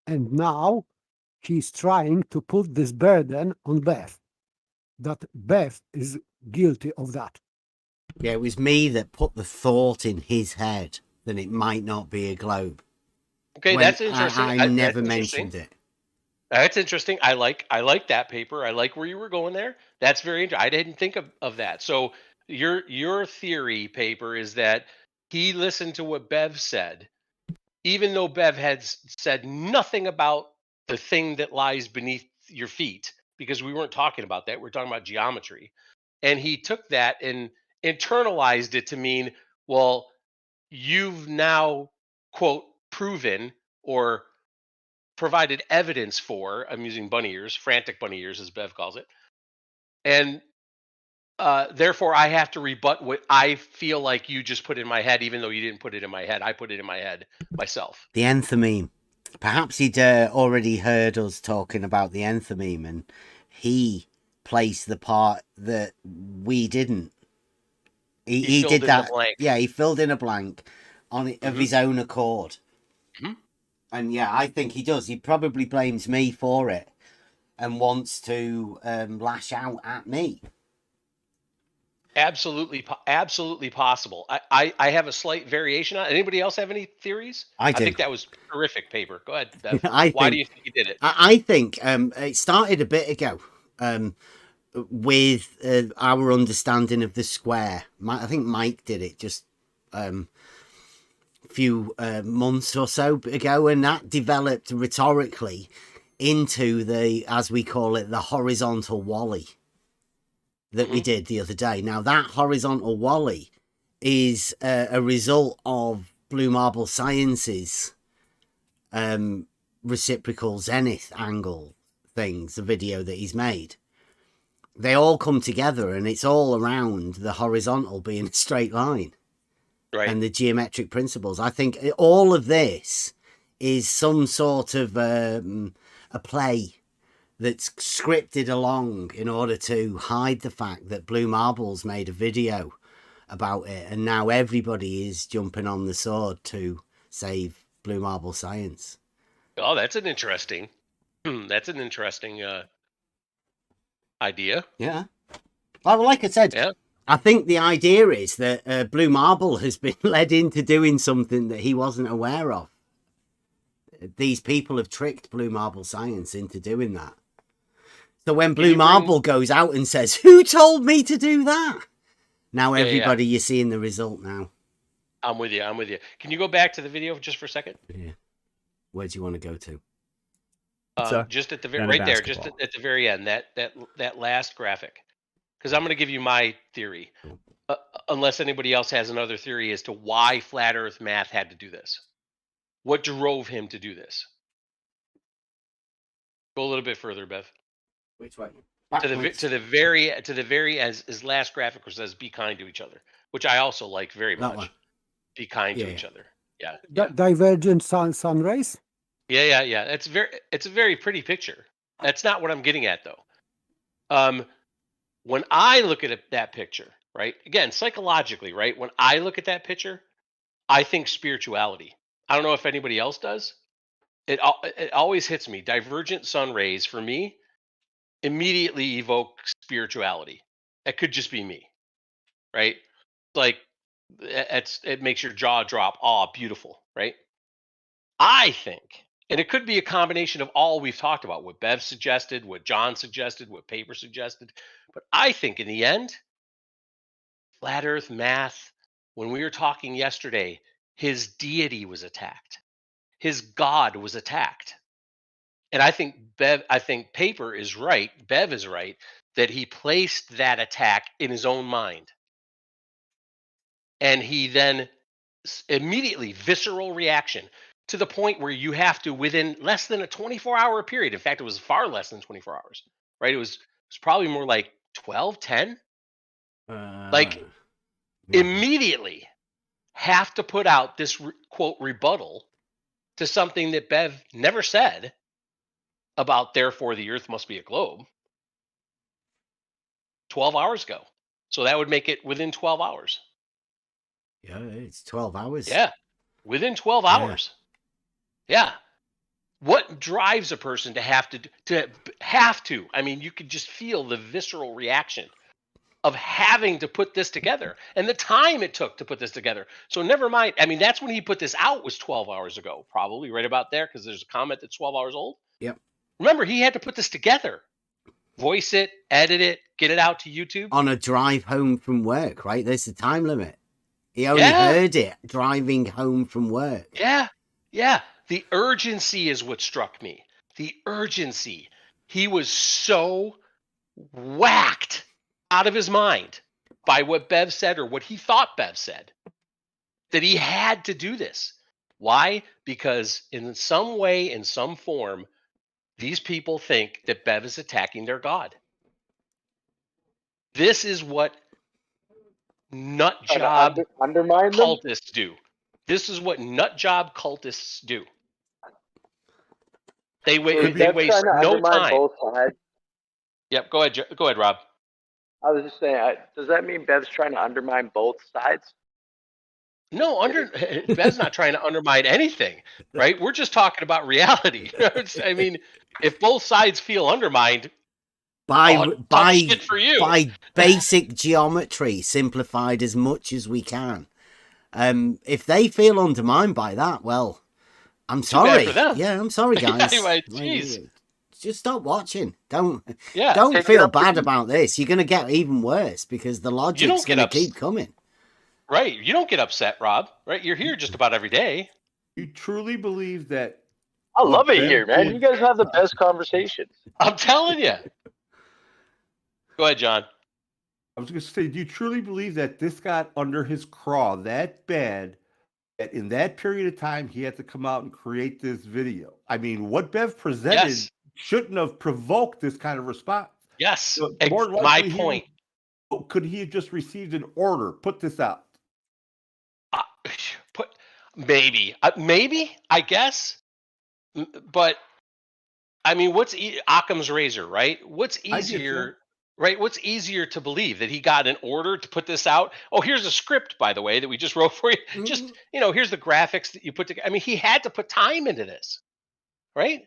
And now he's trying to put this burden on Beth, that Beth is guilty of that. Yeah, it was me that put the thought in his head that it might not be a globe. Okay, that's interesting. I never mentioned it. That's interesting. I like that paper. I like where you were going there. That's very interesting. I didn't think of that. So your theory paper is that he listened to what Bev said, even though Bev had said nothing about the thing that lies beneath your feet, because we weren't talking about that. We're talking about geometry. And he took that and internalized it to mean, well, you've now, quote, proven or provided evidence for, I'm using bunny ears, frantic bunny ears, as Bev calls it. And therefore, I have to rebut what I feel like you just put in my head, even though you didn't put it in my head. I put it in my head myself. The enthymeme. Perhaps he'd already heard us talking about the enthymeme, and he placed the part that we didn't. He did that. Yeah, he filled in a blank on it of his own accord. And yeah, I think he does. He probably blames me for it and wants to lash out at me. Absolutely possible. I have a slight variation on it. Anybody else have any theories? I do. I think that was a terrific paper. Go ahead, Bev. Why do you think he did it? I think it started a bit ago with our understanding of the square. I think Mike did it just few months or so ago, and that developed rhetorically into the, as we call it, the horizontal wally that we did the other day. Now, that horizontal wally is a result of Blue Marble Science's reciprocal zenith angle things, the video that he's made. They all come together, and it's all around the horizontal being a straight line. Right. And the geometric principles. I think all of this is some sort of a play that's scripted along in order to hide the fact that Blue Marble's made a video about it, and now everybody is jumping on the sword to save Blue Marble Science. Oh, that's an interesting idea. Yeah. Well, like I said, yeah. I think the idea is that Blue Marble has been led into doing something that he wasn't aware of. These people have tricked Blue Marble Science into doing that. So when Blue Marble goes out and says, "Who told me to do that?" Now everybody, you're seeing the result now. I'm with you. Can you go back to the video just for a second? Yeah. Where do you want to go to? Just at the right there, just at the very end, that last graphic. Because I'm going to give you my theory, unless anybody else has another theory as to why Flat Earth Math had to do this. What drove him to do this? Go a little bit further, Bev. Which way? To the very as his last graphic says, "Be kind to each other," which I also like very much. One. Be kind to each other. Yeah. Divergent sun rays. Yeah. It's a very pretty picture. That's not what I'm getting at though. When I look at that picture, right? Again, psychologically, right? When I look at that picture, I think spirituality. I don't know if anybody else does. It always hits me. Divergent sun rays for me immediately evoke spirituality. It could just be me, right? Like it makes your jaw drop. Oh, beautiful, right? I think, and it could be a combination of all we've talked about, what Bev suggested, what John suggested, what Paper suggested. But I think in the end, Flat Earth Math, when we were talking yesterday, his deity was attacked. His God was attacked. And I think Paper is right, Bev is right, that he placed that attack in his own mind. And he then immediately, visceral reaction, to the point where you have to, within less than a 24-hour period, in fact, it was far less than 24 hours, right? It was probably more like 12, 10. Immediately have to put out this, quote, rebuttal to something that Bev never said about, therefore the Earth must be a globe, 12 hours ago. So that would make it within 12 hours. Yeah, it's 12 hours. Yeah, within 12 hours. Yeah. What drives a person to have to? I mean, you could just feel the visceral reaction of having to put this together and the time it took to put this together. So never mind. I mean, that's when he put this out, was 12 hours ago, probably right about there, because there's a comment that's 12 hours old. Yep. Remember, he had to put this together, voice it, edit it, get it out to YouTube. On a drive home from work, right? There's a time limit. He only heard it driving home from work. Yeah. The urgency is what struck me. The urgency. He was so whacked out of his mind by what Bev said, or what he thought Bev said, that he had to do this. Why? Because in some way, in some form, these people think that Bev is attacking their God. This is what nut job cultists do. This is what nut job cultists do. They waste no time. Both sides? Yep, go ahead, Rob. I was just saying, does that mean Bev's trying to undermine both sides? No, Bev's not trying to undermine anything, right? We're just talking about reality. I mean, if both sides feel undermined, by for you. By basic geometry simplified as much as we can. If they feel undermined by that, well, I'm sorry. Yeah, I'm sorry, guys. Anyway, geez. Just stop watching. Don't take feel bad about this. You're going to get even worse because the logic's going to keep coming. Right. You don't get upset, Rob. Right. You're here just about every day. You truly believe that? I what love it Bev here, man. did- You guys have the best conversations. I'm telling you. Go ahead, John. I was going to say, do you truly believe that this got under his craw that bad that in that period of time he had to come out and create this video? I mean, what Bev presented shouldn't have provoked this kind of response. Yes. More My likely, point. Could he have just received an order? Put this out. Maybe, I guess. But I mean, what's Occam's razor, right? What's easier, right? What's easier to believe that he got an order to put this out? Oh, here's a script, by the way, that we just wrote for you. Just, here's the graphics that you put together. I mean, he had to put time into this, right?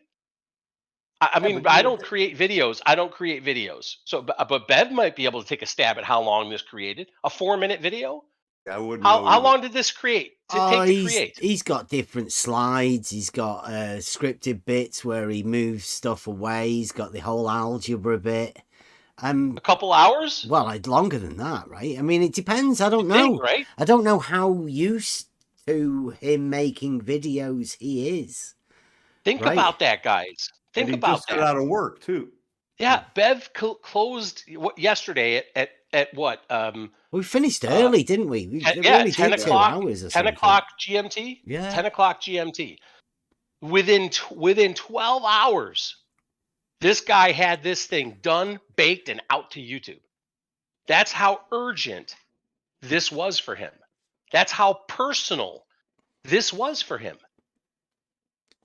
I mean, I don't create videos. So, but Bev might be able to take a stab at how long this created. A 4-minute video? I wouldn't How know. How long did this take to create? He's got different slides. He's got scripted bits where he moves stuff away. He's got the whole algebra bit. A couple hours? Well, longer than that, right? I mean, it depends. I don't know. Right? I don't know how used to him making videos he is. Think about that, guys. Think and he about just that. got out of work too. Yeah, Bev closed yesterday at what? We finished early, didn't we? We 10 really o'clock. did 2 hours or 10 something. o'clock GMT. Yeah. 10 o'clock GMT. Within 12 hours, this guy had this thing done, baked, and out to YouTube. That's how urgent this was for him. That's how personal this was for him.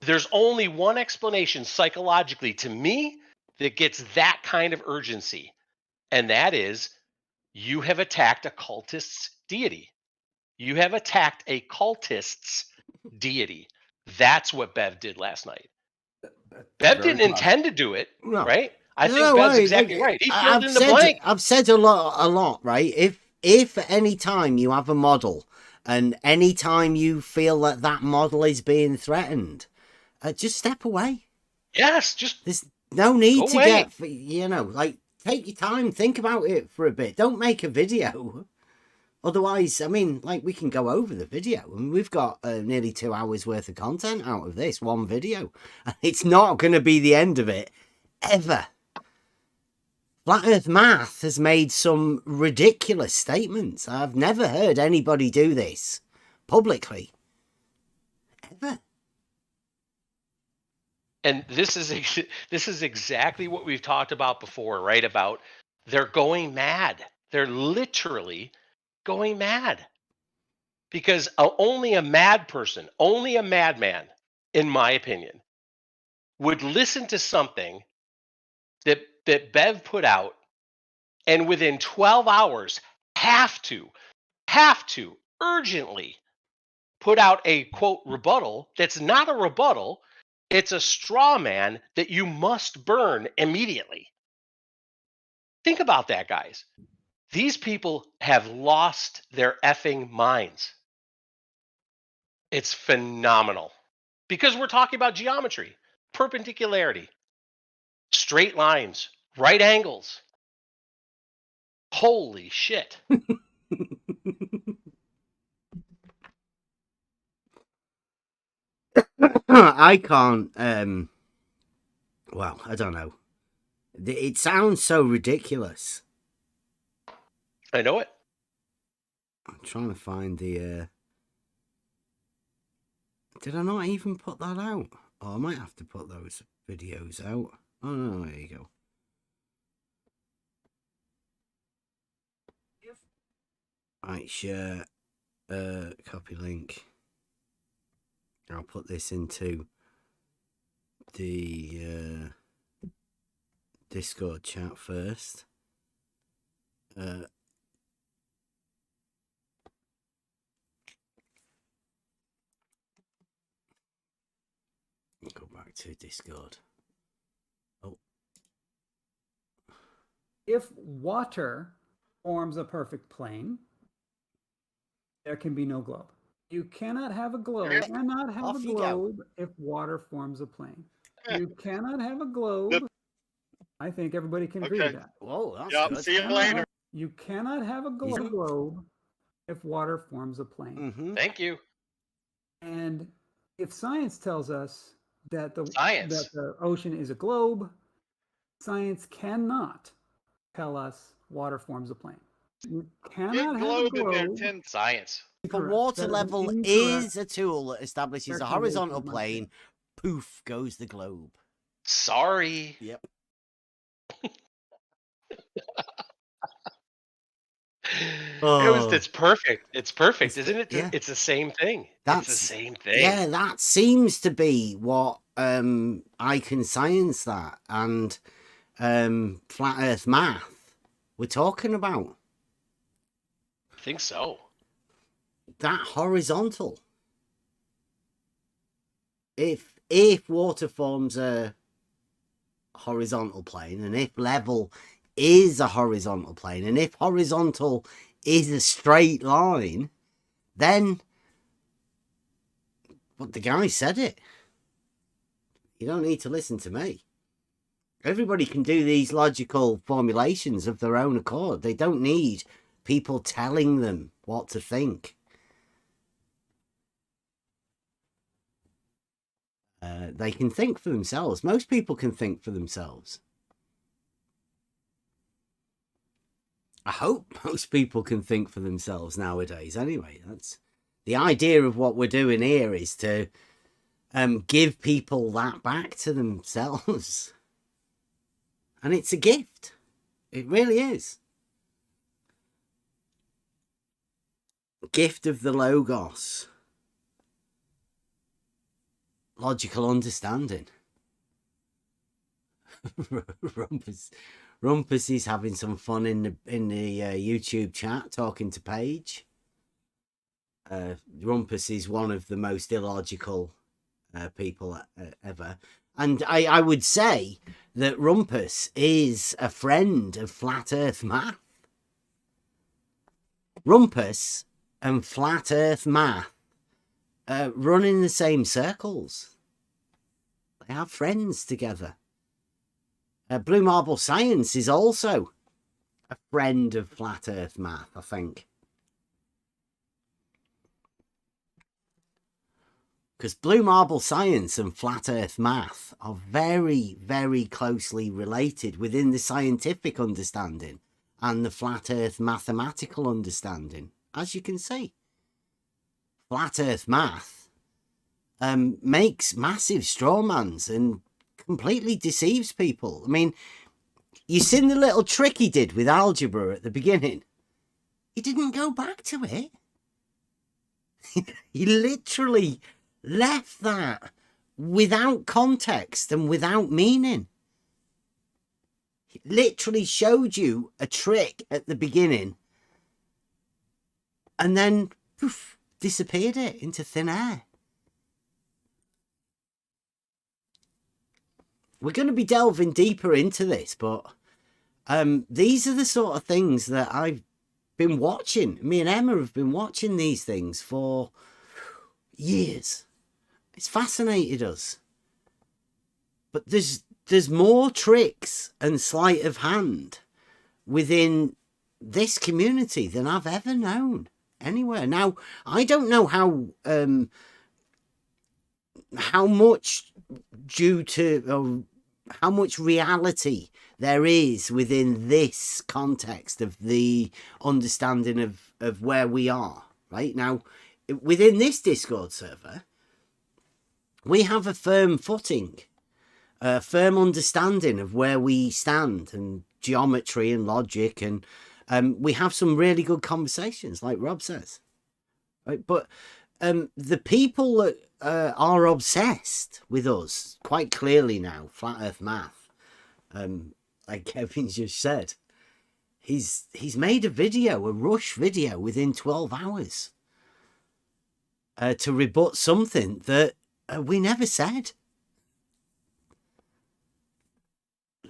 There's only one explanation psychologically to me that gets that kind of urgency, and that is you have attacked a cultist's deity. You have attacked a cultist's deity. That's what Bev did last night. Bev didn't intend to do it, right? I think Bev's exactly right. He filled in the blank. I've said a lot, right? If at any time you have a model and any time you feel that that model is being threatened, just step away. Yes, just there's no need to away. Take your time, think about it for a bit. Don't make a video. Otherwise, I mean, we can go over the video. I mean, we've got nearly 2 hours worth of content out of this one video. And it's not going to be the end of it, ever. Flat Earth Math has made some ridiculous statements. I've never heard anybody do this publicly. Ever. And this is exactly what we've talked about before, right? About they're going mad. They're literally going mad. Because only a mad person, only a madman, in my opinion, would listen to something that Bev put out and within 12 hours have to urgently put out a, quote, rebuttal that's not a rebuttal. It's a straw man that you must burn immediately. Think about that, guys. These people have lost their effing minds. It's phenomenal. Because we're talking about geometry, perpendicularity, straight lines, right angles. Holy shit. I can't, well, I don't know. It sounds so ridiculous. I know it. I'm trying to find the, did I not even put that out? Oh, I might have to put those videos out. Oh, no, there you go. Right, share, copy link. I'll put this into the Discord chat first. Go back to Discord. Oh. If water forms a perfect plane, there can be no globe. You cannot have a globe. You cannot have a globe if water forms a plane. You cannot have a globe. I think everybody can agree with that. Whoa, that's Yep, good. see you later. You cannot have a globe if water forms a plane. Thank you. And if science tells us that Science. the ocean is a globe, science cannot tell us water forms a plane. You cannot Big have a globe in there, globe. 10 science. If a Correct. water That is an level incorrect is a tool that establishes a characterization horizontal of my plane, poof goes the globe. Sorry. Yep. It's perfect. It's perfect, isn't it? Yeah. It's the same thing. It's the same thing. Yeah, that seems to be what I Can Science That and Flat Earth Math we're talking about. I think so. That horizontal. If water forms a horizontal plane, and if level is a horizontal plane, and if horizontal is a straight line, then but the guy said it. You don't need to listen to me. Everybody can do these logical formulations of their own accord. They don't need people telling them what to think. They can think for themselves. Most people can think for themselves. I hope most people can think for themselves nowadays. Anyway, that's the idea of what we're doing here, is to give people that back to themselves. And it's a gift. It really is. Gift of the Logos. Logical understanding. Rumpus is having some fun in the YouTube chat, talking to Paige. Rumpus is one of the most illogical people ever, and I would say that Rumpus is a friend of Flat Earth Math. Rumpus and Flat Earth Math run in the same circles. They have friends together. Blue Marble Science is also a friend of Flat Earth Math, I think. Because Blue Marble Science and Flat Earth Math are very, very closely related within the scientific understanding and the Flat Earth mathematical understanding, as you can see. Flat Earth Math makes massive strawmans and completely deceives people. I mean, you seen the little trick he did with algebra at the beginning? He didn't go back to it. He literally left that without context and without meaning. He literally showed you a trick at the beginning and then poof, disappeared it into thin air. We're going to be delving deeper into this, but these are the sort of things that I've been watching. Me and Emma have been watching these things for years. It's fascinated us. But there's more tricks and sleight of hand within this community than I've ever known anywhere. Now, I don't know how much due to how much reality there is within this context of the understanding of where we are right now within this Discord server. We have a firm footing, a firm understanding of where we stand and geometry and logic, and we have some really good conversations, like Rob says. Right? But the people that are obsessed with us, quite clearly now, Flat Earth Math, like Kevin just said, he's made a rush video within 12 hours to rebut something that we never said.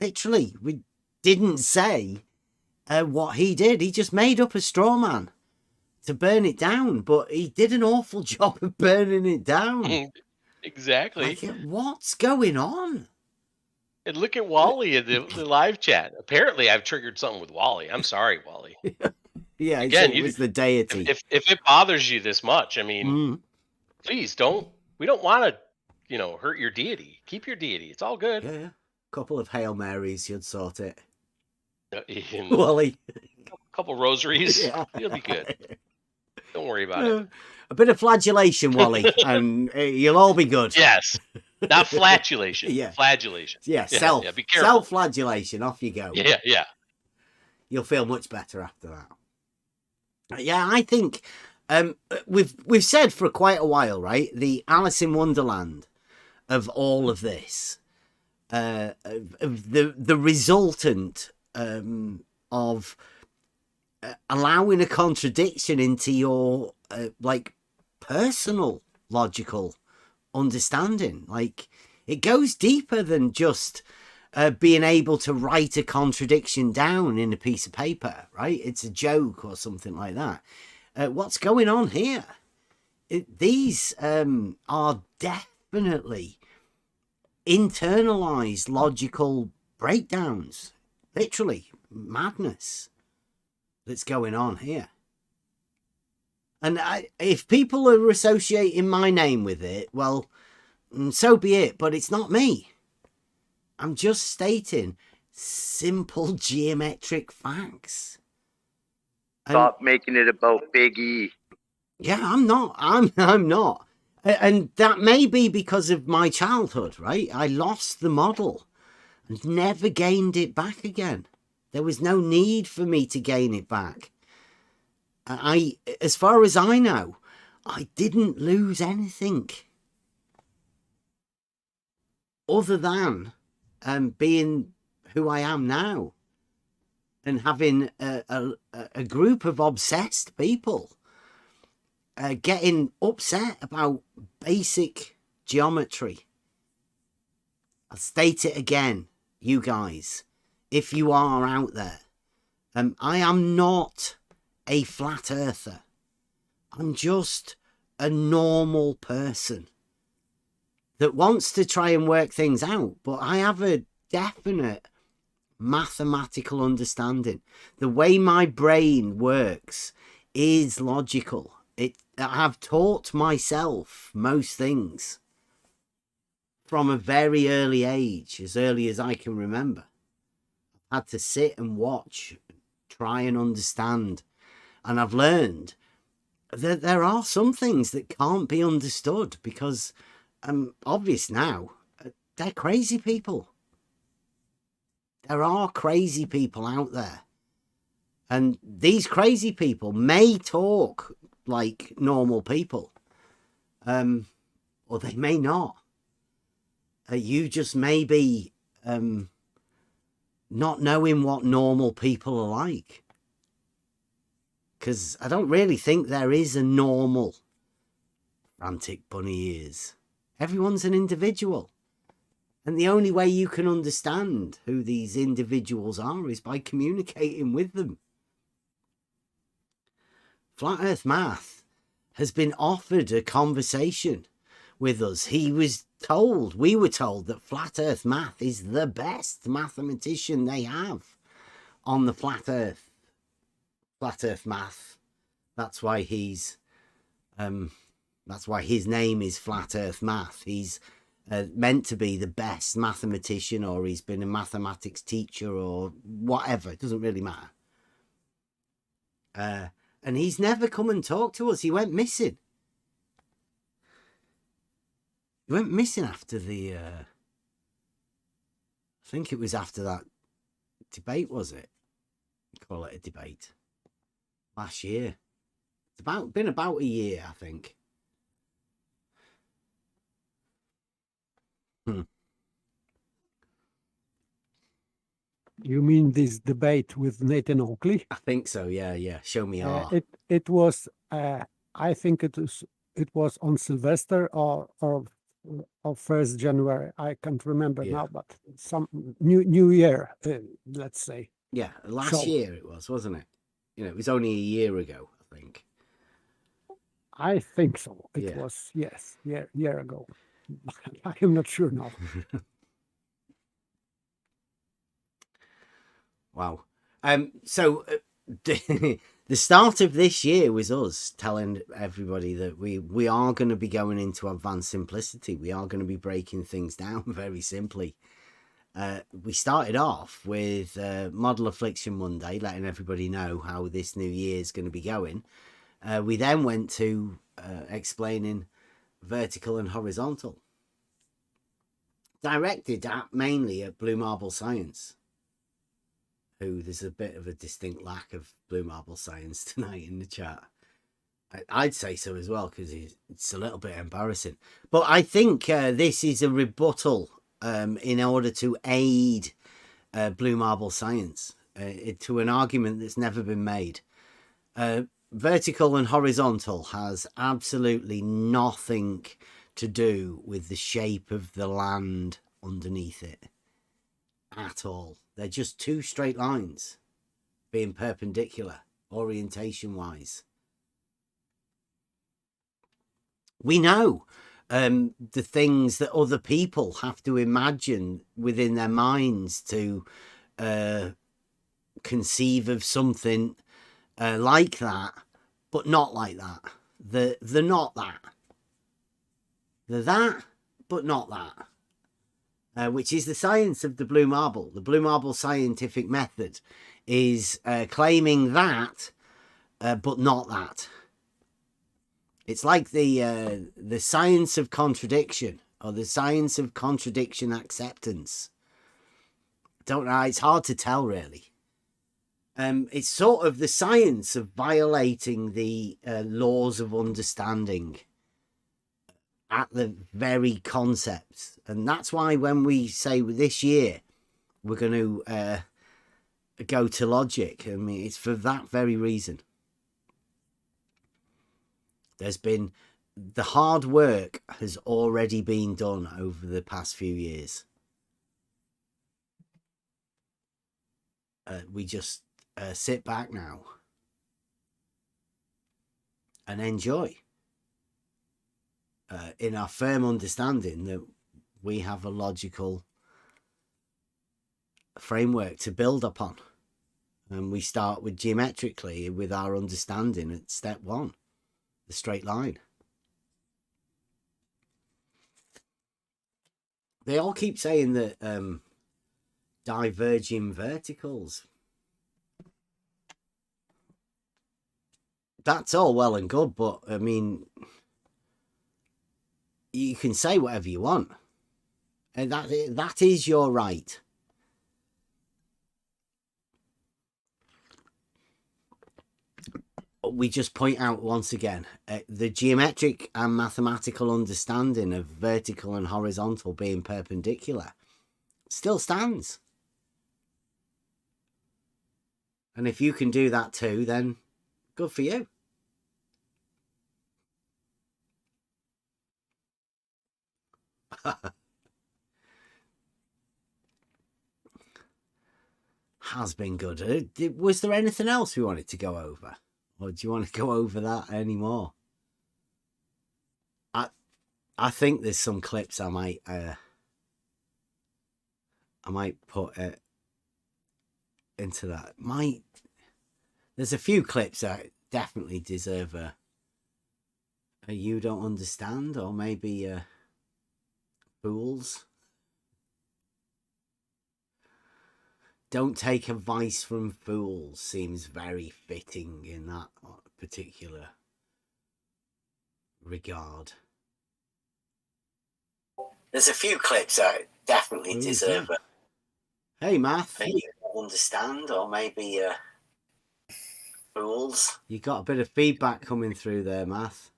Literally, we didn't say what he did. He just made up a straw man to burn it down, but he did an awful job of burning it down. Exactly. Like, what's going on? And look at Wally in the live chat. Apparently, I've triggered something with Wally. I'm sorry, Wally. Yeah, again, it was the deity. If it bothers you this much, I mean, please don't. We don't want to, hurt your deity. Keep your deity. It's all good. Yeah. Couple of Hail Marys, you'd sort it. And Wally. couple rosaries, Yeah. you'll be good. Don't worry about it. A bit of flagellation, Wally, and you'll all be good. Yes. Not flatulation. Yeah. Flagellation. Yeah, Yeah, be careful. self-flagellation. Off you go. Yeah. You'll feel much better after that. Yeah, I think we've said for quite a while, right? The Alice in Wonderland of all of this, the resultant of allowing a contradiction into your personal logical understanding. Like, it goes deeper than just being able to write a contradiction down in a piece of paper, right? It's a joke or something like that. What's going on here? These are definitely internalized logical breakdowns. Literally madness that's going on here. And if people are associating my name with it, well, so be it, but it's not me. I'm just stating simple geometric facts. Stop making it about Big E. Yeah, I'm not. I'm not. And that may be because of my childhood, right? I lost the model and never gained it back again. There was no need for me to gain it back. As far as I know, I didn't lose anything other than being who I am now and having a group of obsessed people getting upset about basic geometry. I'll state it again, you guys, if you are out there. I am not a flat earther. I'm just a normal person that wants to try and work things out, but I have a definite mathematical understanding. The way my brain works is logical. I've taught myself most things from a very early age, as early as I can remember. I've had to sit and watch, try and understand. And I've learned that there are some things that can't be understood because, obvious now, they're crazy people. There are crazy people out there. And these crazy people may talk like normal people, or they may not. You just may be not knowing what normal people are like. Because I don't really think there is a normal frantic bunny ears. Everyone's an individual. And the only way you can understand who these individuals are is by communicating with them. Flat Earth Math has been offered a conversation with us. We were told that Flat Earth Math is the best mathematician they have on the Flat Earth Math. That's why his name is Flat Earth Math. He's meant to be the best mathematician, or he's been a mathematics teacher, or whatever. It doesn't really matter. And he's never come and talked to us. He went missing. He went missing after the... I think it was after that debate, was it? Call it a debate. Last year. It's been about a year, I think. You mean this debate with Nathan Oakley? I think so. Yeah. Show me art. It was. I think it was on Sylvester or 1st January. I can't remember now, but some New Year, let's say. Yeah, last year it was, wasn't it? It was only a year ago, I think. I think so. It was, yes, year ago. I am not sure now. Wow. So The start of this year was us telling everybody that we are going to be going into advanced simplicity. We are going to be breaking things down very simply. We started off with Model Affliction Monday, letting everybody know how this new year is going to be going. We then went to explaining vertical and horizontal, directed mainly at Blue Marble Science, who there's a bit of a distinct lack of Blue Marble Science tonight in the chat. I'd say so as well, because it's a little bit embarrassing. But I think this is a rebuttal in order to aid Blue Marble Science to an argument that's never been made. Vertical and horizontal has absolutely nothing to do with the shape of the land underneath it at all. They're just two straight lines being perpendicular orientation wise. We know the things that other people have to imagine within their minds to conceive of something like that, but not like that. They're not that. They're that, but not that. Which is the science of the blue marble. The blue marble scientific method is claiming that, but not that. It's like the science of contradiction, or the science of contradiction acceptance. Don't know. It's hard to tell, really. It's sort of the science of violating the laws of understanding at the very concept. And that's why when we say this year we're going to go to logic, I mean, it's for that very reason. There's been, the hard work has already been done over the past few years. We just sit back now and enjoy in our firm understanding that we have a logical framework to build upon. And we start with geometrically with our understanding at step one, the straight line. They all keep saying that diverging verticals. That's all well and good, but I mean, you can say whatever you want, and that is your right. We just point out once again the geometric and mathematical understanding of vertical and horizontal being perpendicular still stands. And if you can do that too, then good for you. Has been good. Was there anything else we wanted to go over? Or do you want to go over that anymore? I think there's some clips I might put into that. There's a few clips that definitely deserve a you don't understand, or maybe fools. Don't take advice from fools seems very fitting in that particular regard. There's a few clips that definitely deserve it. Hey, Math. Maybe you don't understand, or maybe fools. You got a bit of feedback coming through there, Math.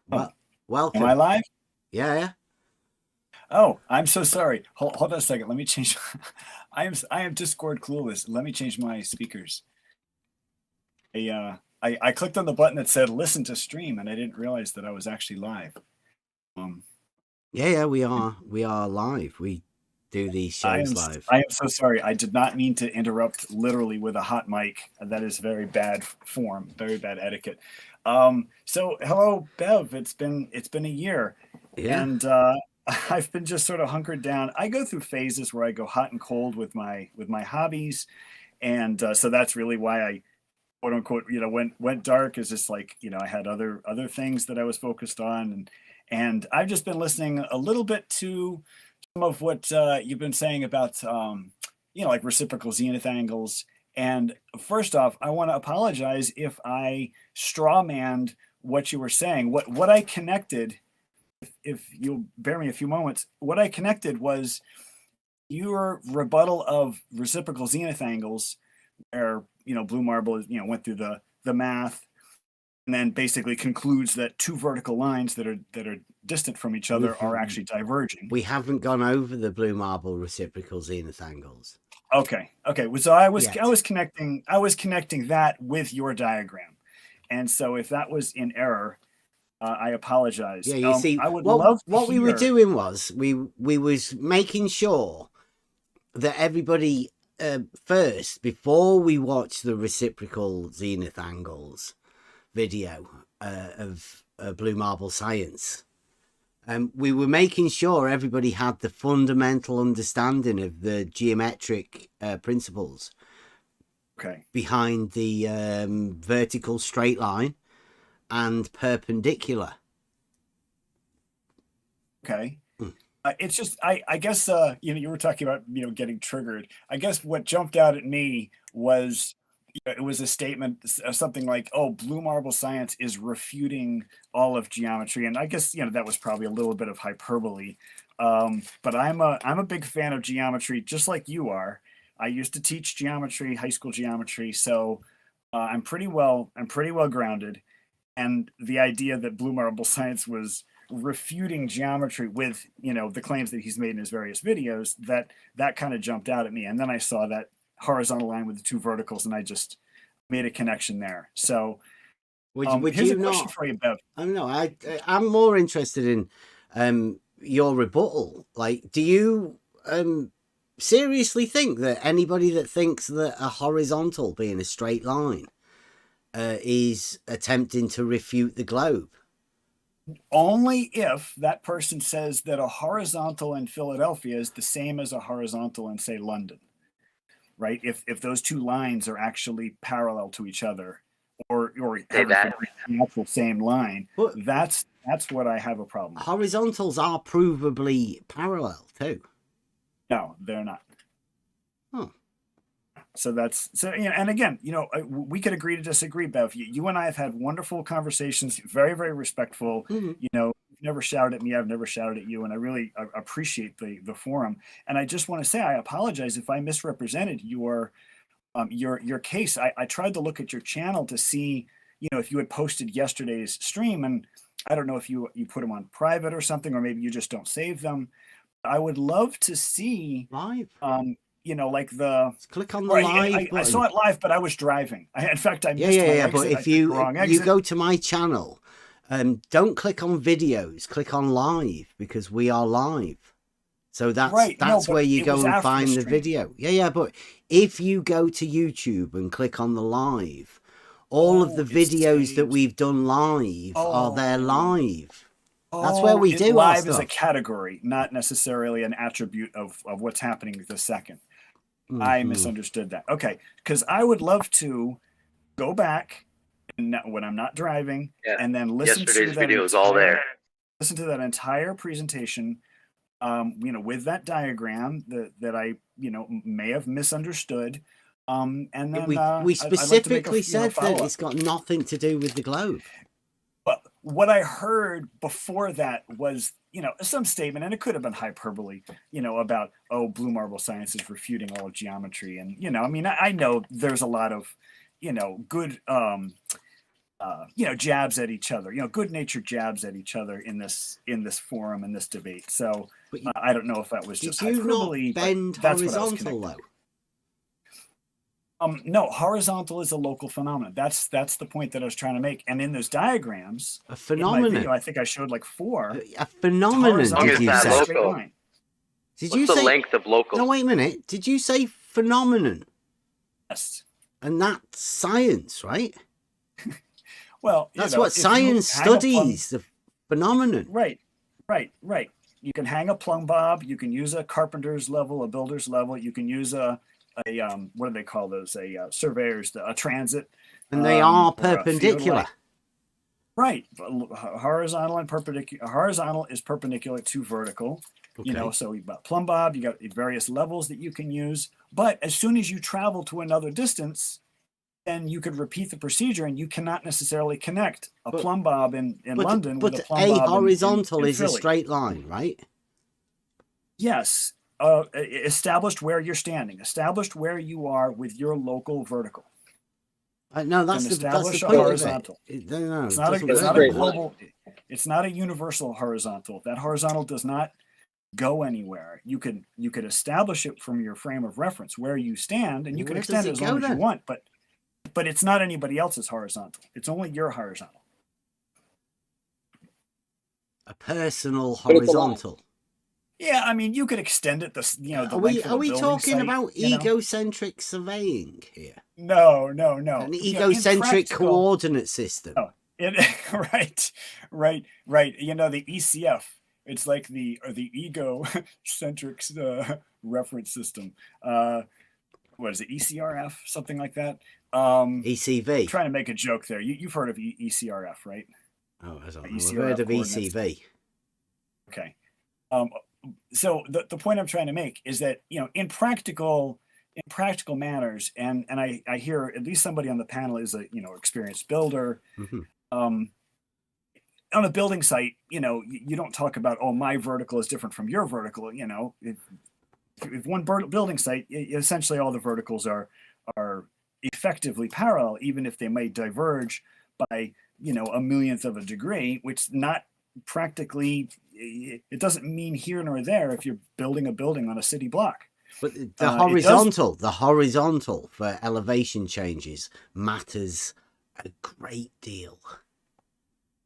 Well, welcome. Am I live? Yeah. Oh, I'm so sorry. Hold on a second. Let me change. I am Discord clueless. Let me change my speakers. I clicked on the button that said listen to stream, and I didn't realize that I was actually live. Yeah, we are live. We do these shows live. I am so sorry. I did not mean to interrupt literally with a hot mic. That is very bad form, very bad etiquette. So hello, Bev. It's been a year, yeah. And I've been just sort of hunkered down. I go through phases where I go hot and cold with my hobbies, and so that's really why I, quote unquote, went dark. Is just like, I had other things that I was focused on, and I've just been listening a little bit to some of what you've been saying about like reciprocal zenith angles. And first off, I want to apologize if I strawmanned what you were saying. What I connected, if you'll bear me a few moments, what I connected was your rebuttal of reciprocal zenith angles, where Blue Marble went through the math, and then basically concludes that two vertical lines that are distant from each other are actually diverging. We haven't gone over the Blue Marble reciprocal zenith angles. Okay. So I was connecting that with your diagram, and so if that was in error, I apologize. Yeah, you see, I would love what we were doing was we was making sure that everybody first, before we watch the reciprocal zenith angles video of Blue Marble Science, we were making sure everybody had the fundamental understanding of the geometric principles behind the vertical straight line and perpendicular. Okay. It's just, I guess, you were talking about, getting triggered. I guess what jumped out at me was, it was a statement of something like, oh, Blue Marble Science is refuting all of geometry. And I guess, that was probably a little bit of hyperbole. But I'm a big fan of geometry, just like you are. I used to teach geometry, high school geometry. So I'm pretty well grounded. And the idea that Blue Marble Science was refuting geometry with, the claims that he's made in his various videos, that kind of jumped out at me. And then I saw that horizontal line with the two verticals, and I just made a connection there. So here's a question for you, Bev. I don't know. I'm more interested in your rebuttal. Like, do you seriously think that anybody that thinks that a horizontal being a straight line is attempting to refute the globe? Only if that person says that a horizontal in Philadelphia is the same as a horizontal in, say, London. Right? If those two lines are actually parallel to each other, or the actual same line, that's what I have a problem with. Horizontals are provably parallel too. No, they're not. Huh. So and again, we could agree to disagree, Bev. You and I have had wonderful conversations, very, very respectful. Mm-hmm. You've never shouted at me, I've never shouted at you, and I really appreciate the forum. And I just want to say, I apologize if I misrepresented your case. I tried to look at your channel to see, if you had posted yesterday's stream, and I don't know if you put them on private or something, or maybe you just don't save them. I would love to see live. Like the click on the live. I saw it live, but I was driving. In fact, I missed my exit. But if you go to my channel, don't click on videos. Click on live, because we are live. So that's where you go and find the video. Yeah. But if you go to YouTube and click on the live, all of the videos that we've done live are there live. That's where we do live our stuff. As a category, not necessarily an attribute of what's happening this second. Mm-hmm. I misunderstood that. Okay, because I would love to go back when I'm not driving and then listen to yesterday's video is all there. Listen to that entire presentation, with that diagram that I may have misunderstood. And then we specifically said that it's got nothing to do with the globe. But what I heard before that was, some statement, and it could have been hyperbole, about, Blue Marble Science is refuting all of geometry. And, I know there's a lot of, good, jabs at each other, good-natured jabs at each other in this forum, in this debate. So I don't know if that was just hyperbole. Bend horizontal, though? No, horizontal is a local phenomenon. That's the point that I was trying to make. And in those diagrams, a phenomenon. In my video, I think I showed like 4. A phenomenon. Did you say? Did you say the length of local? No, wait a minute. Did you say phenomenon? Yes. And that's science, right? Well, that's what science studies. The phenomenon. Right. you can hang a plumb bob, you can use a carpenter's level, a builder's level, you can use a what do they call those? A surveyor's, a transit. And they are or a perpendicular. theodolite. Right. Horizontal and perpendicular. Horizontal is perpendicular to vertical. You know, so you've got plumb bob, you got various levels that you can use. But as soon as you travel to another distance, then you could repeat the procedure, and you cannot necessarily connect a plumb bob in London with a plumb bob horizontal in is Philly. a straight line, right? Yes. Established where you're standing, established where you are with your local vertical. No, that's the establish point a horizontal. Of it. No, it's not a global. It's not a universal horizontal. That horizontal does not go anywhere. You could establish it from your frame of reference where you stand, and you can extend it as long as you want. But it's not anybody else's horizontal. It's only your horizontal. A personal horizontal. Yeah, I mean, you could extend it. Are we talking about egocentric surveying here? No. An egocentric coordinate system. No. Right. You know, the ECF. It's like the egocentric reference system. What is it? ECRF, something like that. ECV. I'm trying to make a joke there. You've heard of ECRF, right? Oh, I don't know. I've heard of ECV. Okay. So the point I'm trying to make is that, you know, in practical manners, and I hear at least somebody on the panel is a, you know, experienced builder. On a building site, you know, you don't talk about, oh, my vertical is different from your vertical. You know, if one building site, essentially all the verticals are effectively parallel, even if they may diverge by, you know, a millionth of a degree, which not practically, it doesn't mean here nor there if you're building a building on a city block. But the horizontal for elevation changes matters a great deal,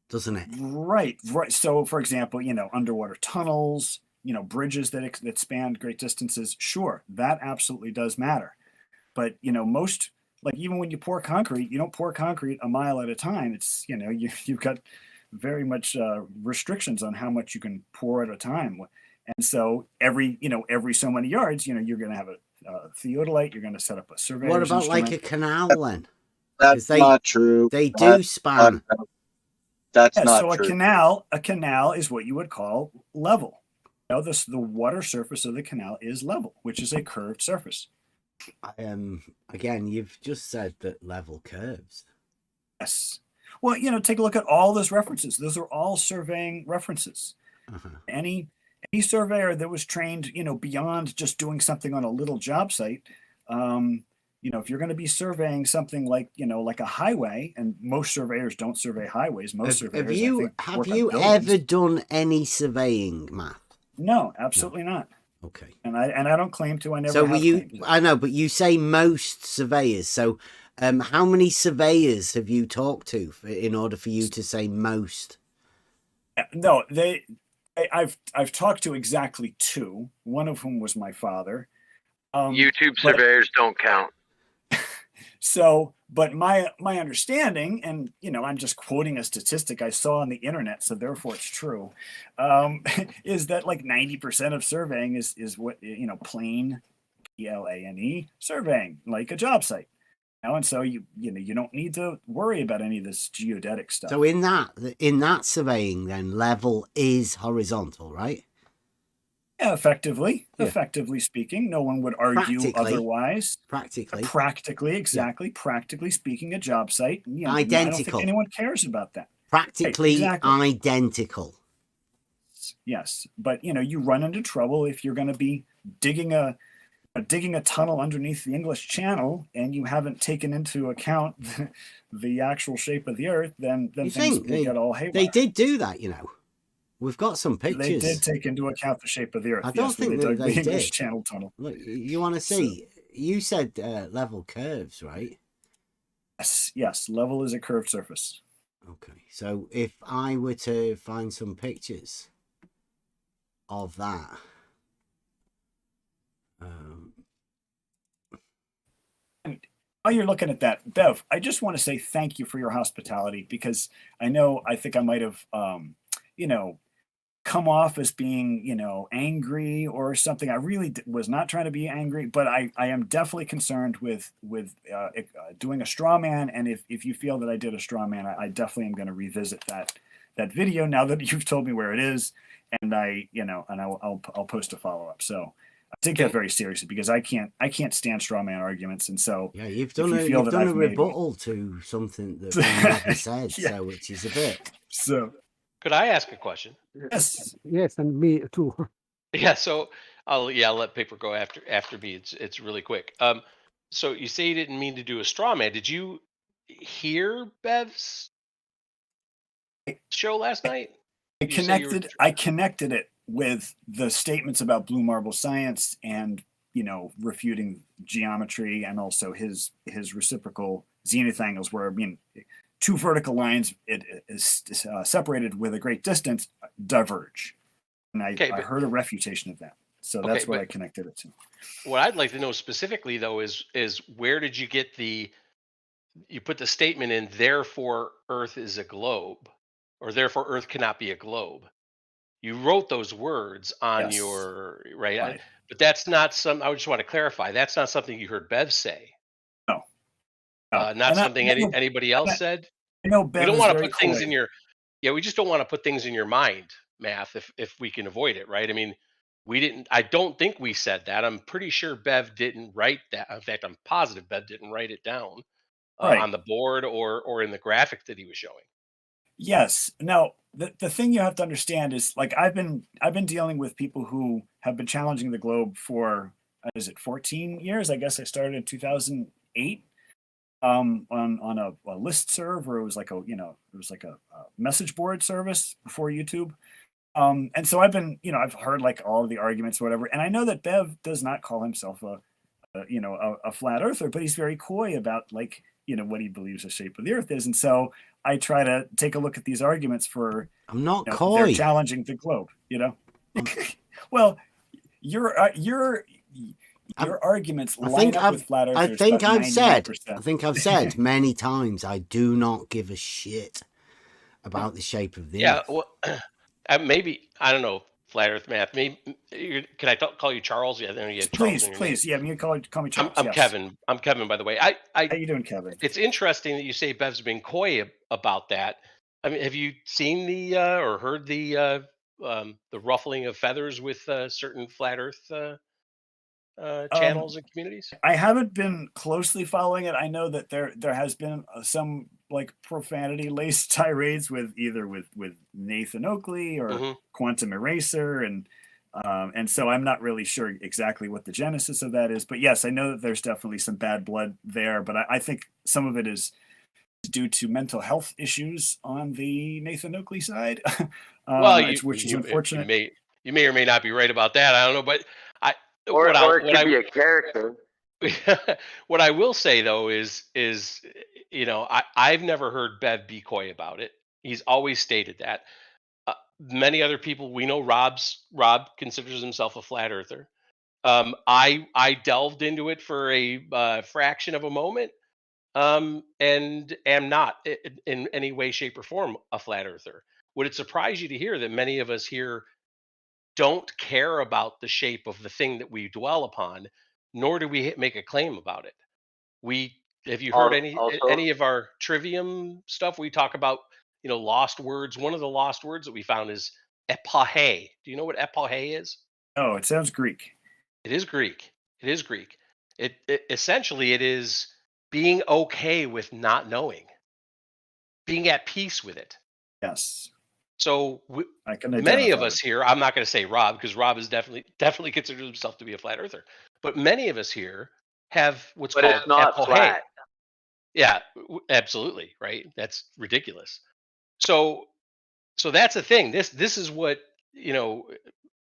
doesn't it? Right. So, for example, you know, underwater tunnels, you know, bridges that span great distances. Sure, that absolutely does matter. But, you know, most, like, even when you pour concrete, you don't pour concrete a mile at a time. It's, you know, you've got very much restrictions on how much you can pour at a time. And so every so many yards, you know, you're going to have a theodolite, you're going to set up a survey. What about like a canal then? That's not true. They do span. That's not so true. A canal is what you would call level. You know, the water surface of the canal is level, which is a curved surface. Again, you've just said that level curves. Yes. Well, you know, take a look at all those references. Those are all surveying references. Any surveyor that was trained, you know, beyond just doing something on a little job site, you know, if you're going to be surveying something like, you know, like a highway, and most surveyors don't survey highways. Most surveyors, have you ever done any surveying, Matt? No, absolutely not. Okay. And I don't claim to. I never. I know, but you say most surveyors. So, how many surveyors have you talked to in order for you to say most? No, I've talked to exactly two. One of whom was my father. YouTube surveyors don't count. So, but my understanding, and, you know, I'm just quoting a statistic I saw on the internet, so therefore it's true, is that like 90% of surveying is what, you know, plain, PLANE surveying, like a job site. You know, and so you don't need to worry about any of this geodetic stuff. So in that surveying, then level is horizontal, right? Yeah, effectively speaking, no one would argue otherwise. Practically, exactly. Yeah. Practically speaking, a job site, you know, identical. I don't think anyone cares about that. Practically identical. Yes, but, you know, you run into trouble if you're going to be digging a tunnel underneath the English Channel and you haven't taken into account the actual shape of the Earth. Then things will get all haywire. They did do that, you know. We've got some pictures. They did take into account the shape of the Earth. I don't think they dug they the English did. Channel tunnel. Look, you want to see? You said level curves, right? Yes. Level is a curved surface. Okay, so if I were to find some pictures of that, while you're looking at that, Bev, I just want to say thank you for your hospitality, because I think I might have, you know, come off as being, angry or something. I really was not trying to be angry, but I am definitely concerned with doing a straw man. And if you feel that I did a straw man, I definitely am going to revisit that video now that you've told me where it is, and I'll post a follow up. So I take that very seriously because I can't stand straw man arguments, and so yeah, you've done a rebuttal to something that we never said, so which is a bit. So could I ask a question? Yes, and me too. Yeah, so I'll let Paper go after me. It's really quick. So you say you didn't mean to do a straw man. Did you hear Bev's show last night? I connected it with the statements about blue marble science and refuting geometry, and also his reciprocal zenith angles, where two vertical lines it is separated with a great distance diverge, and I heard a refutation of that. So that's what I connected it to. What I'd like to know specifically, though, is where did you get you put the statement in, therefore Earth is a globe, or therefore Earth cannot be a globe. You wrote those words on your right, but that's not I just want to clarify. That's not something you heard Bev say. No. Not something anybody else said. I know Bev we don't want to very put things coy. in your. Yeah, we just don't want to put things in your mind, Math, if we can avoid it, right? I mean, we didn't. I don't think we said that. I'm pretty sure Bev didn't write that. In fact, I'm positive Bev didn't write it down on the board or in the graphic that he was showing. Yes. Now, the thing you have to understand is, like, I've been dealing with people who have been challenging the globe for 14 years? I guess I started in 2008 on a listserv, or it was like a message board service before YouTube. And so I've been, I've heard like all of the arguments, or whatever. And I know that Bev does not call himself a flat earther, but he's very coy about what he believes the shape of the earth is. And so I try to take a look at these arguments for, I'm not coy. They're challenging the globe, Well, your arguments line up with flat earthers. I think I've said many times, I do not give a shit about the shape of the earth. Well, maybe, I don't know, flat earth Math. Maybe can I call you Charles? Yeah, then you had Charles. Please. Yeah, you call me Charles. I'm Kevin. I'm Kevin, by the way. How you doing, Kevin? It's interesting that you say Bev's been coy about that. I mean, have you seen or heard the ruffling of feathers with certain flat Earth channels and communities? I haven't been closely following it. I know that there has been some profanity laced tirades with Nathan Oakley or Quantum Eraser, and so I'm not really sure exactly what the genesis of that is. But yes, I know that there's definitely some bad blood there. But I think some of it is due to mental health issues on the Nathan Oakley side. Which is unfortunate. You may or may not be right about that. I don't know, but it could be a character. What I will say though is I've never heard Bev be coy about it. He's always stated that. Many other people we know, Rob considers himself a flat earther. I delved into it for a fraction of a moment, and am not in any way, shape, or form a flat earther. Would it surprise you to hear that many of us here don't care about the shape of the thing that we dwell upon, nor do we make a claim about it? Have you heard any of our Trivium stuff? We talk about lost words. One of the lost words that we found is epohe. Do you know what epohe is? Oh, it sounds Greek. It is Greek. It essentially, it is being okay with not knowing, being at peace with it. Yes. So many of us here, I'm not going to say Rob, because Rob is definitely considers himself to be a flat earther, but many of us here have what's called it's not epohe. flat. Yeah, absolutely, right? That's ridiculous. So that's the thing. This is what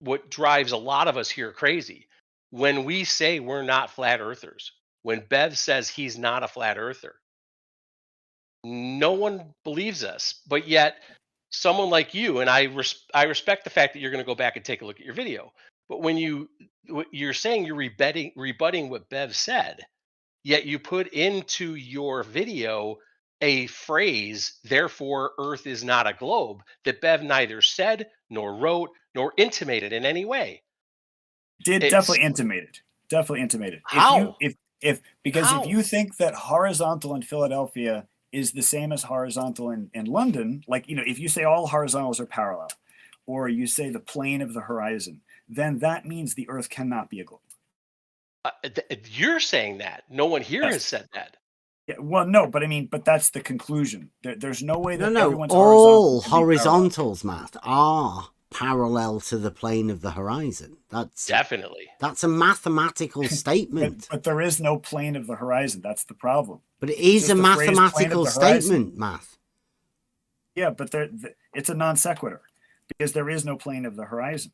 what drives a lot of us here crazy. When we say we're not flat earthers, when Bev says he's not a flat earther, no one believes us. But yet, someone like you, and I respect the fact that you're going to go back and take a look at your video. But when you're saying you're rebutting what Bev said, yet you put into your video a phrase, therefore Earth is not a globe, that Bev neither said, nor wrote, nor intimated in any way. Definitely intimated. Definitely intimated. How? Because How? if you think that horizontal in Philadelphia is the same as horizontal in London, like, if you say all horizontals are parallel, or you say the plane of the horizon, then that means the Earth cannot be a globe. You're saying that. No one here has said that. Yeah, well, no, but that's the conclusion. There's no way that No, everyone's all horizontal can be parallel. horizontals, Matt, are parallel to the plane of the horizon. That's definitely. That's a mathematical statement. But there is no plane of the horizon. That's the problem. But it is a mathematical statement, Math. Yeah, but it's a non sequitur because there is no plane of the horizon.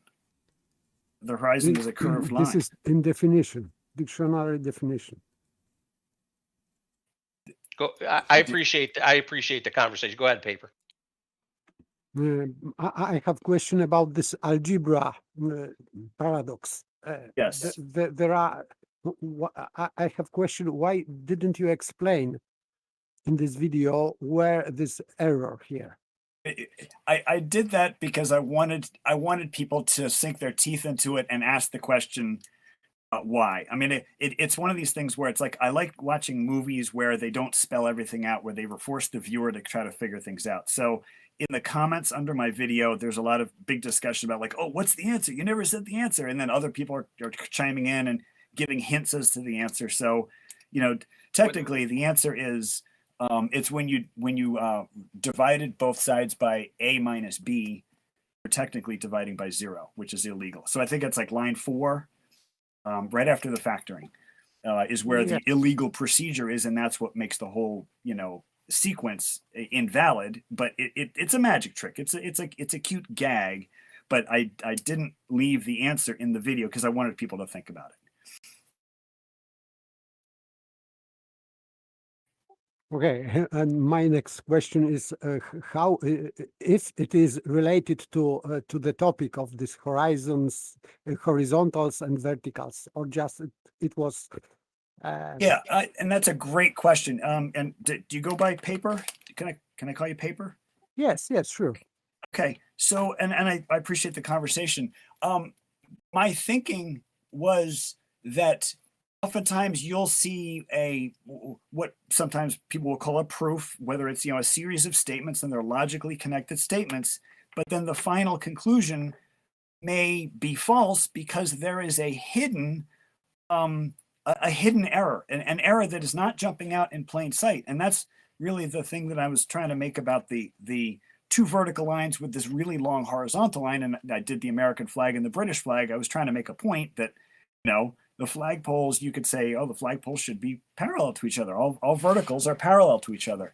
The horizon is a curved line. This is in definition, dictionary definition. I appreciate the conversation. Go ahead, Paper. I have question about this algebra paradox. Yes. There are. I have question. Why didn't you explain in this video where this error here? I did that because I wanted people to sink their teeth into it and ask the question, why? I mean, it's one of these things where it's like, I like watching movies where they don't spell everything out, where they force the viewer to try to figure things out. So in the comments under my video, there's a lot of big discussion about like, oh, what's the answer? You never said the answer. And then other people are chiming in and giving hints as to the answer. So, technically the answer is, it's when you divided both sides by a minus b, you're technically dividing by 0, which is illegal. So I think it's like line 4. Right after the factoring is where the illegal procedure is, and that's what makes the whole sequence invalid. But it's a magic trick. It's a cute gag, but I didn't leave the answer in the video because I wanted people to think about it. Okay, and my next question is how, if it is related to the topic of these horizontals and verticals, or just it was. Yeah, and that's a great question. And do you go by Paper? Can I call you Paper? Yes, sure. Okay, so and I appreciate the conversation. My thinking was that oftentimes you'll see what sometimes people will call a proof, whether it's a series of statements and they're logically connected statements, but then the final conclusion may be false because there is a hidden error, an error that is not jumping out in plain sight. And that's really the thing that I was trying to make about the 2 vertical lines with this really long horizontal line. And I did the American flag and the British flag. I was trying to make a point that the flagpoles, you could say, oh, the flagpoles should be parallel to each other. All verticals are parallel to each other.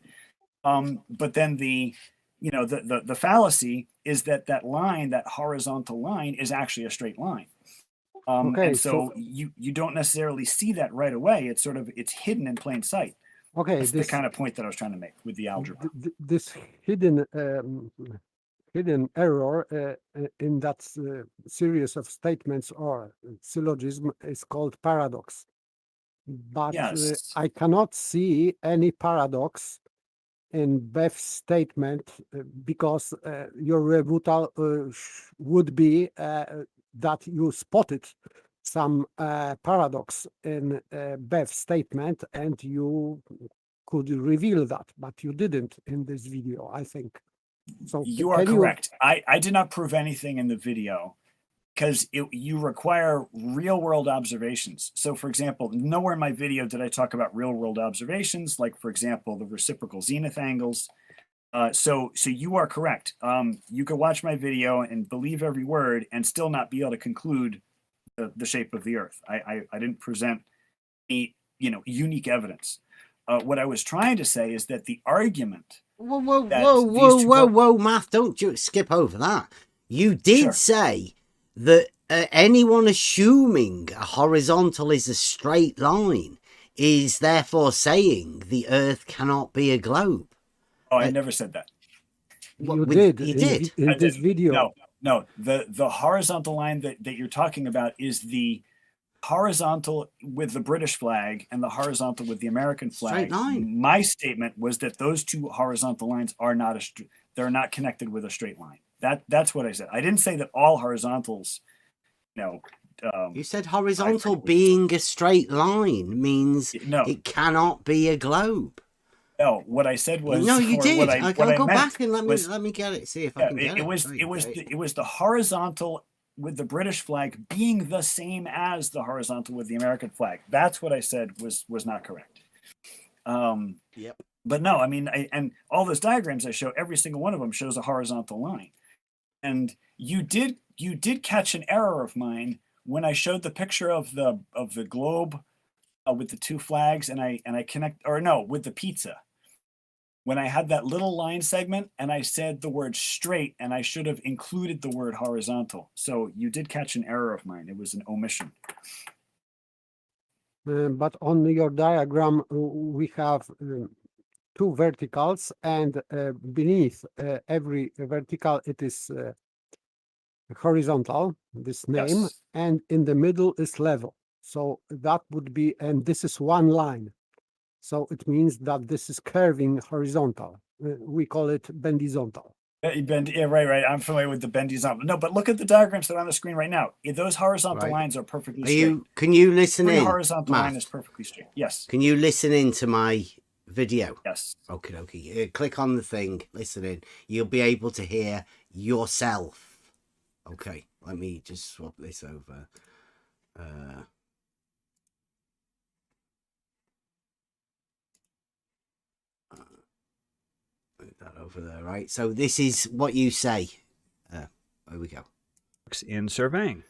But then the fallacy is that line, that horizontal line, is actually a straight line. Okay, and so you don't necessarily see that right away. It's hidden in plain sight. Okay, that's the kind of point that I was trying to make with the algebra. This hidden error in that series of statements or syllogism is called paradox. But yes. I cannot see any paradox in Beth's statement because your rebuttal would be that you spotted some paradox in Beth's statement and you could reveal that, but you didn't in this video, I think. So you are correct. I did not prove anything in the video because you require real world observations. So for example, nowhere in my video did I talk about real world observations, like for example, the reciprocal zenith angles. So you are correct. You could watch my video and believe every word and still not be able to conclude the shape of the Earth. I didn't present any unique evidence. What I was trying to say is that the argument. Whoa, Math, don't you skip over that. You did say that anyone assuming a horizontal is a straight line is therefore saying the Earth cannot be a globe. Oh, I never said that. You did. In this video. No. The horizontal line that you're talking about is the horizontal with the British flag and the horizontal with the American flag. Straight line. My statement was that those two horizontal lines are not they're not connected with a straight line. That's what I said. I didn't say that all horizontals, you said horizontal being a straight line means it cannot be a globe. No, what I said was no, you did. I'll go back and let me get it. See if I can get it. It was the horizontal with the British flag being the same as the horizontal with the American flag. That's what I said was not correct. Yep. But no, I mean, and all those diagrams I show, every single one of them shows a horizontal line. And you did catch an error of mine when I showed the picture of the globe with the two flags, and I with the pizza. When I had that little line segment and I said the word straight, and I should have included the word horizontal. So you did catch an error of mine. It was an omission. But on your diagram, we have two verticals, and beneath every vertical, it is horizontal, this name, Yes. and in the middle is level. So that would be, and this is one line. So it means that this is curving horizontal. We call it bendizontal. Right. I'm familiar with the bendizontal. No, but look at the diagrams that are on the screen right now. Those horizontal lines are perfectly straight. Can you listen in? Horizontal Matt? line is perfectly straight. Yes. Can you listen in to my video? Yes. Okay. Click on the thing, listen in. You'll be able to hear yourself. Okay, let me just swap this over. Put that over there, right? So this is what you say. There we go. In surveying.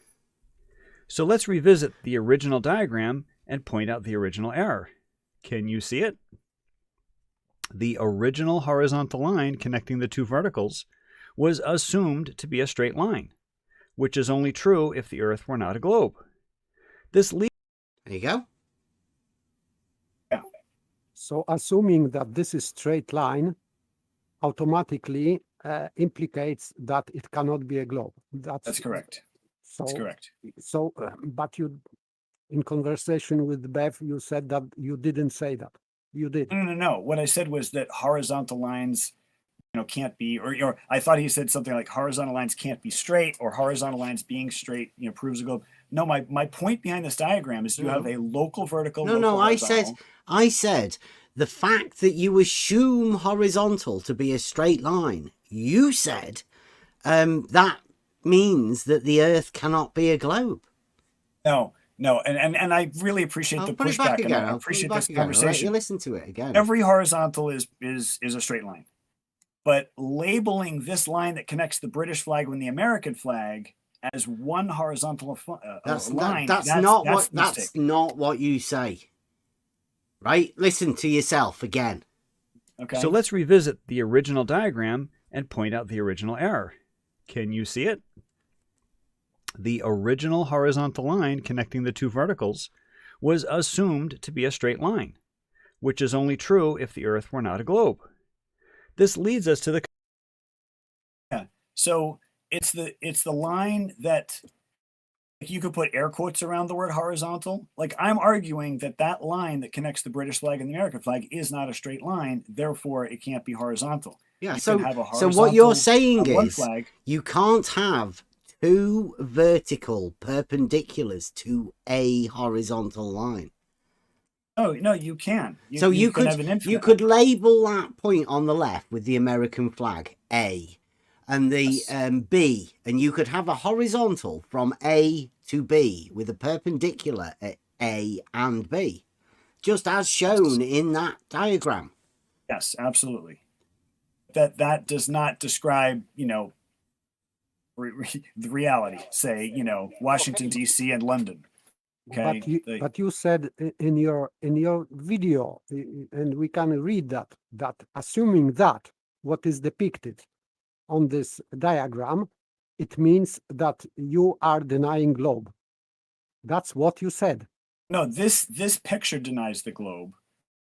So let's revisit the original diagram and point out the original error. Can you see it? The original horizontal line connecting the two verticals was assumed to be a straight line, which is only true if the Earth were not a globe. This leads. There you go. Yeah. So assuming that this is straight line, automatically implicates that it cannot be a globe. That's correct. So, that's correct. So, but you, in conversation with Bev, you said that you didn't say that. You did. No. What I said was that horizontal lines, can't be, or I thought he said something like horizontal lines can't be straight, or horizontal lines being straight, proves a globe. No, my point behind this diagram is you have a local vertical. No. I said the fact that you assume horizontal to be a straight line. You said that means that the Earth cannot be a globe. No, and I really appreciate the pushback, and I appreciate this conversation. Right, you listen to it again. Every horizontal is a straight line, but labeling this line that connects the British flag and the American flag as one horizontal line. That's not what you say. Right? Listen to yourself again. Okay. So let's revisit the original diagram and point out the original error. Can you see it? The original horizontal line connecting the two verticals was assumed to be a straight line, which is only true if the Earth were not a globe. This leads us to the... Yeah. So it's the line that you could put air quotes around the word horizontal. Like, I'm arguing that line that connects the British flag and the American flag is not a straight line, therefore it can't be horizontal. Yeah, you so what you're saying is you can't have two vertical perpendiculars to a horizontal line. Oh, no, you can. You could label that point on the left with the American flag A, and the B, and you could have a horizontal from A to B with a perpendicular at A and B, just as shown in that diagram. Yes, absolutely. That does not describe, the reality. Say, Washington D.C. and London. Okay. But you said in your video, and we can read that assuming that what is depicted on this diagram, it means that you are denying globe. That's what you said. No, this picture denies the globe.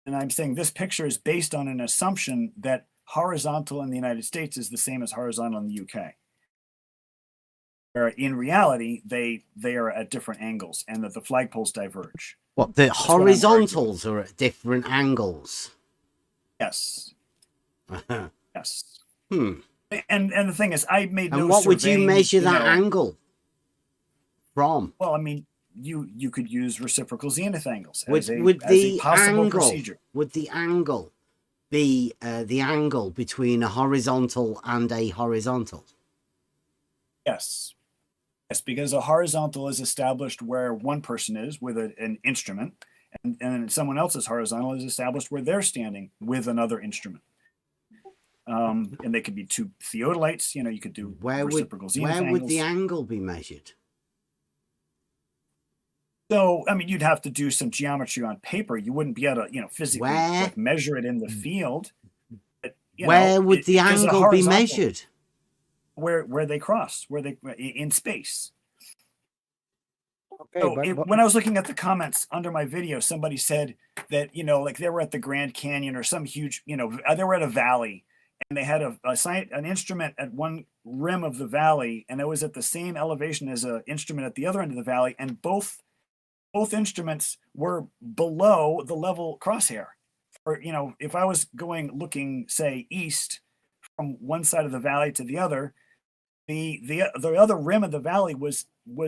And I'm saying this picture is based on an assumption that horizontal in the United States is the same as horizontal in the UK. where in reality they are at different angles, and that the flagpoles diverge. What, the horizontals are at different angles? Yes. Yes. Hmm. And the thing is, I made no. And what would you surveying, measure that know, angle from? Well, I mean, you could use reciprocal zenith angles Would as the a possible angle, procedure. would the angle be the angle between a horizontal and a horizontal? Yes. Yes, because a horizontal is established where one person is with an instrument, and someone else's horizontal is established where they're standing with another instrument. And they could be two theodolites. You know, you could do reciprocal zenith angles. Where would the angle be measured? So, I mean, you'd have to do some geometry on paper. You wouldn't be able to, physically like, measure it in the field. But, where would the angle be measured? Where they cross, where they in space. Okay, So when I was looking at the comments under my video, somebody said that, like they were at the Grand Canyon or some huge, they were at a valley, and they had an instrument at one rim of the valley, and it was at the same elevation as an instrument at the other end of the valley, and both instruments were below the level crosshair. Or, if I was looking, say, east from one side of the valley to the other, the other rim of the valley was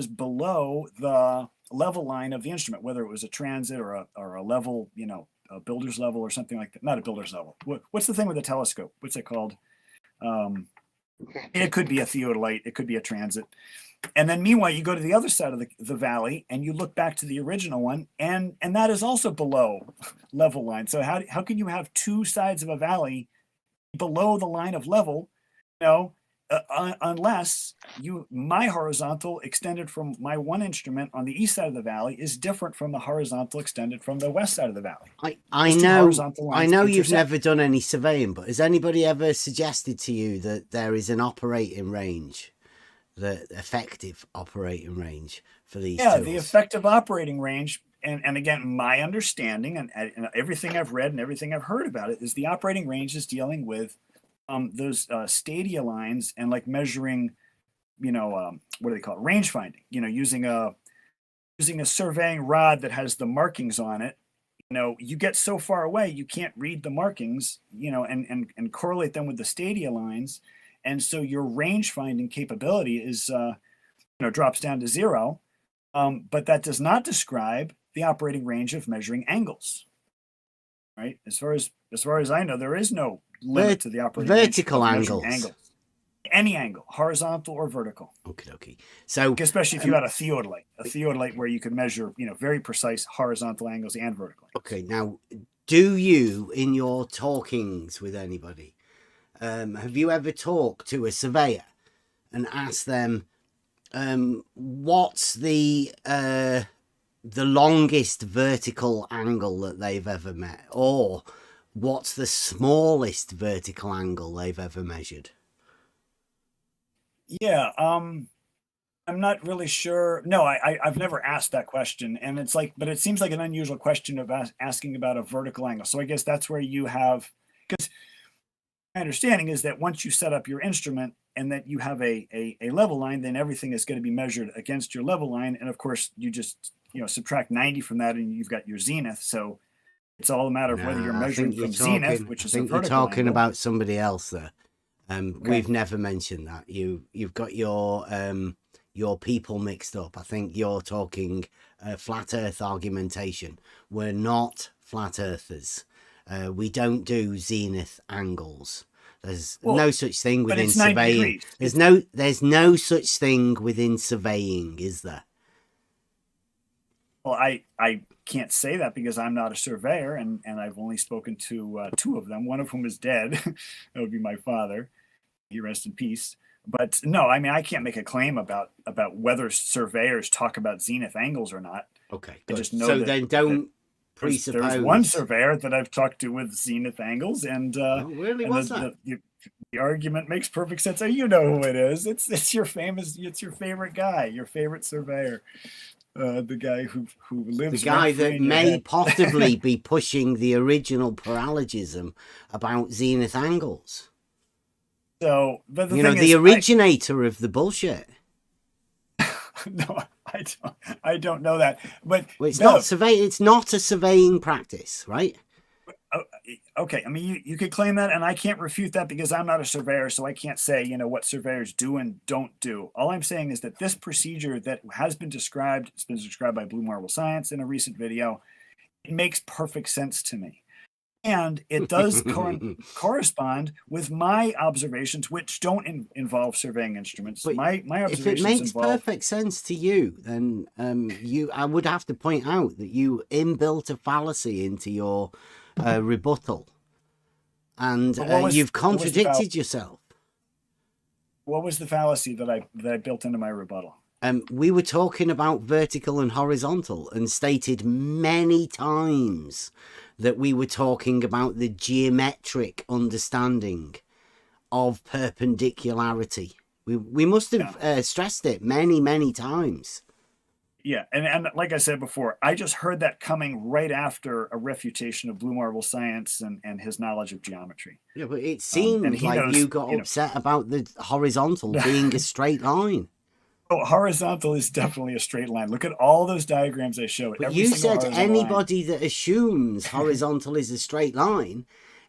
below the level line of the instrument, whether it was a transit or a level, a builder's level or something like that. Not a builder's level. What's the thing with the telescope? What's it called? It could be a theodolite. It could be a transit. And then meanwhile, you go to the other side of the valley and you look back to the original one, and that is also below level line. So how can you have two sides of a valley below the line of level? Unless my horizontal extended from my one instrument on the east side of the valley is different from the horizontal extended from the west side of the valley. I know you've never done any surveying, but has anybody ever suggested to you that there is an operating range, the effective operating range for these tools? The effective operating range, and again, my understanding and everything I've read and everything I've heard about it is the operating range is dealing with those stadia lines and like measuring, what do they call it? Range finding, using a surveying rod that has the markings on it. You get so far away, you can't read the markings, and correlate them with the stadia lines. And so your range finding capability is, drops down to 0. But that does not describe the operating range of measuring angles, right? As far as I know, there is no limit to the operating vertical range of angles. Any angle, horizontal or vertical. Okay. So especially if you had a theodolite where you could measure, very precise horizontal angles and vertical angles. Okay. Now, do you, in your talkings with anybody, have you ever talked to a surveyor and asked them what's the longest vertical angle that they've ever met, or what's the smallest vertical angle they've ever measured? Yeah, I'm not really sure. No, I've never asked that question, and it's like, but it seems like an unusual question of asking about a vertical angle. So I guess that's where you have, because my understanding is that once you set up your instrument and that you have a level line, then everything is going to be measured against your level line, and of course you just subtract 90 from that, and you've got your zenith. So it's all a matter of whether you're measuring from zenith, which is a vertical you're talking angle. about somebody else there. We've never mentioned that. You've got your people mixed up. I think you're talking flat Earth argumentation. We're not flat Earthers. We don't do zenith angles. There's no such thing within surveying. There's no such thing within surveying, is there? Well, I can't say that because I'm not a surveyor, and I've only spoken to 2 of them. One of whom is dead. That would be my father. He rest in peace. But no, I mean, I can't make a claim about whether surveyors talk about zenith angles or not. Okay, I just know so that, then don't presuppose. There's one surveyor that I've talked to with zenith angles, and really, what's that? The argument makes perfect sense. You know who it is. It's your favorite guy, your favorite surveyor. The guy who lives, the guy that may possibly be pushing the original paralogism about zenith angles. So, but the the originator of the bullshit. No, I don't know that. But Well, it's Bev, not survey. It's not a surveying practice, right? okay, I mean, you could claim that, and I can't refute that because I'm not a surveyor, so I can't say, what surveyors do and don't do. All I'm saying is that this procedure that has been described, it's been described by Blue Marble Science in a recent video, it makes perfect sense to me. And it does correspond with my observations, which don't involve surveying instruments. But my observations if it makes involve... perfect sense to you, then I would have to point out that you inbuilt a fallacy into your rebuttal, and you've contradicted yourself. What was the fallacy that I built into my rebuttal? We were talking about vertical and horizontal, and stated many times that we were talking about the geometric understanding of perpendicularity. We must have stressed it many times. Yeah, and like I said before, I just heard that coming right after a refutation of Blue Marble Science and his knowledge of geometry. Yeah, but it seemed like knows, you got upset about the horizontal being a straight line. Oh, horizontal is definitely a straight line. Look at all those diagrams I showed. But you said anybody that assumes horizontal is a straight line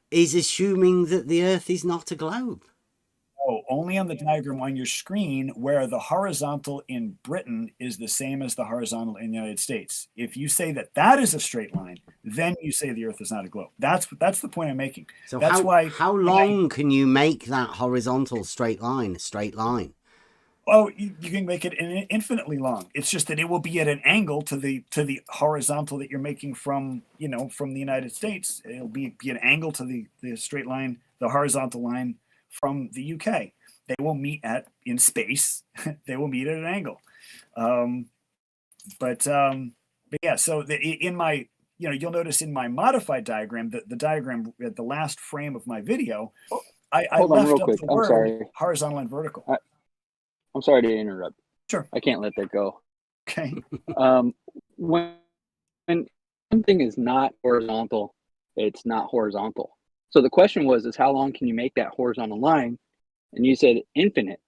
is assuming that the Earth is not a globe. Oh, only on the diagram on your screen where the horizontal in Britain is the same as the horizontal in the United States. If you say that is a straight line, then you say the Earth is not a globe. That's the point I'm making. So that's how long can you make that horizontal straight line a straight line? Oh, you can make it infinitely long. It's just that it will be at an angle to the horizontal that you're making from the United States. It'll be an angle to the straight line, the horizontal line from the UK. They will meet in space. They will meet at an angle. But yeah. So in my you'll notice in my modified diagram, the diagram at the last frame of my video, I left up the word horizontal and vertical. I'm sorry to interrupt. Sure. I can't let that go. Okay. When something is not horizontal, it's not horizontal. So the question is how long can you make that horizontal line? And you said infinite.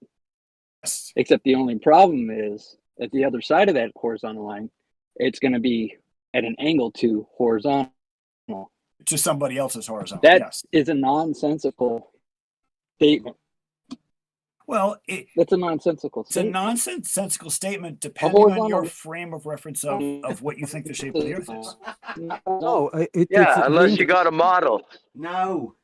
Yes. Except the only problem is at the other side of that horizontal line, it's going to be at an angle to horizontal. To somebody else's horizontal. That is a nonsensical statement. Well, that's a nonsensical statement. It's a nonsensical statement depending on your frame of reference of what you think the shape of the Earth is. No, unless you got a model. No,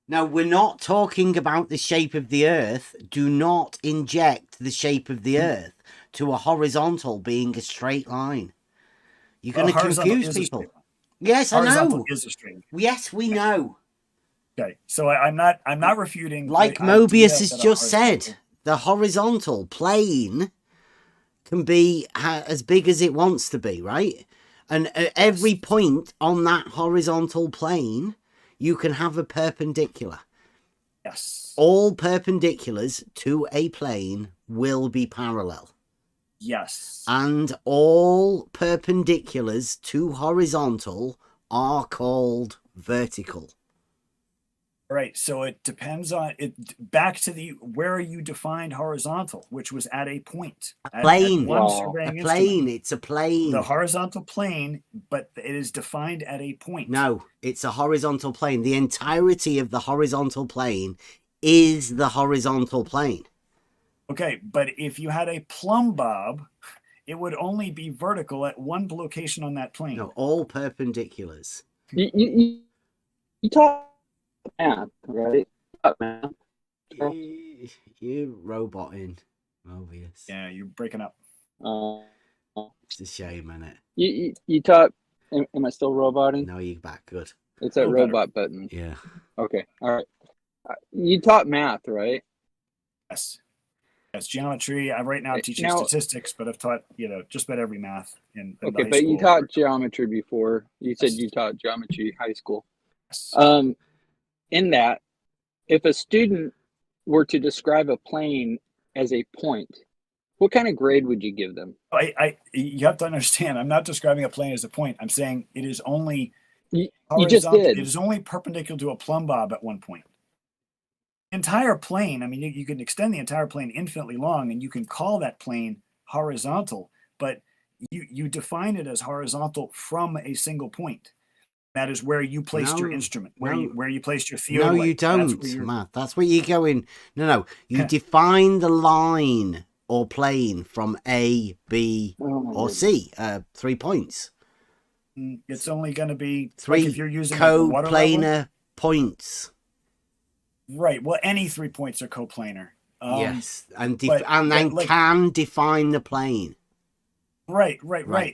we're not talking about the shape of the Earth. Do not inject the shape of the Earth to a horizontal being a straight line. You're going to confuse people. Yes, I know. Horizontal is a straight line. Yes, we know. Okay, so I'm not refuting. Like Mobius has just said, the horizontal plane can be as big as it wants to be, right? And at every point on that horizontal plane, you can have a perpendicular. Yes. All perpendiculars to a plane will be parallel. Yes. And all perpendiculars to horizontal are called vertical. Right, so it depends on it. Back to where you defined horizontal, which was at a point. A plane. It's a plane. The horizontal plane, but it is defined at a point. No, it's a horizontal plane. The entirety of the horizontal plane is the horizontal plane. Okay, but if you had a plumb bob, it would only be vertical at one location on that plane. No, all perpendiculars. You talk math, right? Math. You roboting, Mobius. Yeah, you're breaking up. It's a shame, isn't it? You taught. Am I still roboting? No, you're back. Good. It's that robot button. Yeah. Okay. All right. You taught math, right? Yes. Yes, geometry. I'm right now teaching statistics, but I've taught just about every math in okay, high but school. You taught geometry before. You said you taught geometry high school. Yes. In that, if a student were to describe a plane as a point, what kind of grade would you give them? You have to understand, I'm not describing a plane as a point. I'm saying it is only you just did. It is only perpendicular to a plumb bob at one point. Entire plane, I mean, you can extend the entire plane infinitely long, and you can call that plane horizontal, but you define it as horizontal from a single point. That is where you placed your instrument, where you placed your theodolite. No, you don't, Matt. That's where you're going. No. You define the line or plane from A, B, or C. 3 points. It's only going to be three like if you're using coplanar coplanar points. Right. Well, any 3 points are coplanar. Yes, and then can define the plane. Right.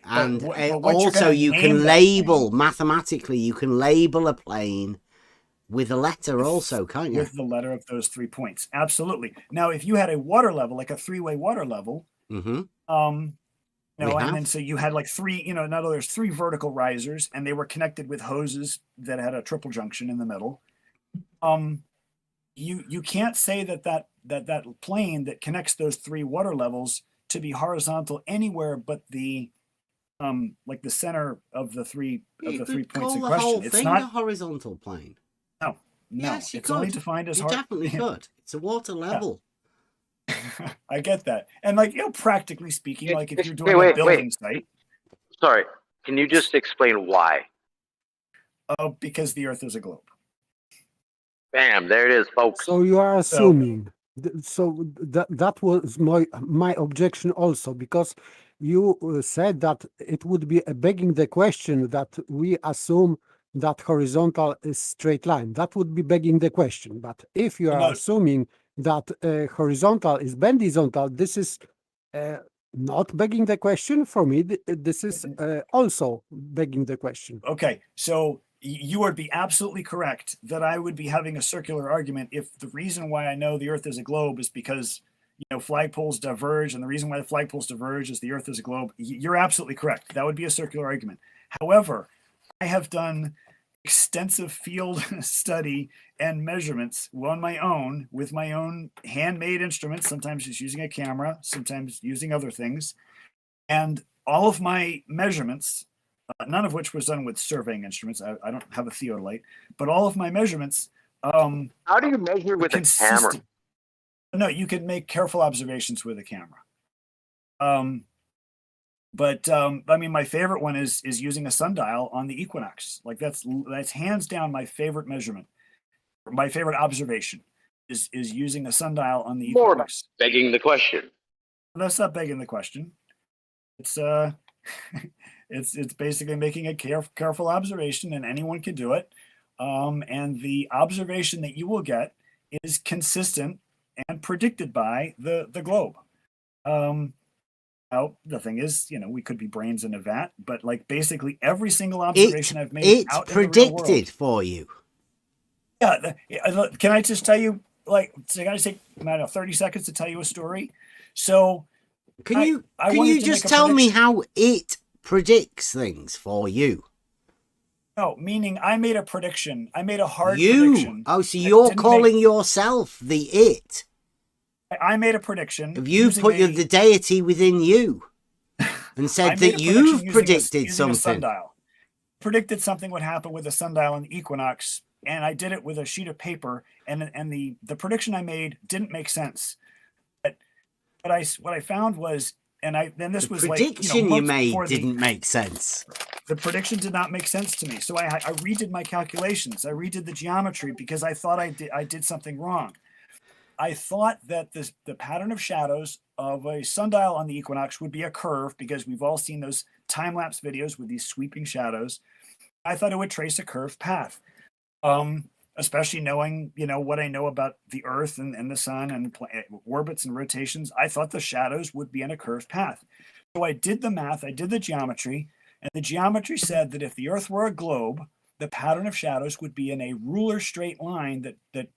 And also you can label, mathematically, you can label a plane with a letter also, can't you? With the letter of those 3 points. Absolutely. Now, if you had a water level, like a three-way water level, and then so you had like three, in other words, 3 vertical risers, and they were connected with hoses that had a triple junction in the middle. You can't say that plane that connects those 3 water levels to be horizontal anywhere but the like the center of the three points in question. Whole it's thing not a horizontal plane. No, yes, it's only defined as you definitely could. It's a water level. Yeah. I get that, and practically speaking, like if you're doing a building site. Sorry, can you just explain why? Because the Earth is a globe. Bam! There it is, folks. So you are assuming. So that was my objection also, because you said that it would be begging the question that we assume that horizontal is straight line. That would be begging the question. But if you are assuming that horizontal is bendizontal, this is not begging the question. For me, this is also begging the question. Okay, so you would be absolutely correct that I would be having a circular argument if the reason why I know the Earth is a globe is because flagpoles diverge, and the reason why the flagpoles diverge is the Earth is a globe. You're absolutely correct. That would be a circular argument. However, I have done extensive field study and measurements on my own with my own handmade instruments, sometimes just using a camera, sometimes using other things, and all of my measurements, none of which was done with surveying instruments. I don't have a theodolite, but all of my measurements. How do you measure with a camera? No, you can make careful observations with a camera. But I mean, my favorite one is using a sundial on the equinox. Like that's hands down my favorite measurement. My favorite observation is using a sundial on the equinox. More begging the question. That's not begging the question. It's it's basically making a careful observation, and anyone can do it. And the observation that you will get is consistent and predicted by the globe. Now the thing is, we could be brains in a vat, but like basically every single observation I've made out predicted in the real world, for you. Yeah. Can I just tell you? Can I take 30 seconds to tell you a story? So. Can you just tell me how it predicts things for you? No, meaning I made a prediction. I made a hard prediction. Oh, so you're calling yourself the it. I made a prediction. Have you put the deity within you and said that you've predicted something? Predicted something would happen with a sundial on the equinox, and I did it with a sheet of paper, and the prediction I made didn't make sense. What I found was, this was like, prediction you made didn't make sense. The prediction did not make sense to me, so I redid my calculations. I redid the geometry because I thought I did something wrong. I thought that the pattern of shadows of a sundial on the equinox would be a curve, because we've all seen those time-lapse videos with these sweeping shadows. I thought it would trace a curved path. Especially knowing, what I know about the Earth and the sun and orbits and rotations, I thought the shadows would be in a curved path. So I did the math, I did the geometry, and the geometry said that if the Earth were a globe, the pattern of shadows would be in a ruler straight line that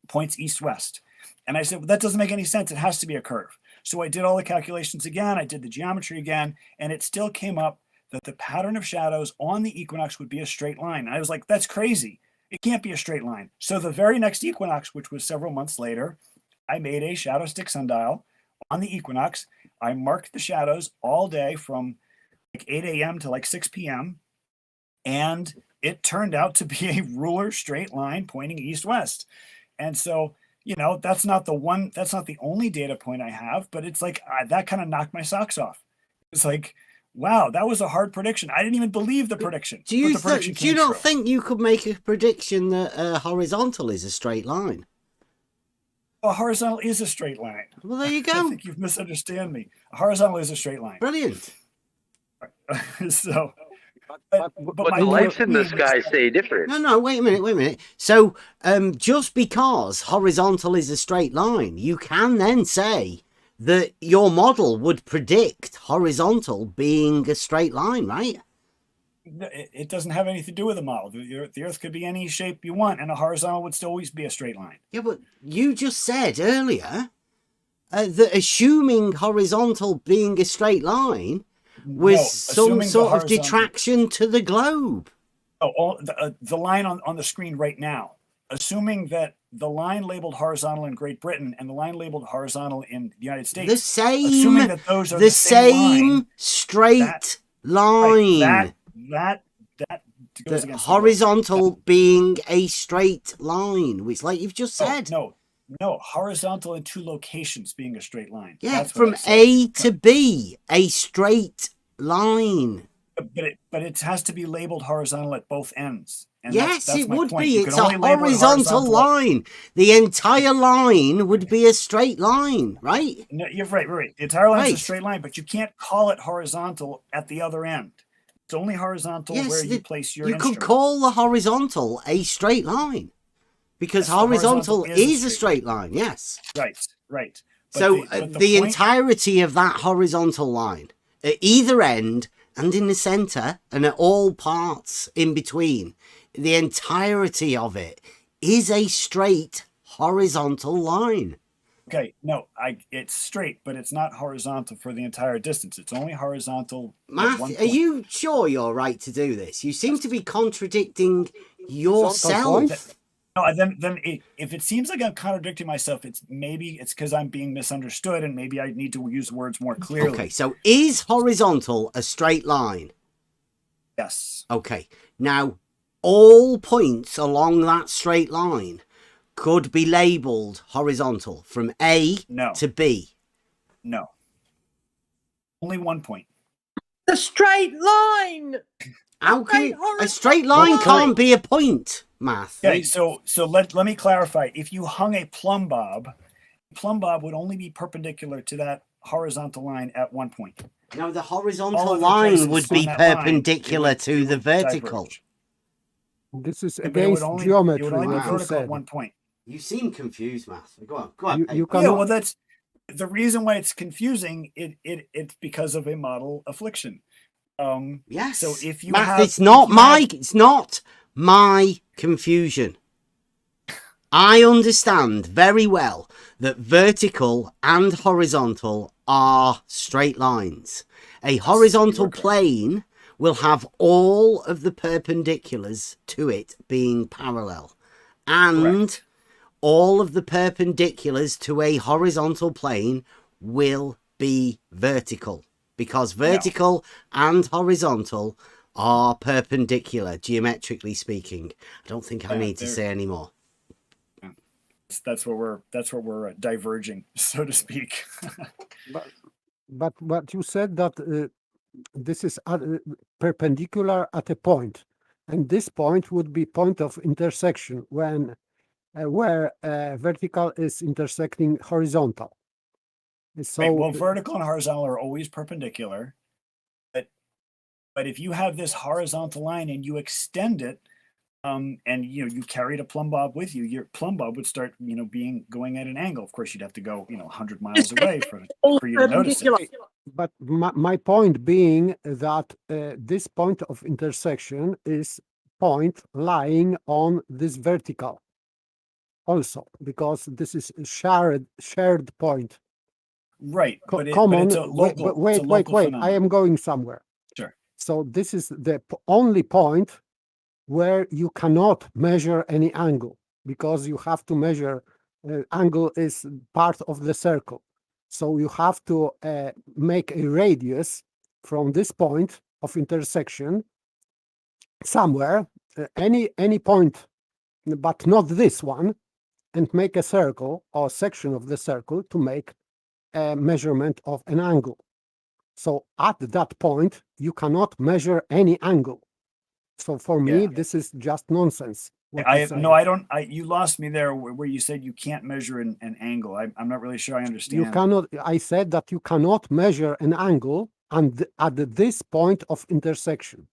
points east-west. And I said, well, that doesn't make any sense. It has to be a curve. So I did all the calculations again, I did the geometry again, and it still came up that the pattern of shadows on the equinox would be a straight line. And I was like, that's crazy. It can't be a straight line. So the very next equinox, which was several months later, I made a shadow stick sundial on the equinox. I marked the shadows all day from like 8 a.m. to like 6 p.m. And it turned out to be a ruler straight line pointing east-west. And so, you know, that's not the only data point I have, but it's like that kind of knocked my socks off. It's like, wow, that was a hard prediction. I didn't even believe the prediction. Do you but the prediction do you came not true. think you could make a prediction that horizontal is a straight line? A horizontal is a straight line. Well, there you go. I think you've misunderstood me. A horizontal is a straight line. Brilliant. So, but my the lights point in the is- sky say different. No, wait a minute. So, just because horizontal is a straight line, you can then say that your model would predict horizontal being a straight line, right? It doesn't have anything to do with the model. The Earth could be any shape you want, and a horizontal would still always be a straight line. Yeah, but you just said earlier that assuming horizontal being a straight line was some assuming sort the of detraction to the globe. Oh, the line on the screen right now, assuming that the line labeled horizontal in Great Britain and the line labeled horizontal in the United States, assuming that those are the same line, straight line. Right, that goes The against horizontal being a straight line, which, like you've just said. No, horizontal in two locations being a straight line. Yeah, That's what from I said. A to B, a straight line. But it has to be labeled horizontal at both ends. And Yes, that's it my would point. be. You It's can a only label it horizontal line. The entire line would be a straight line, right? No, you're right. The entire line is Right. a straight line, but you can't call it horizontal at the other end. It's only horizontal Yes, where you place your you instrument. could call the horizontal a straight line because Yes, the horizontal horizontal is a straight line. Yes. Right. But So but the point- entirety of that horizontal line at either end and in the center and at all parts in between, the entirety of it is a straight horizontal line. Okay, no, it's straight, but it's not horizontal for the entire distance. It's only horizontal. at one Matt, point. are you sure you're right to do this? You seem to be contradicting yourself. No, then if it seems like I'm contradicting myself, it's because I'm being misunderstood, and maybe I need to use words more clearly. Okay, so is horizontal a straight line? Yes. Okay, now all points along that straight line could be labeled horizontal from A to B. No. Only one point. The straight line. How can a straight line can't be a point, Math? Okay, so let me clarify. If you hung a plumb bob would only be perpendicular to that horizontal line at one point. No, the All horizontal other line places would on be that line, perpendicular it to the would vertical. diverge. This is But it would against only- geometry. It would only be what you vertical at said. one point. You seem confused, Math. Go on. You Yeah, cannot. well, that's the reason why it's confusing. It's because of a model affliction. Yes. So if you Math, have, it's not if you have- it's not my confusion. I understand very well that vertical and horizontal are straight lines. A horizontal plane will have all of the perpendiculars to it being parallel, and all of the perpendiculars to a horizontal plane will be vertical, because vertical and horizontal are perpendicular, geometrically speaking. I don't think I need to say any more. That's where we're diverging, so to speak. But you said that this is perpendicular at a point, and this point would be point of intersection when where vertical is intersecting horizontal. So Right, well, vertical and horizontal are always perpendicular, but if you have this horizontal line and you extend it, and you carried a plumb bob with you, your plumb bob would start going at an angle. Of course, you'd have to go 100 miles away for you to notice it. But my point being that this point of intersection is point lying on this vertical also, because this is a shared point. Right, but Common. it's a local, wait. phenomenon. I am going somewhere. Sure. So this is the only point where you cannot measure any angle, because you have to measure angle is part of the circle. So you have to make a radius from this point of intersection somewhere, any point, but not this one, and make a circle or section of the circle to make a measurement of an angle. So at that point, you cannot measure any angle. So for me, this is just nonsense. You lost me there where you said you can't measure an angle. I'm not really sure I understand. You cannot. I said that you cannot measure an angle at this point of intersection.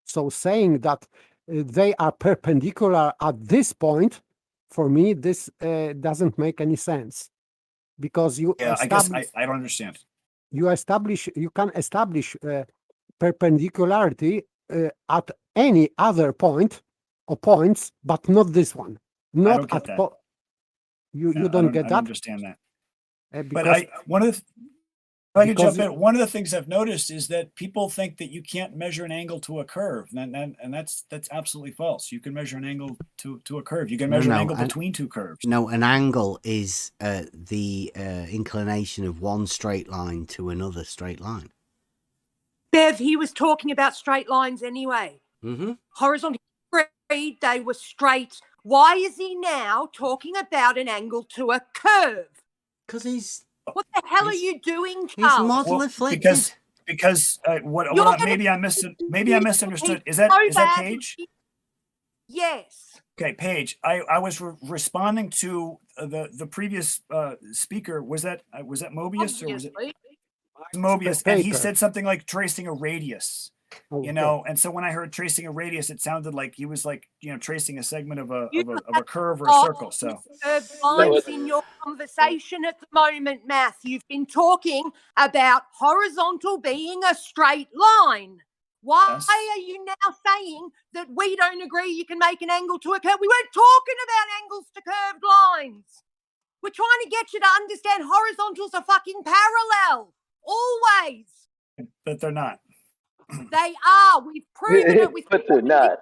So saying that they are perpendicular at this point, for me, this doesn't make any sense, because you I guess I don't understand. You can establish perpendicularity at any other point or points, but not this one. Not I don't get that. You don't get that? I don't understand that. Because if I could jump in, one of the things I've noticed is that people think that you can't measure an angle to a curve, and that's absolutely false. You can measure an angle to a curve. You can measure an angle between two curves. No, an angle is the inclination of one straight line to another straight line. Bev, he was talking about straight lines anyway. Mm-hmm. Horizontal, they were straight. Why is he now talking about an angle to a curve? Because he's... What the hell are you doing, Charles? He's model afflicted. Because maybe I misunderstood. Is that Paige? Yes. Okay, Paige. I was responding to the previous speaker. Was that Mobius or was it Mobius? And he said something like tracing a radius. And so when I heard tracing a radius, it sounded like he was tracing a segment of a curve or a circle. So lines in your conversation at the moment, Math. You've been talking about horizontal being a straight line. Why are you now saying that we don't agree you can make an angle to a curve? We weren't talking about angles to curved lines. We're trying to get you to understand horizontals are fucking parallel. Always. But they're not. They are. We've proven it with they're not.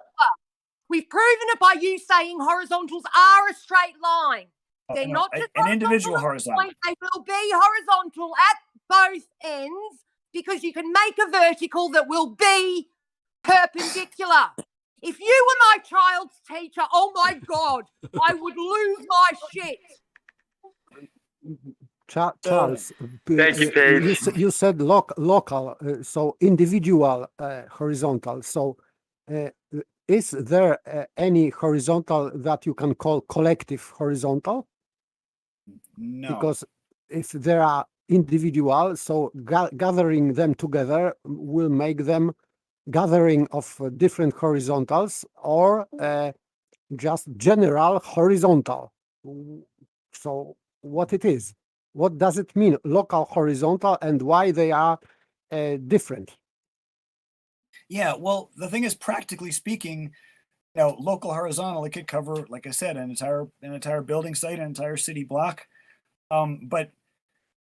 We've proven it by you saying horizontals are a straight line. They're not just an individual horizontal. They will be horizontal at both ends because you can make a vertical that will be perpendicular. If you were my child's teacher, oh my God, I would lose my shit. Charles, thank you, Paige. You said local, so individual horizontal. So is there any horizontal that you can call collective horizontal? No. Because if there are individual, so gathering them together will make them gathering of different horizontals or just general horizontal. So what it is? What does it mean, local horizontal, and why they are different? Yeah, well, the thing is, practically speaking, local horizontal, it could cover, like I said, an entire building site, an entire city block. But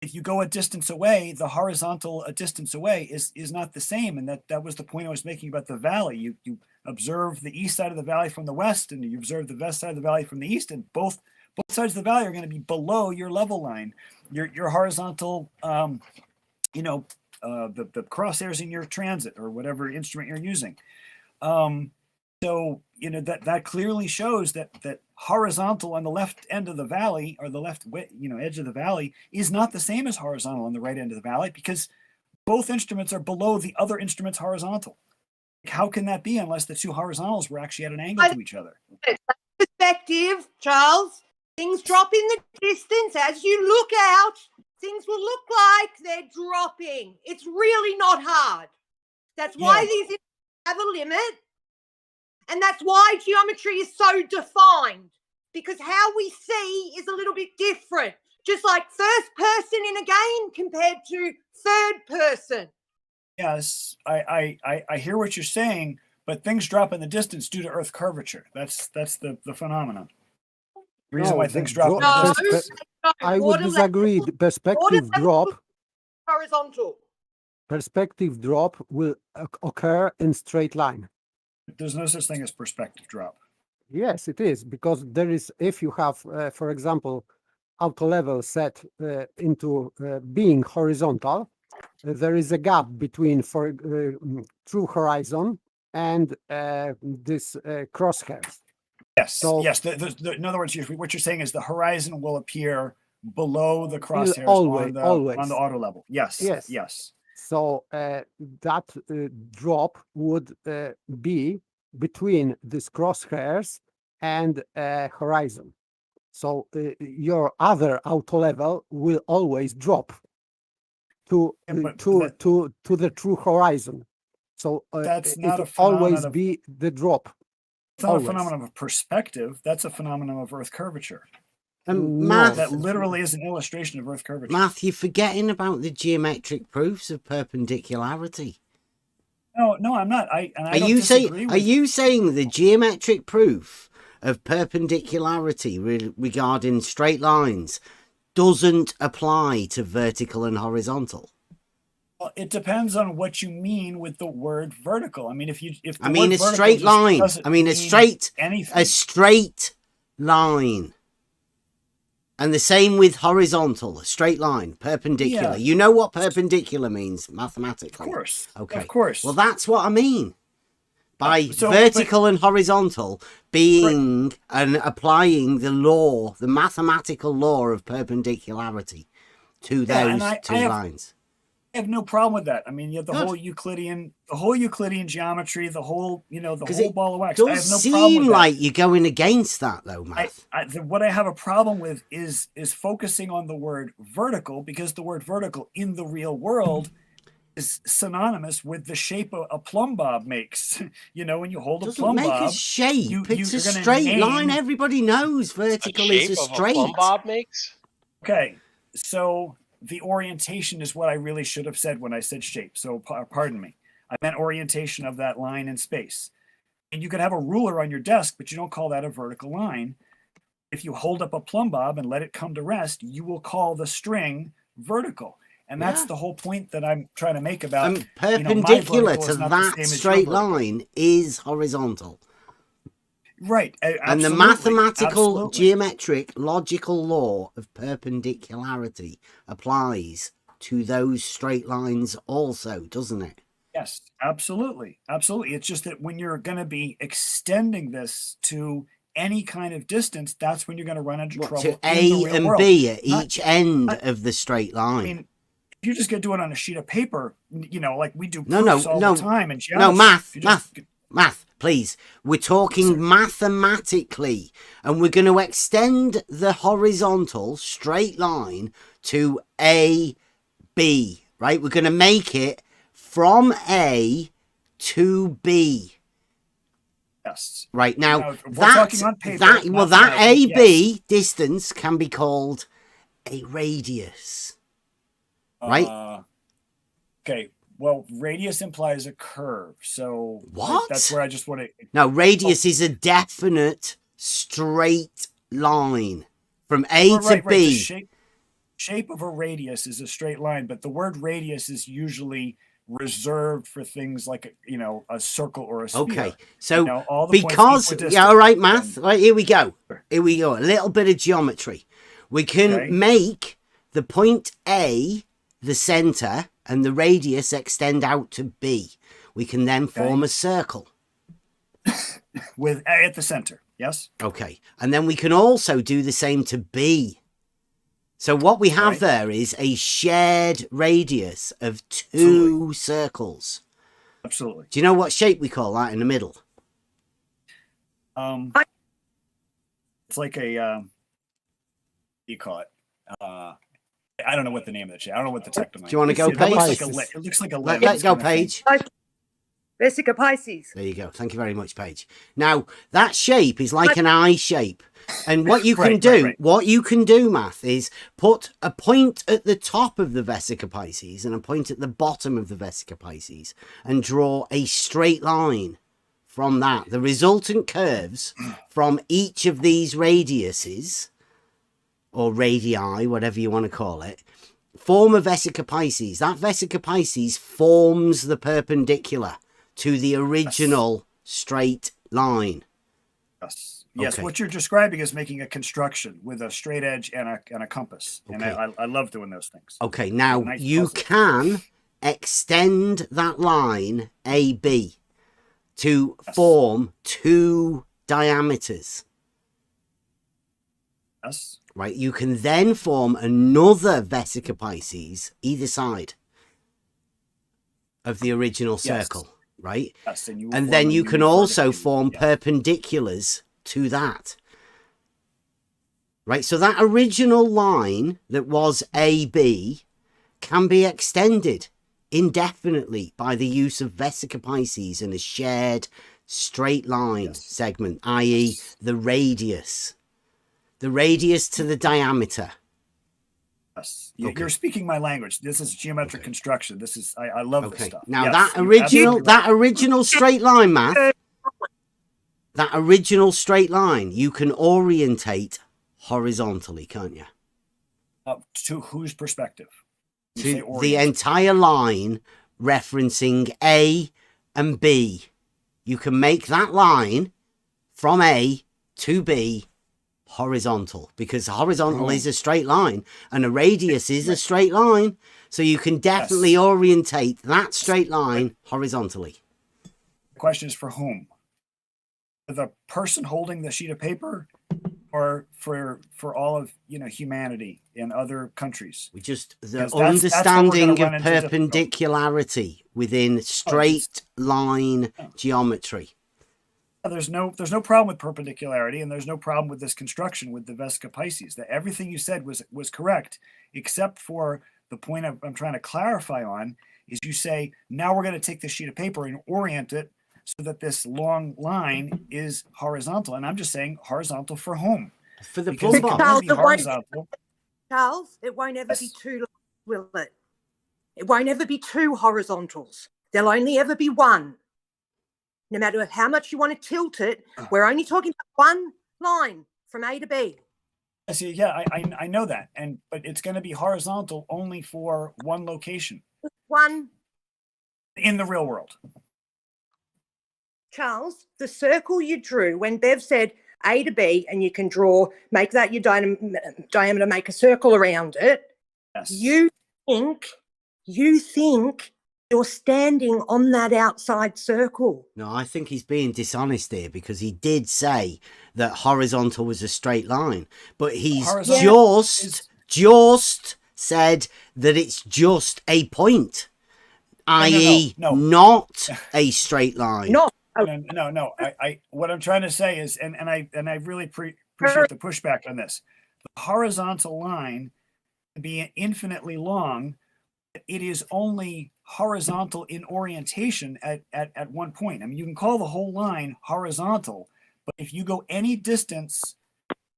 if you go a distance away, the horizontal a distance away is not the same, and that was the point I was making about the valley. You observe the east side of the valley from the west, and you observe the west side of the valley from the east, and both sides of the valley are going to be below your level line. Your horizontal, the crosshairs in your transit or whatever instrument you're using. So that clearly shows that horizontal on the left end of the valley or the left edge of the valley is not the same as horizontal on the right end of the valley, because both instruments are below the other instrument's horizontal. How can that be unless the two horizontals were actually at an angle to each other? Perspective, Charles. Things drop in the distance. As you look out, things will look like they're dropping. It's really not hard. That's why these have a limit. And that's why geometry is so defined, because how we see is a little bit different. Just like first person in a game compared to third person. Yes, I hear what you're saying, but things drop in the distance due to Earth curvature. That's the phenomenon. The reason why things drop in the distance. I would disagree. The perspective drop. Horizontal. Perspective drop will occur in straight line. There's no such thing as perspective drop. Yes, it is, because there is, if you have, for example, auto level set into being horizontal, there is a gap between true horizon and this crosshairs. Yes, So yes. In other words, what you're saying is the horizon will appear below the crosshairs always, on the auto level. Yes, yes. yes. So that drop would be between these crosshairs and horizon. So your other auto level will always drop to the true horizon. So That's it not will a phenomenon always of, be the drop. it's not always. a phenomenon of perspective. That's a phenomenon of Earth curvature. Math, That literally is an illustration of Earth curvature. Math, you're forgetting about the geometric proofs of perpendicularity. No, I'm not. I Are don't you disagree with you saying the geometric proof of perpendicularity regarding straight lines doesn't apply to vertical and horizontal? Well, it depends on what you mean with the word vertical. I mean, if I mean a straight line. I mean a straight line. And the same with horizontal, a straight line, perpendicular. Yeah. You know what perpendicular means mathematically? Of course. Okay. Of course. Well, that's what I mean by vertical and horizontal being and applying the law, the mathematical law of perpendicularity to those two lines. I have no problem with that. I mean, you have the whole Euclidean geometry, the whole ball of wax. It I does have no problem seem with like you're going against that, though, Matt. what I have a problem with is focusing on the word vertical, because the word vertical in the real world is synonymous with the shape a plumb bob makes. You know, when you hold a plumb bob, doesn't make a shape. It's a you're gonna straight line. Everybody knows vertical is a straight. A plumb bob makes? Okay, so the orientation is what I really should have said when I said shape. So pardon me. I meant orientation of that line in space. And you could have a ruler on your desk, but you don't call that a vertical line. If you hold up a plumb bob and let it come to rest, you will call the string vertical. And that's the whole point that I'm trying to make about perpendicular to that straight line is horizontal. Right. And the mathematical, geometric, logical law of perpendicularity applies to those straight lines also, doesn't it? Yes, absolutely. Absolutely. It's just that when you're going to be extending this to any kind of distance, that's when you're going to run into trouble. To A and B at each end of the straight line. I mean, if you just get do it on a sheet of paper, you know, like we do proofs all the time. And math, please. We're talking mathematically, and we're going to extend the horizontal straight line to A, B, right? We're going to make it that A to B. Yes. Right now, if we're talking on paper, that AB distance can be called a radius. Right? Okay. Well, radius implies a curve. So what? That's where I just want to. No, radius is a definite straight line from A to B. The shape of a radius is a straight line, but the word radius is usually reserved for things like a circle or a sphere. Okay, so all the because all right, math. Right, here we go. Here we go. A little bit of geometry. We can make the point A the center and the radius extend out to B. We can then form a circle with A at the center. Yes. Okay, and then we can also do the same to B. So what we have there is a shared radius of two circles. Absolutely. Do you know what shape we call that in the middle? It's like a what do you call it? I don't know what the name of the shape. I don't know what the technical name. Do you want to go, Paige? It looks like a Let's go, Paige. Vesica Pisces. There you go. Thank you very much, Paige. Now, that shape is like an eye shape. And what you can what you can do, Math, is put a point at the top of the Vesica Pisces and a point at the bottom of the Vesica Pisces and draw a straight line from that. The resultant curves from each of these radiuses, or radii, whatever you want to call it, form a Vesica Pisces. That Vesica Pisces forms the perpendicular to the original straight line. Yes. Yes, what you're describing is making a construction with a straight edge and a compass. And I love doing those things. Okay, now you can extend that line AB to form two diameters. Yes. Right, you can then form another vesica Pisces either side of the original circle, right? Yes, and, and then you can also form perpendiculars to that. Right, so that original line that was AB can be extended indefinitely by the use of vesica Pisces and a shared straight line segment, i.e. the radius to the diameter. Yes, you're speaking my language. This is geometric construction. This is I love this stuff. Now Yes, that original straight line math, that original straight line, you can orientate horizontally, can't you? To whose perspective? To the entire line referencing A and B. You can make that line from A to B horizontal, because horizontal is a straight line and a radius is a straight line. So you can definitely orientate that straight line horizontally. The question is for whom? For the person holding the sheet of paper, or for all of humanity in other countries? We just the understanding of perpendicularity within straight line geometry. There's no problem with perpendicularity, and there's no problem with this construction with the vesica Pisces. That everything you said was correct, except for the point I'm trying to clarify on is you say now we're going to take this sheet of paper and orient it so that this long line is horizontal, and I'm just saying horizontal for whom? For the because it can only be horizontal. Charles, it won't ever be two lines, will it? It won't ever be two horizontals. There'll only ever be one. No matter how much you want to tilt it, we're only talking about one line from A to B. Yeah, I know that, but it's going to be horizontal only for one location. One. In the real world. Charles, the circle you drew when Bev said A to B, and you can make that your diameter, make a circle around it. Yes. You think you're standing on that outside circle. No, I think he's being dishonest here, because he did say that horizontal was a straight line, but he's just said that it's just a point, i.e. not a straight line. No. I what I'm trying to say is, and I really appreciate the pushback on this. The horizontal line can be infinitely long. It is only horizontal in orientation at one point. I mean, you can call the whole line horizontal, but if you go any distance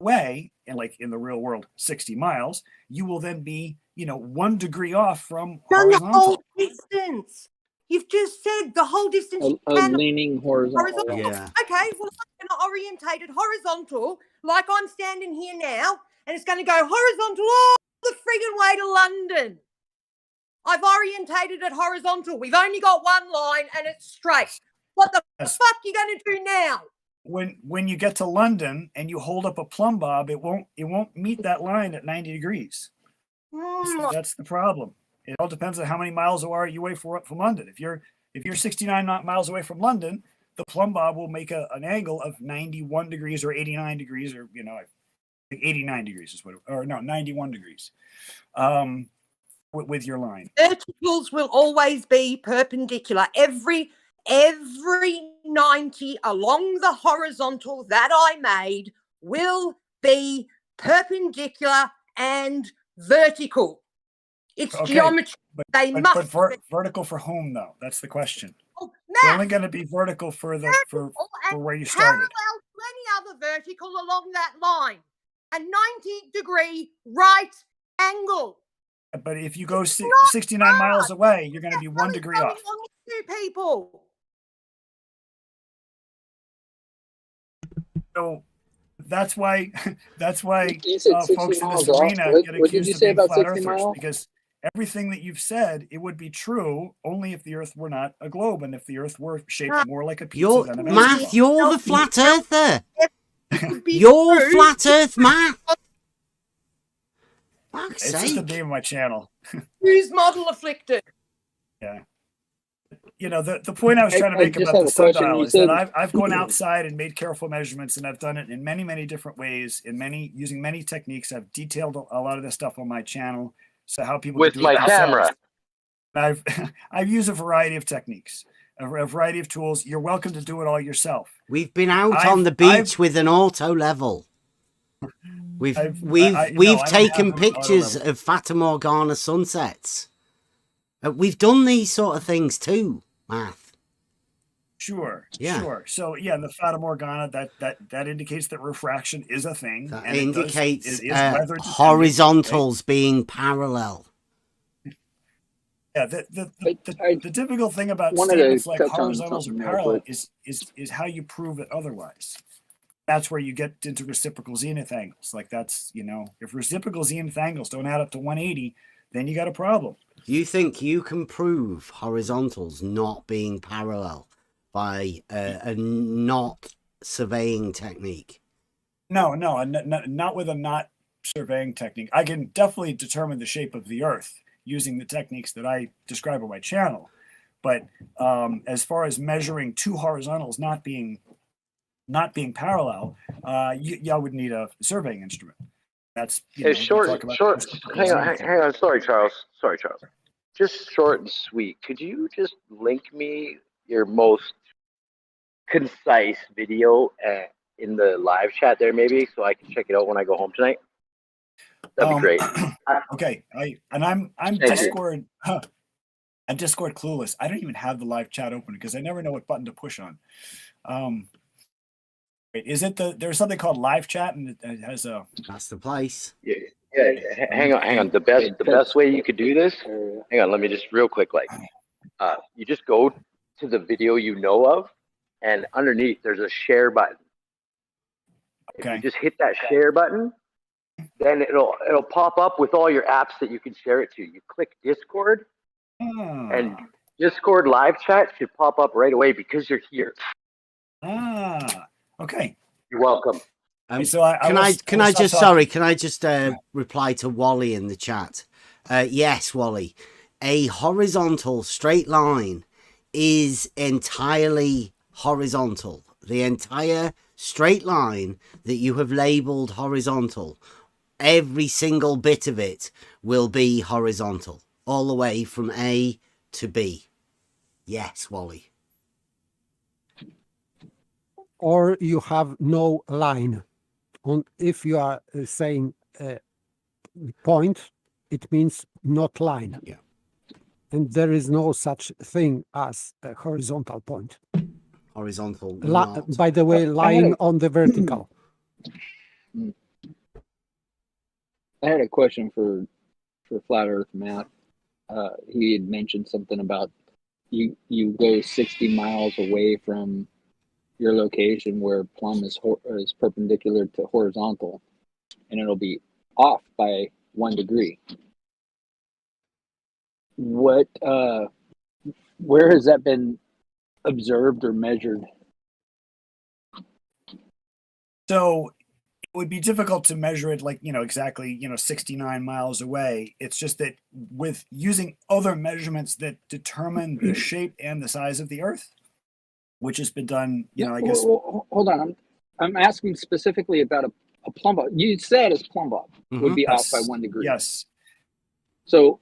away, and like in the real world, 60 miles, you will then be, 1 degree off from horizontal. The whole distance. You've just said the whole distance. Leaning horizontal. Yeah. Okay, well, I'm going to orientate it horizontal, like I'm standing here now, and it's going to go horizontal all the friggin' way to London. I've orientated it horizontal. We've only got one line, and it's straight. What the fuck are you going to do now? When you get to London and you hold up a plumb bob, it won't meet that line at 90 degrees. That's the problem. It all depends on how many miles you are away from London. If you're 69 miles away from London, the plumb bob will make an angle of 91 degrees or 89 degrees, or 89 degrees is what, or no, 91 degrees. With your line. Verticals will always be perpendicular. Every 90 along the horizontal that I made will be perpendicular and vertical. It's geometry. They must be vertical for whom, though? That's the question. They're only going to be vertical for where you started. Parallel to any other vertical along that line. A 90-degree right angle. But if you go 69 miles away, you're going to be 1 degree off. People. So that's why You said 60 folks in miles this off. arena get What did accused you of say being about flat 60 earthers, miles? because everything that you've said, it would be true only if the Earth were not a globe, and if the Earth were shaped more like a pizza than a basketball. You're the flat earther. You're flat Earth math. Fuck's It's sake. just the name of my channel. Who's model afflicted? Yeah. you know, the point I was trying to make just about have the a question. sundial You is that said- I've gone outside and made careful measurements, and I've done it in many different ways, using many techniques. I've detailed a lot of this stuff on my channel, so how people With can do my it themselves. camera. I've used a variety of techniques, a variety of tools. You're welcome to do it all yourself. We've been out on the beach with an auto level. We've taken pictures of Fata Morgana sunsets. We've done these sort of things too, Math. Sure. Yeah. Sure. So yeah, the Fata Morgana that indicates that refraction is a thing. That and indicates it is weather dependent, horizontals being parallel. Yeah, the difficult thing about wanted to statements like touch on horizontals or something real parallel quick. is how you prove it otherwise. That's where you get into reciprocal zenith angles. Like that's, you know, if reciprocal zenith angles don't add up to 180, then you got a problem. You think you can prove horizontals not being parallel by a not surveying technique? No, not with a not surveying technique. I can definitely determine the shape of the Earth using the techniques that I describe on my channel. But as far as measuring two horizontals not being parallel, I would need a surveying instrument. That's Short. Hang on. Sorry, Charles. Just short and sweet. Could you just link me your most concise video in the live chat there, maybe, so I can check it out when I go home tonight? That'd be great. Okay, I'm Discord. I'm Discord clueless. I don't even have the live chat open because I never know what button to push on. Wait, is it there's something called live chat and it has a. That's the place. Yeah. Hang on. The best way you could do this. Hang on. Let me just real quick. You just go to the video you know of, and underneath there's a share button. Okay. If you just hit that share button, then it'll pop up with all your apps that you can share it to. You click Discord, and Discord live chat should pop up right away because you're here. Okay. You're welcome. So can I just reply to Wally in the chat? Yes, Wally. A horizontal straight line is entirely horizontal. The entire straight line that you have labeled horizontal, every single bit of it will be horizontal, all the way from A to B. Yes, Wally. Or you have no line. If you are saying point, it means not line. Yeah. And there is no such thing as a horizontal point. Horizontal. By the way, lying on the vertical. I had a question for Flat Earth Math. He had mentioned something about you go 60 miles away from your location where plumb is perpendicular to horizontal, and it'll be off by 1 degree. What? Where has that been observed or measured? So it would be difficult to measure it exactly 69 miles away. It's just that with using other measurements that determine the shape and the size of the Earth, which has been done, I guess. Hold on, I'm asking specifically about a plumb bob. You said a plumb bob would be off by 1 degree. Yes. So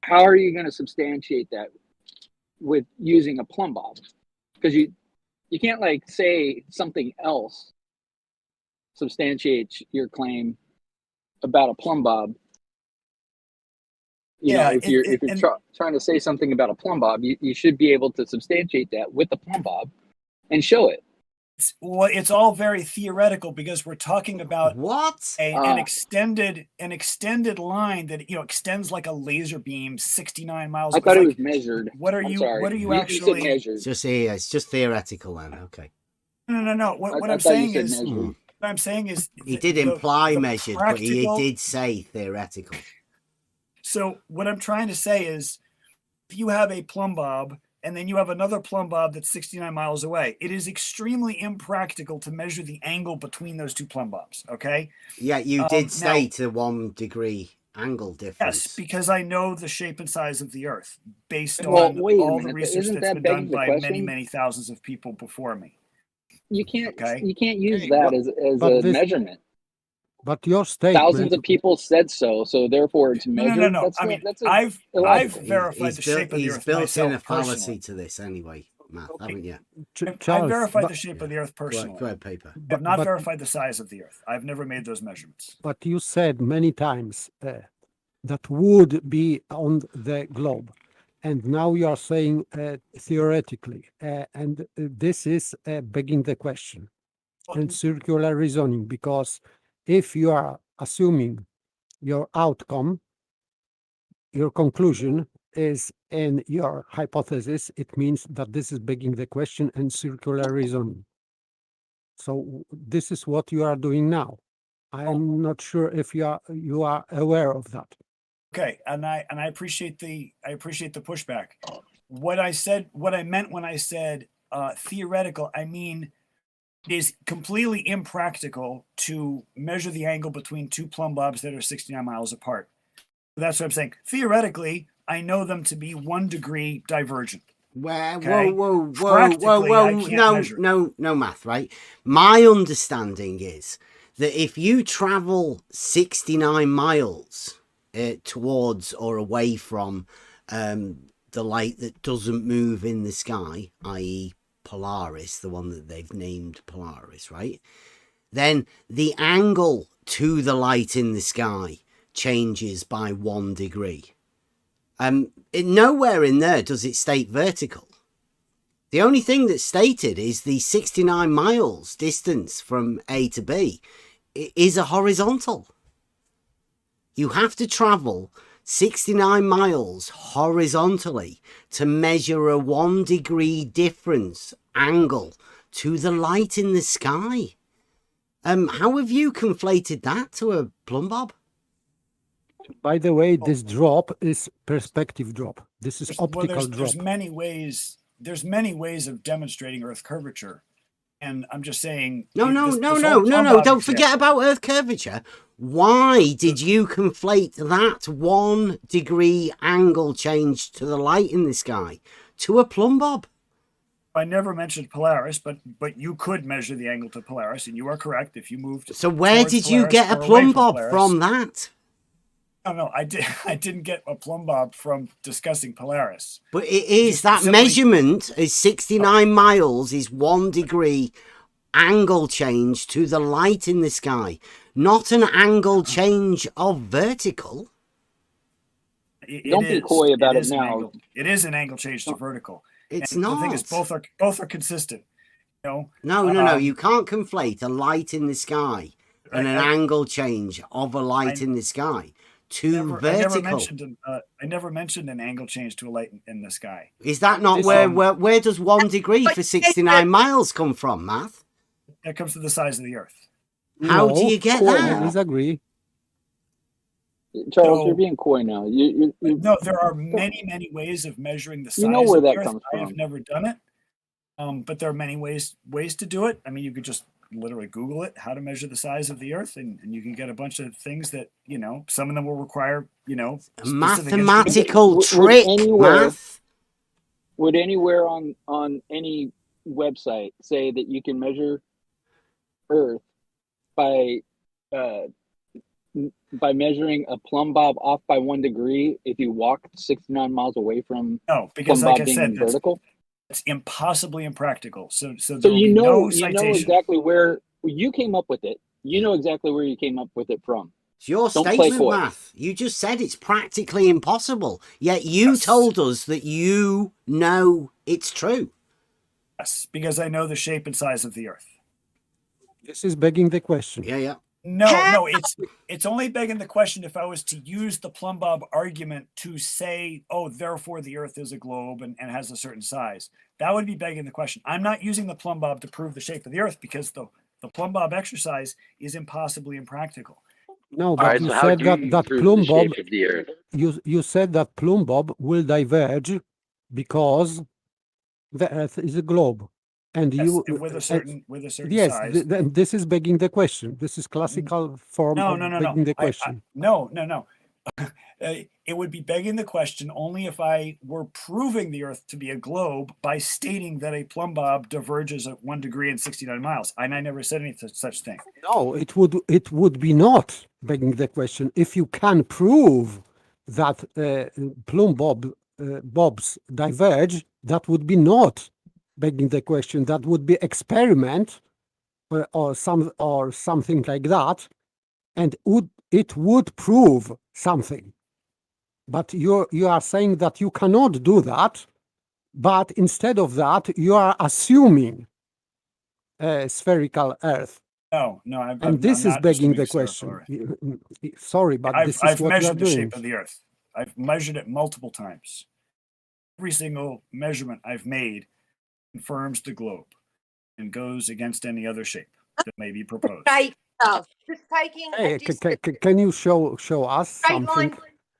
how are you going to substantiate that with using a plumb bob? Because you can't say something else substantiates your claim about a plumb bob. If you're trying to say something about a plumb bob, you should be able to substantiate that with the plumb bob and show it. It's all very theoretical because we're talking about an extended line that extends like a laser beam 69 miles. I thought it was measured. What are you actually? It's just theoretical then. Okay. No. What I'm saying is he did imply measured, but he did say theoretical. So what I'm trying to say is, if you have a plumb bob and then you have another plumb bob that's 69 miles away, it is extremely impractical to measure the angle between those two plumb bobs. Okay. Yeah, you did say to 1 degree angle Yes, difference. because I know the shape and size of the Earth based Well, on wait a all the minute. research Isn't that's that been done begging the by question? many thousands of people before me. You can't Okay. you can't use Okay, that but- as but a this- measurement. But your Thousands statement, of people said so, so therefore it's No, measured. no. That's I not, mean, that's I've illogical. verified the shape of the he's Earth built in a myself fallacy personally. to this anyway, Matt, Okay. haven't you? I've Charles, verified but- the shape of the Earth personally. Go ahead, Paper. I have not but- verified the size of the Earth. I've never made those measurements. But you said many times that would be on the globe. And now you are saying theoretically. And this is begging the question and circular reasoning, because if you are assuming your outcome, your conclusion is in your hypothesis, it means that this is begging the question and circular reasoning. So this is what you are doing now. I'm not sure if you are aware of that. Okay, and I appreciate the pushback. What I meant when I said theoretical, I mean is completely impractical to measure the angle between two plumb bobs that are 69 miles apart. That's what I'm saying. Theoretically, I know them to be 1 degree divergent. Whoa, Okay? whoa, Practically, I can't measure it. no math, right? My understanding is that if you travel 69 miles towards or away from the light that doesn't move in the sky, i.e. Polaris, the one that they've named Polaris, right? Then the angle to the light in the sky changes by 1 degree. Nowhere in there does it state vertical. The only thing that's stated is the 69 miles distance from A to B is a horizontal. You have to travel 69 miles horizontally to measure a 1 degree difference angle to the light in the sky. How have you conflated that to a plumb bob? By the way, this drop is perspective drop. This is optical drop. There's many ways. There's many ways of demonstrating Earth curvature, and I'm just saying. No. Don't forget about Earth curvature. Why did you conflate that 1 degree angle change to the light in the sky to a plumb bob? I never mentioned Polaris, but you could measure the angle to Polaris, and you are correct if you moved. So where did you get a plumb bob from that? No, I didn't get a plumb bob from discussing Polaris. But it is that measurement is 69 miles is 1 degree angle change to the light in the sky, not an angle change of vertical. Don't be coy about it now. It is an angle change to vertical. It's and not. The thing is, both are consistent. You know? No. You can't conflate a light in the sky and an angle change of a light in the sky to vertical. I never mentioned an angle change to a light in the sky. Is that not where does 1 degree for 69 miles come from, Math? That comes to the size of the Earth. How do you get that? I disagree. Charles, you're being coy now. No, there are many ways of measuring the size. You know where of the that Earth. comes I have from. never done it, but there are many ways to do it. I mean, you could just literally Google it, how to measure the size of the Earth, and you can get a bunch of things that, some of them will require, a mathematical trick. Would anywhere on any website say that you can measure Earth by measuring a plumb bob off by 1 degree if you walk 69 miles away from because plumb like bob I being said, vertical? it's impossibly impractical. So you know citation. exactly where you came up with it. You know exactly where you came up with it from. It's your statement, Math. You just said it's practically impossible. Yet you told us that you know it's true. Yes, because I know the shape and size of the Earth. This is begging the question. Yeah. No, it's only begging the question if I was to use the plumb bob argument to say, oh, therefore the Earth is a globe and has a certain size. That would be begging the question. I'm not using the plumb bob to prove the shape of the Earth because the plumb bob exercise is impossibly impractical. No, but you said that plumb bob. You said that plumb bob will diverge because the Earth is a globe. And with a certain yes, size. This is begging the question. This is classical form of begging the question. No. it would be begging the question only if I were proving the Earth to be a globe by stating that a plumb bob diverges at 1 degree and 69 miles. And I never said any such thing. No, it would be not begging the question if you can prove that bobs diverge. That would be not begging the question. That would be experiment or something like that, and it would prove something. But you are saying that you cannot do that, but instead of that, you are assuming a spherical Earth. No, This is not begging the assuming question. spherical Sorry, but this is I've what you are measured the doing. shape of the Earth. I've measured it multiple times. Every single measurement I've made confirms the globe and goes against any other shape that may be proposed. Just taking Hey, can you show us something?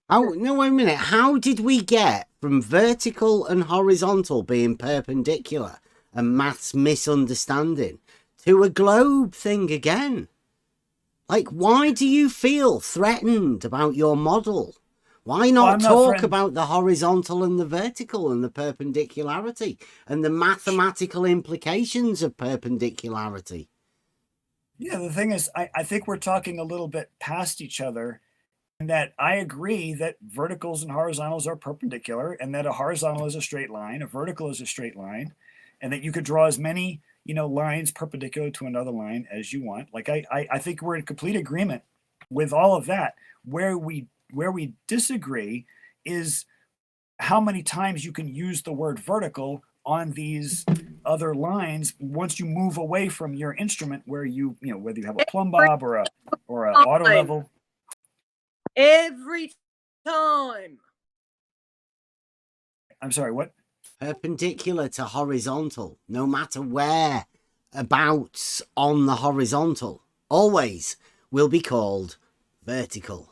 Oh, no, wait a minute. How did we get from vertical and horizontal being perpendicular and maths misunderstanding to a globe thing again? Like, why do you feel threatened about your model? Why not talk about the horizontal and the vertical and the perpendicularity and the mathematical implications of perpendicularity? Yeah, the thing is, I think we're talking a little bit past each other, and that I agree that verticals and horizontals are perpendicular, and that a horizontal is a straight line, a vertical is a straight line, and that you could draw as many, lines perpendicular to another line as you want. Like I think we're in complete agreement with all of that. Where we disagree is how many times you can use the word vertical on these other lines once you move away from your instrument, where whether you have a plumb bob or a auto level. Every time. I'm sorry, what? Perpendicular to horizontal, no matter where abouts on the horizontal, always will be called vertical.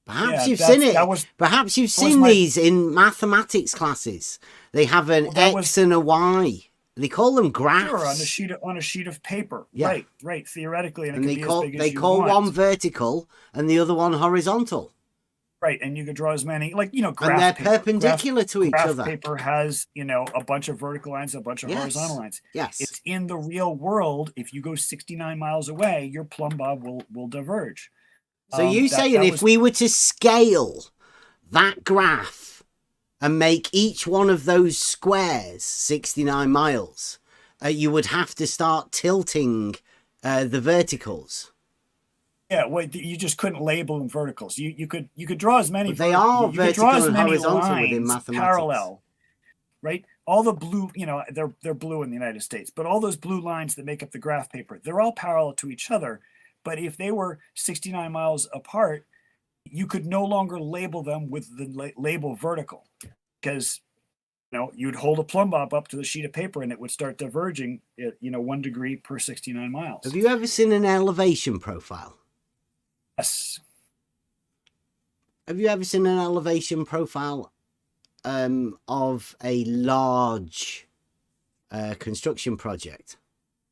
Perhaps you've seen it. Perhaps you've seen these in mathematics classes. They have an X and a Y. They call them graphs. Sure, on a sheet of paper. Yeah. Right. Theoretically, and they call one vertical and the other one horizontal. Right, and you could draw as many, graph and they're paper. perpendicular to each graph other. Paper has, a bunch of vertical lines, a bunch of horizontal lines. Yes. It's in the real world. If you go 69 miles away, your plumb bob will diverge. So you saying if we were to scale that graph and make each one of those squares 69 miles, you would have to start tilting the verticals. Yeah, well, you just couldn't label them verticals. You could draw as many. But they are vertical and horizontal lines within mathematics. Parallel, right? All the blue, they're blue in the United States, but all those blue lines that make up the graph paper, they're all parallel to each other. But if they were 69 miles apart, you could no longer label them with the label vertical, because you'd hold a plumb bob up to the sheet of paper and it would start diverging at 1 degree per 69 miles. Have you ever seen an elevation profile? Yes. Have you ever seen an elevation profile of a large construction project?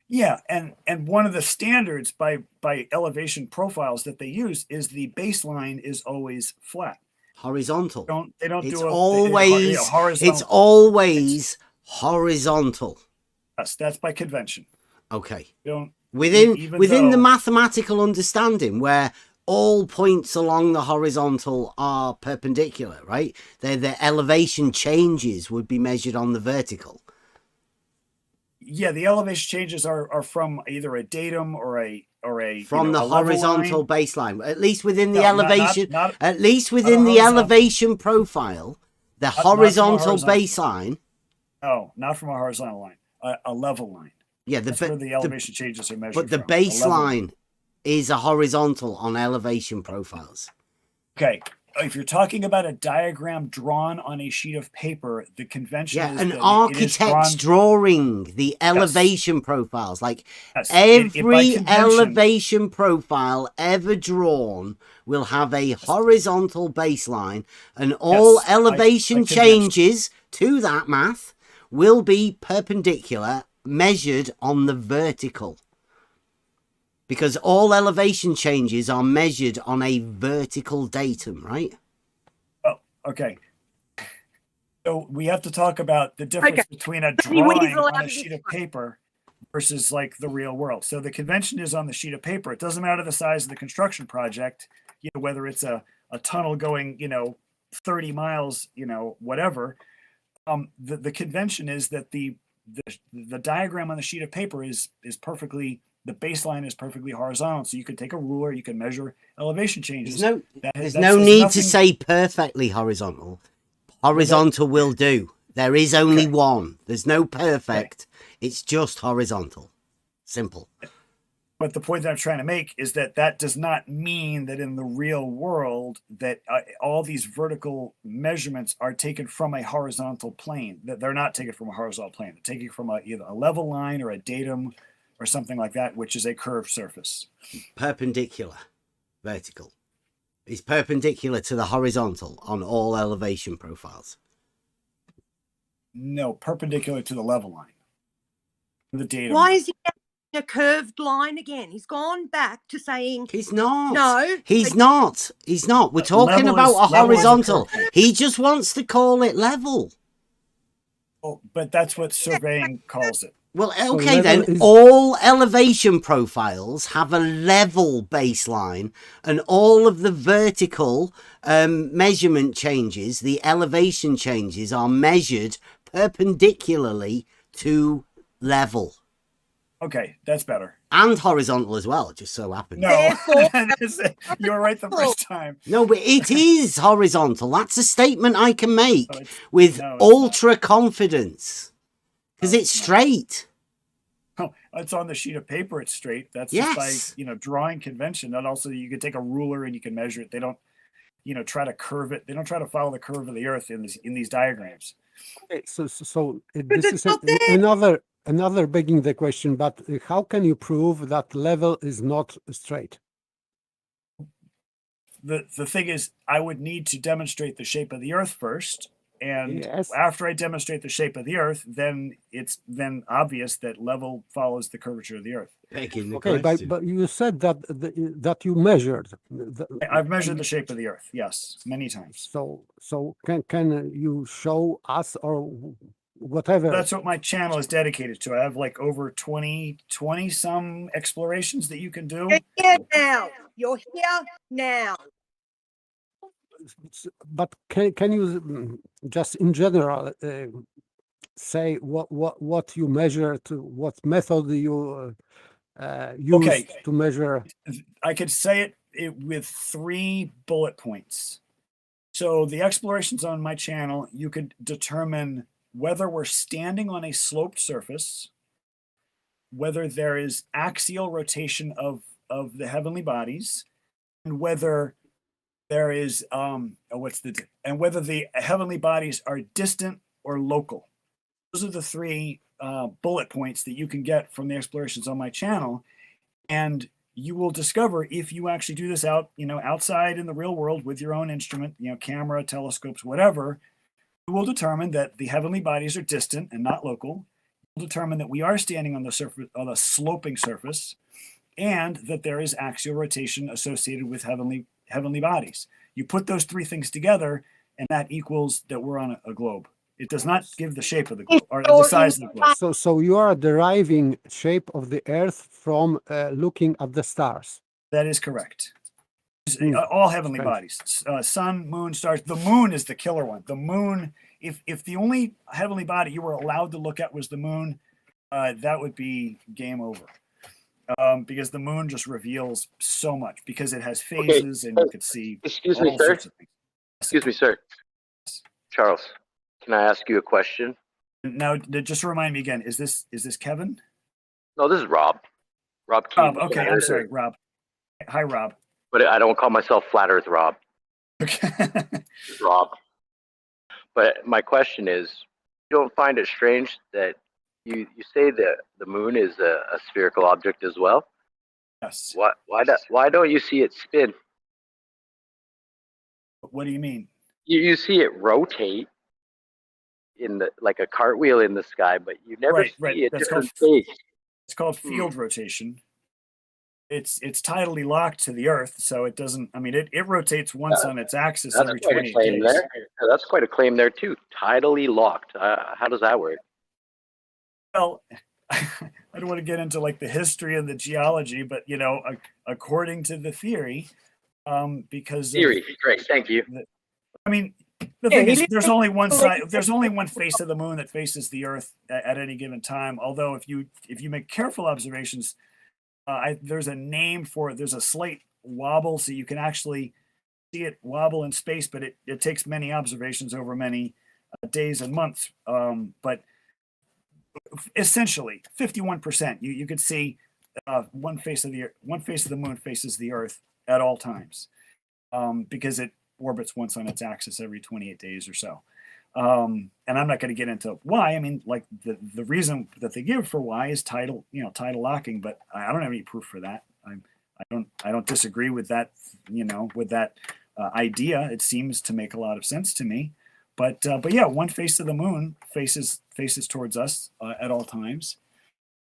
Yeah, and one of the standards by elevation profiles that they use is the baseline is always flat. Horizontal. They don't it's do always horizontal. It's always horizontal. Yes, that's by convention. Okay. Within the mathematical understanding where all points along the horizontal are perpendicular, right? The elevation changes would be measured on the vertical. Yeah, the elevation changes are from either a datum or a from the horizontal baseline, at least within the elevation. At least within the elevation profile, the horizontal baseline. No, not from a horizontal line, a level line. Yeah, that's where the elevation changes are measured. But the baseline is a horizontal on elevation profiles. Okay. If you're talking about a diagram drawn on a sheet of paper, the convention is an that architect's drawing the elevation profiles. Like every elevation profile ever drawn will have a horizontal baseline, and all elevation changes to that math will be perpendicular, measured on the vertical. because all elevation changes are measured on a vertical datum, right? Oh, okay. So we have to talk about the difference Okay. between a Maybe when he's drawing allowed on to a sheet of explain. paper versus like the real world. So the convention is on the sheet of paper. It doesn't matter the size of the construction project, you know, whether it's a tunnel going, you know, 30 miles, you know, whatever. The convention is that the diagram on the sheet of paper is perfectly, the baseline is perfectly horizontal. So you could take a ruler, you can measure elevation changes. There's no need to say perfectly horizontal. Horizontal will do. There is only one. There's no perfect. It's just horizontal. Simple. But the point that I'm trying to make is that that does not mean that in the real world that all these vertical measurements are taken from a horizontal plane. That they're not taken from a horizontal plane. They're taken from either a level line or a datum or something like that, which is a curved surface. Perpendicular. Vertical. It's perpendicular to the horizontal on all elevation profiles. No, perpendicular to the level line. The datum. Why is he a curved line again? He's gone back to saying he's not. No, He's not. He's not. We're talking about a horizontal. He just wants to call it level. Oh, but that's what surveying calls it. Well, okay, then all elevation profiles have a level baseline, and all of the vertical measurement changes, the elevation changes, are measured perpendicularly to level. Okay, that's better. And horizontal as well, it just so happens. No, you were right the first time. No, but it is horizontal. That's a statement I can make with ultra confidence. Because it's straight. Oh, it's on the sheet of paper. It's straight. That's yes. just by drawing convention. And also, you can take a ruler and you can measure it. They don't, try to curve it. They don't try to follow the curve of the earth in these diagrams. Okay, so this is another begging the question. But how can you prove that level is not straight? The thing is, I would need to demonstrate the shape of the earth first. And after I demonstrate the shape of the earth, then it's obvious that level follows the curvature of the earth. Okay, but you said that you measured. I've measured the shape of the earth, yes, many times. So can you show us or whatever? That's what my channel is dedicated to. I have like over 20 some explorations that you can do. You're here now. You're here now. But can you just in general say what you measure, to what method you use to measure? I could say it with 3 bullet points. So the explorations on my channel, you could determine whether we're standing on a sloped surface, whether there is axial rotation of the heavenly bodies, and whether there is and whether the heavenly bodies are distant or local. Those are the 3 bullet points that you can get from the explorations on my channel, and you will discover, if you actually do this outside in the real world with your own instrument, camera, telescopes, whatever, you will determine that the heavenly bodies are distant and not local. You'll determine that we are standing on the surface, on a sloping surface, and that there is axial rotation associated with heavenly bodies. You put those 3 things together, and that equals that we're on a globe. It does not give the shape of the globe or the size of the globe. So you are deriving shape of the Earth from looking at the stars. That is correct. All heavenly bodies, sun, moon, stars. The moon is the killer one. The moon, if the only heavenly body you were allowed to look at was the moon, that would be game over. Because the moon just reveals so much, because it has phases and you could see. Excuse me, sir. Excuse me, sir. Charles, can I ask you a question? Now, just remind me again. Is this Kevin? No, this is Rob. Rob. Rob. Okay, I'm sorry, Rob. Hi, Rob. But I don't call myself Flat Earth Rob. Okay. Rob. But my question is, you don't find it strange that you say that the moon is a spherical object as well? Yes. Why don't you see it spin? What do you mean? You see it rotate like a cartwheel in the sky, but you never see a different phase. It's called field rotation. it's tidally locked to the Earth, so it doesn't. I mean, it rotates once on its axis That's every quite a 28 claim days. there. Yeah, that's quite a claim there too. Tidally locked. How does that work? Well, I don't want to get into like the history and the geology, but you know, according to the theory, because Theory, great, thank you. I mean, the thing is, there's only one side. There's only one face of the moon that faces the Earth at any given time. Although, if you make careful observations, there's a name for it. There's a slight wobble, so you can actually see it wobble in space, but it takes many observations over many days and months. But essentially, 51%. You could see one face of the moon faces the Earth at all times, because it orbits once on its axis every 28 days or so. And I'm not going to get into why. I mean, like the reason that they give for why is tidal locking, but I don't have any proof for that. I don't disagree with that, with that idea. It seems to make a lot of sense to me. But yeah, one face of the moon faces towards us at all times.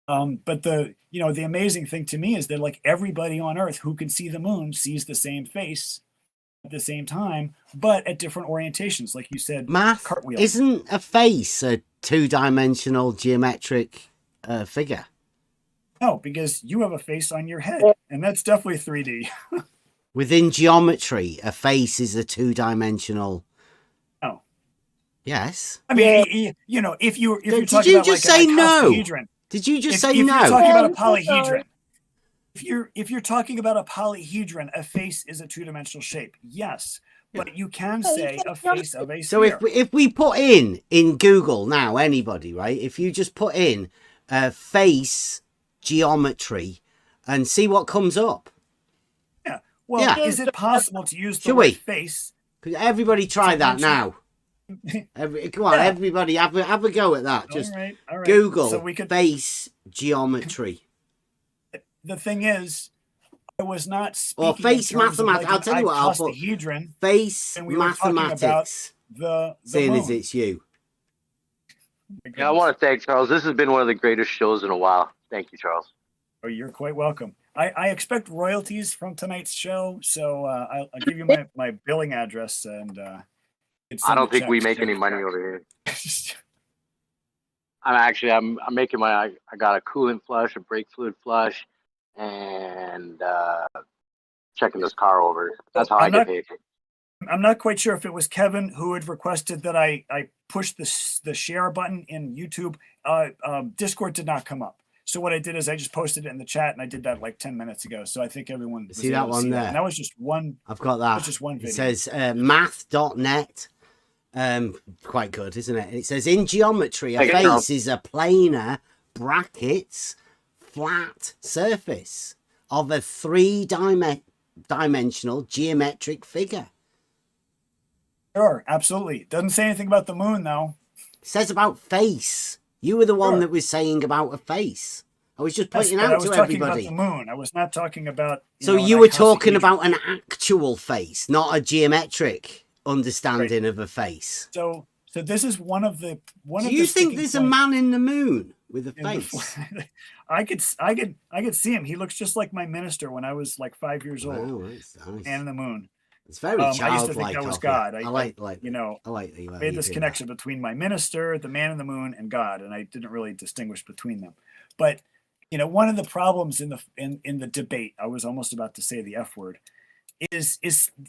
But the amazing thing to me is that like everybody on Earth who can see the moon sees the same face at the same time, but at different orientations, like you said. Math, cartwheels. isn't a face a two-dimensional geometric figure? No, because you have a face on your head, and that's definitely 3D. Within geometry, a face is a two-dimensional. Oh. Yes. I mean, if you're Did talking you about just like say an no? icosahedron, Did you just say if no? you're talking about a polyhedron, if you're talking about a polyhedron, a face is a two-dimensional shape. Yes, but you can say a face of a sphere. So if we put in Google now, anybody, right? If you just put in face geometry and see what comes up. Yeah. Well, is it possible to use the word face? Everybody try that now. Come on, everybody, have a go at that. Just all right. Google So we could, face geometry. The thing is, I was not speaking or face mathematics. I'll tell you what, I'll put face mathematics. Seeing as it's you. Yeah, I want to thank Charles. This has been one of the greatest shows in a while. Thank you, Charles. Oh, you're quite welcome. I expect royalties from tonight's show, so I'll give you my billing address, and I don't think we make any money over here. I'm making I got a coolant flush, a brake fluid flush, and checking this car over. That's how I get paid. I'm not quite sure if it was Kevin who had requested that I push the share button in YouTube. Discord did not come up. So what I did is I just posted it in the chat, and I did that like 10 minutes ago. So I think everyone see that one there. And that was just one. I've got that. Just one video. It says math.net. Quite good, isn't it? It says in geometry, a face is a planar brackets flat surface of a three-dimensional geometric figure. Sure, absolutely. Doesn't say anything about the moon, though. It says about face. You were the one that was saying about a face. I was just pointing out to everybody. I was talking about the moon. I was not talking about. You were talking about an actual face, not a geometric understanding of a face. So this is one of the Do you think there's a man in the moon with a face? I could see him. He looks just like my minister when I was like 5 years old. Oh, that's nice. Man in the moon. It's very childlike. I used to think that was God. I like I made this connection between my minister, the man in the moon, and God, and I didn't really distinguish between them. But one of the problems in the debate, I was almost about to say the F word, is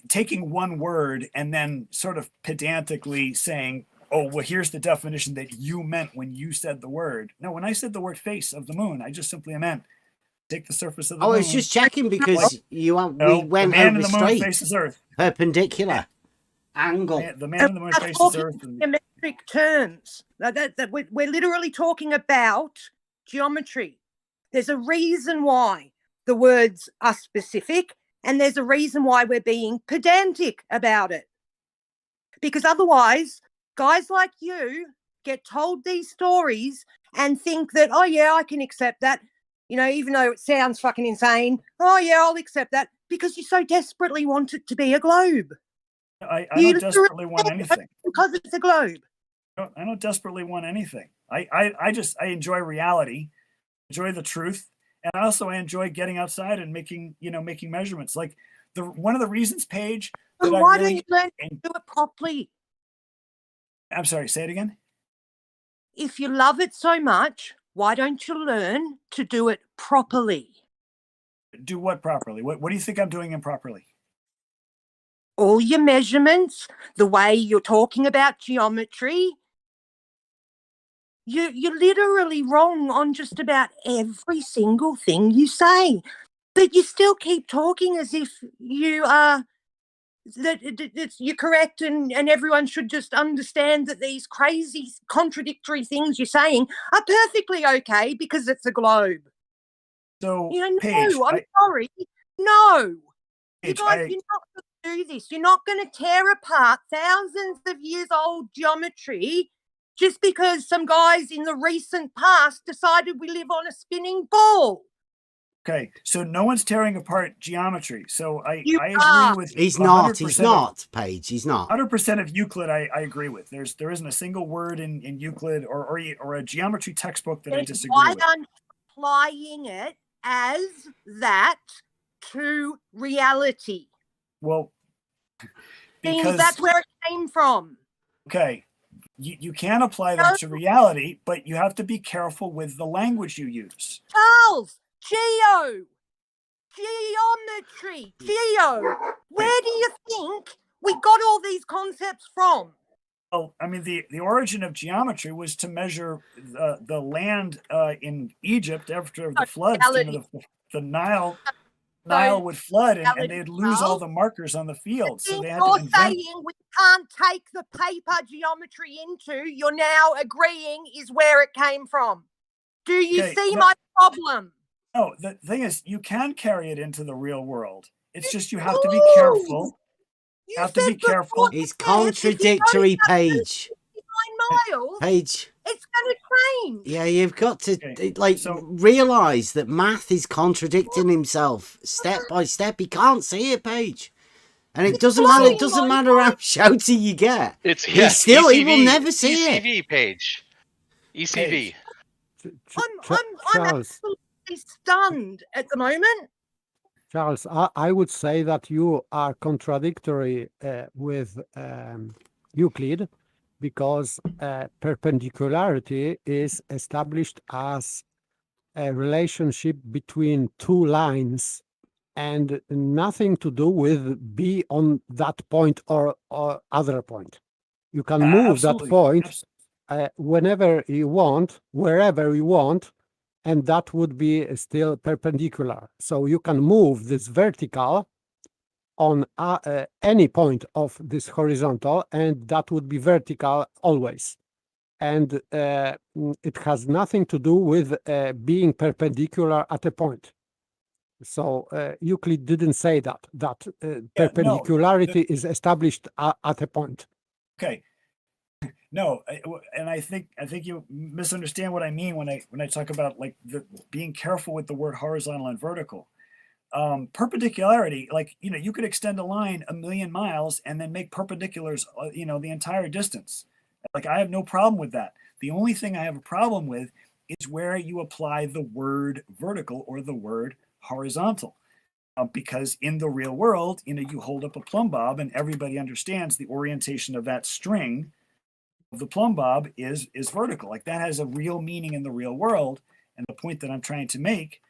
taking one word and then sort of pedantically saying, oh, well, here's the definition that you meant when you said the word. No, when I said the word face of the moon, I just simply meant take the surface of the moon. I was just checking because we went over straight, faces Earth. Perpendicular angle. The man in the moon faces Earth. Geometric terms. We're literally talking about geometry. There's a reason why the words are specific, and there's a reason why we're being pedantic about it. Because otherwise, guys like you get told these stories and think that, oh yeah, I can accept that. Even though it sounds fucking insane. Oh yeah, I'll accept that, because you so desperately want it to be a globe. I don't desperately want anything. Because it's a globe. I don't desperately want anything. I enjoy reality, enjoy the truth, and also I enjoy getting outside and making measurements. Like one of the reasons, Paige, that Well, I why really don't you learn to do it properly? I'm sorry, say it again. If you love it so much, why don't you learn to do it properly? Do what properly? What do you think I'm doing improperly? All your measurements, the way you're talking about geometry. You're literally wrong on just about every single thing you say. But you still keep talking as if you are you're correct and everyone should just understand that these crazy contradictory things you're saying are perfectly okay because it's a globe. So, Paige, no, I'm sorry. No. Paige, you're not going to do this. You're not going to tear apart thousands of years old geometry just because some guys in the recent past decided we live on a spinning ball. Okay, so no one's tearing apart geometry. So I are. agree with He's 100% not. He's not, Paige. He's not. 100% of Euclid. I agree with. There isn't a single word in Euclid or a geometry textbook that I disagree Why with. aren't you applying it as that to reality? Well, because that's where it came from. Okay, you can apply them to reality, but you have to be careful with the language you use. Charles, geometry, where do you think we got all these concepts from? Well, I mean, the origin of geometry was to measure the land in Egypt after the floods. The Nile would flood and they'd lose all the markers on the field. So they had to invent. Saying we can't take the paper geometry into, you're now agreeing is where it came from. Do you see my problem? No, the thing is, you can carry it into the real world. It's just you have to be careful. You have to be careful. It's contradictory, Paige. 9 miles. Paige. It's going to change. Yeah, you've got to realize that math is contradicting himself step by step. He can't see it, Paige. And it doesn't matter. It doesn't matter how shouty you get. He will never see it. ECV page. ECV. I'm absolutely stunned at the moment. Charles, I would say that you are contradictory with Euclid, because perpendicularity is established as a relationship between two lines and nothing to do with be on that point or other point. You can move that point whenever you want, wherever you want, and that would be still perpendicular. So you can move this vertical on any point of this horizontal, and that would be vertical always. And it has nothing to do with being perpendicular at a point. So Euclid didn't say that perpendicularity is established at a point. Okay. No, and I think you misunderstand what I mean when I talk about like being careful with the word horizontal and vertical. Perpendicularity, like, you could extend a line 1,000,000 miles and then make perpendiculars, the entire distance. Like, I have no problem with that. The only thing I have a problem with is where you apply the word vertical or the word horizontal. Because in the real world, you hold up a plumb bob and everybody understands the orientation of that string of the plumb bob is vertical. Like, that has a real meaning in the real world. And the point that I'm trying to make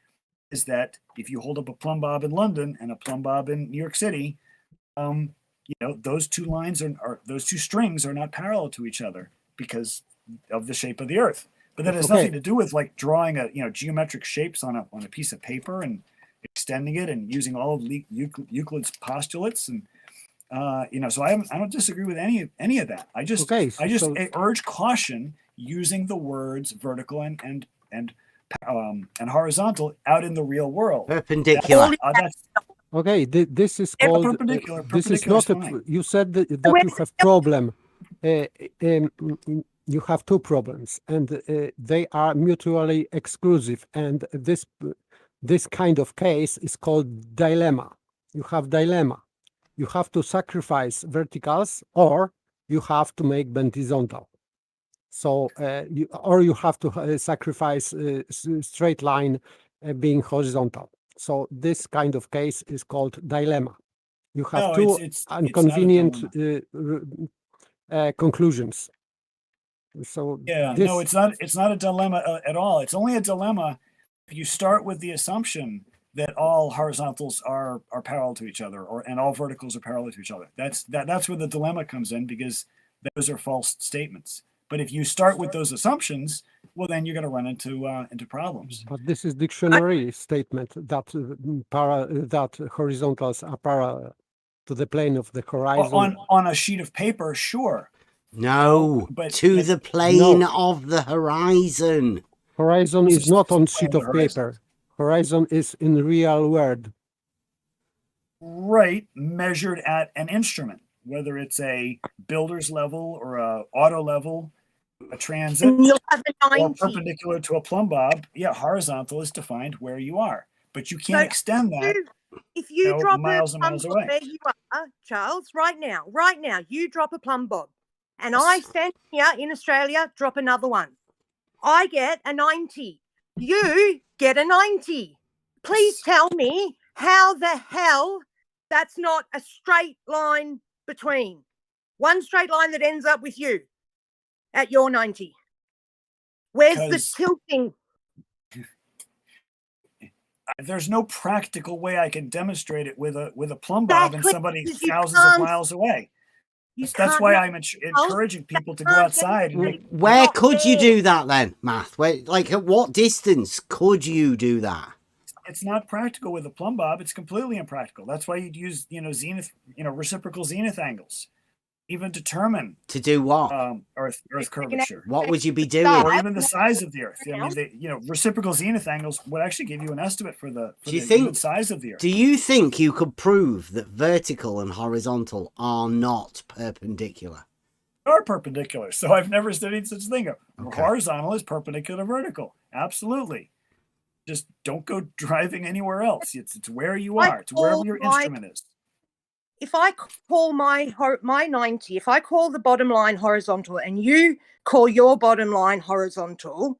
is that if you hold up a plumb bob in London and a plumb bob in New York City, those two lines those two strings are not parallel to each other because of the shape of the Earth. But that has nothing to do with like drawing geometric shapes on a piece of paper and extending it and using all of Euclid's postulates. And so I don't disagree with any of that. I just urge caution using the words vertical and horizontal out in the real world. Perpendicular. Okay, this is called. Perpendicular. This is not. You said that you have problem. You have two problems, and they are mutually exclusive. And this kind of case is called dilemma. You have dilemma. You have to sacrifice verticals, or you have to make horizontal. So, you have to sacrifice straight line being horizontal. So this kind of case is called dilemma. You have No, two it's not a inconvenient dilemma. conclusions. So Yeah, this, no, it's not a dilemma at all. It's only a dilemma if you start with the assumption that all horizontals are parallel to each other, and all verticals are parallel to each other. That's where the dilemma comes in, because those are false statements. But if you start with those assumptions, well, then you're going to run into problems. but this is dictionary statement that that horizontals are parallel to the plane of the horizon. On a sheet of paper, sure. No, but the plane of the horizon. Horizon is not on sheet of horizon. paper. Horizon is in real world. Right, measured at an instrument, whether it's a builder's level or a auto level, a transit, And you'll have a or 90. perpendicular to a plumb bob. Yeah, horizontal is defined where you are, but you can't extend that. If you drop miles a and plumb miles bob away. where you are, Charles, right now, you drop a plumb bob, and I stand here in Australia, drop another one. I get a 90. You get a 90. Please tell me how the hell that's not a straight line between one straight line that ends up with you at your 90. Where's the tilting? There's no practical way I can demonstrate it with a plumb bob and somebody because you thousands of can't- miles away. You That's can't why know I'm encouraging people to go outside. And Where could you do that then, Math? Like at what distance could you do that? It's not practical with a plumb bob. It's completely impractical. That's why you'd use, zenith, reciprocal zenith angles, even determine to do what? Earth curvature. What would you be doing? Or even the size of the Earth. I mean, reciprocal zenith angles would actually give you an estimate for the even size of the Earth. Do you think you could prove that vertical and horizontal are not perpendicular? They are perpendicular, so I've never studied such thing. Horizontal is perpendicular to vertical. Absolutely. Just don't go driving anywhere else. It's where you are. It's wherever your instrument is. If I call my 90, if I call the bottom line horizontal and you call your bottom line horizontal,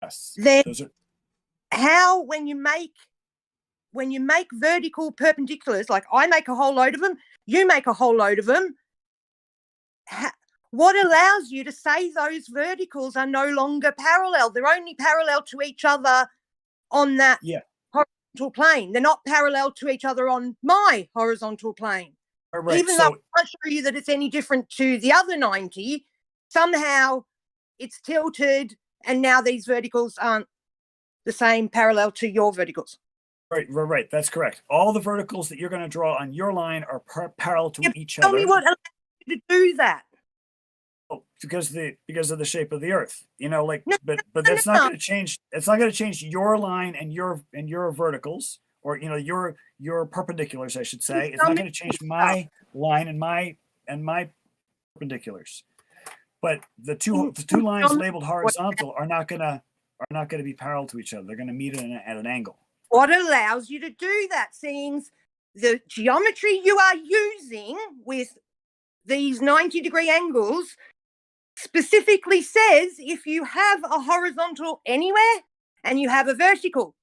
yes, then how when you make vertical perpendiculars, like I make a whole load of them, you make a whole load of them, what allows you to say those verticals are no longer parallel? They're only parallel to each other on that horizontal plane. They're not parallel to each other on my horizontal plane. Right, even though I can't show you that it's any different to the other 90, somehow it's tilted and now these verticals aren't the same parallel to your verticals. Right. That's correct. All the verticals that you're going to draw on your line are parallel to each Tell other. me what allows you to do that. Because of the shape of the Earth, but that's not going to change. It's not going to change your line and your verticals, or your perpendiculars, I should say. It's not going to change my line and my perpendiculars. But the two lines labeled horizontal are not going to be parallel to each other. They're going to meet at an angle. What allows you to do that? Seeing the geometry you are using with these 90-degree angles specifically says if you have a horizontal anywhere and you have a vertical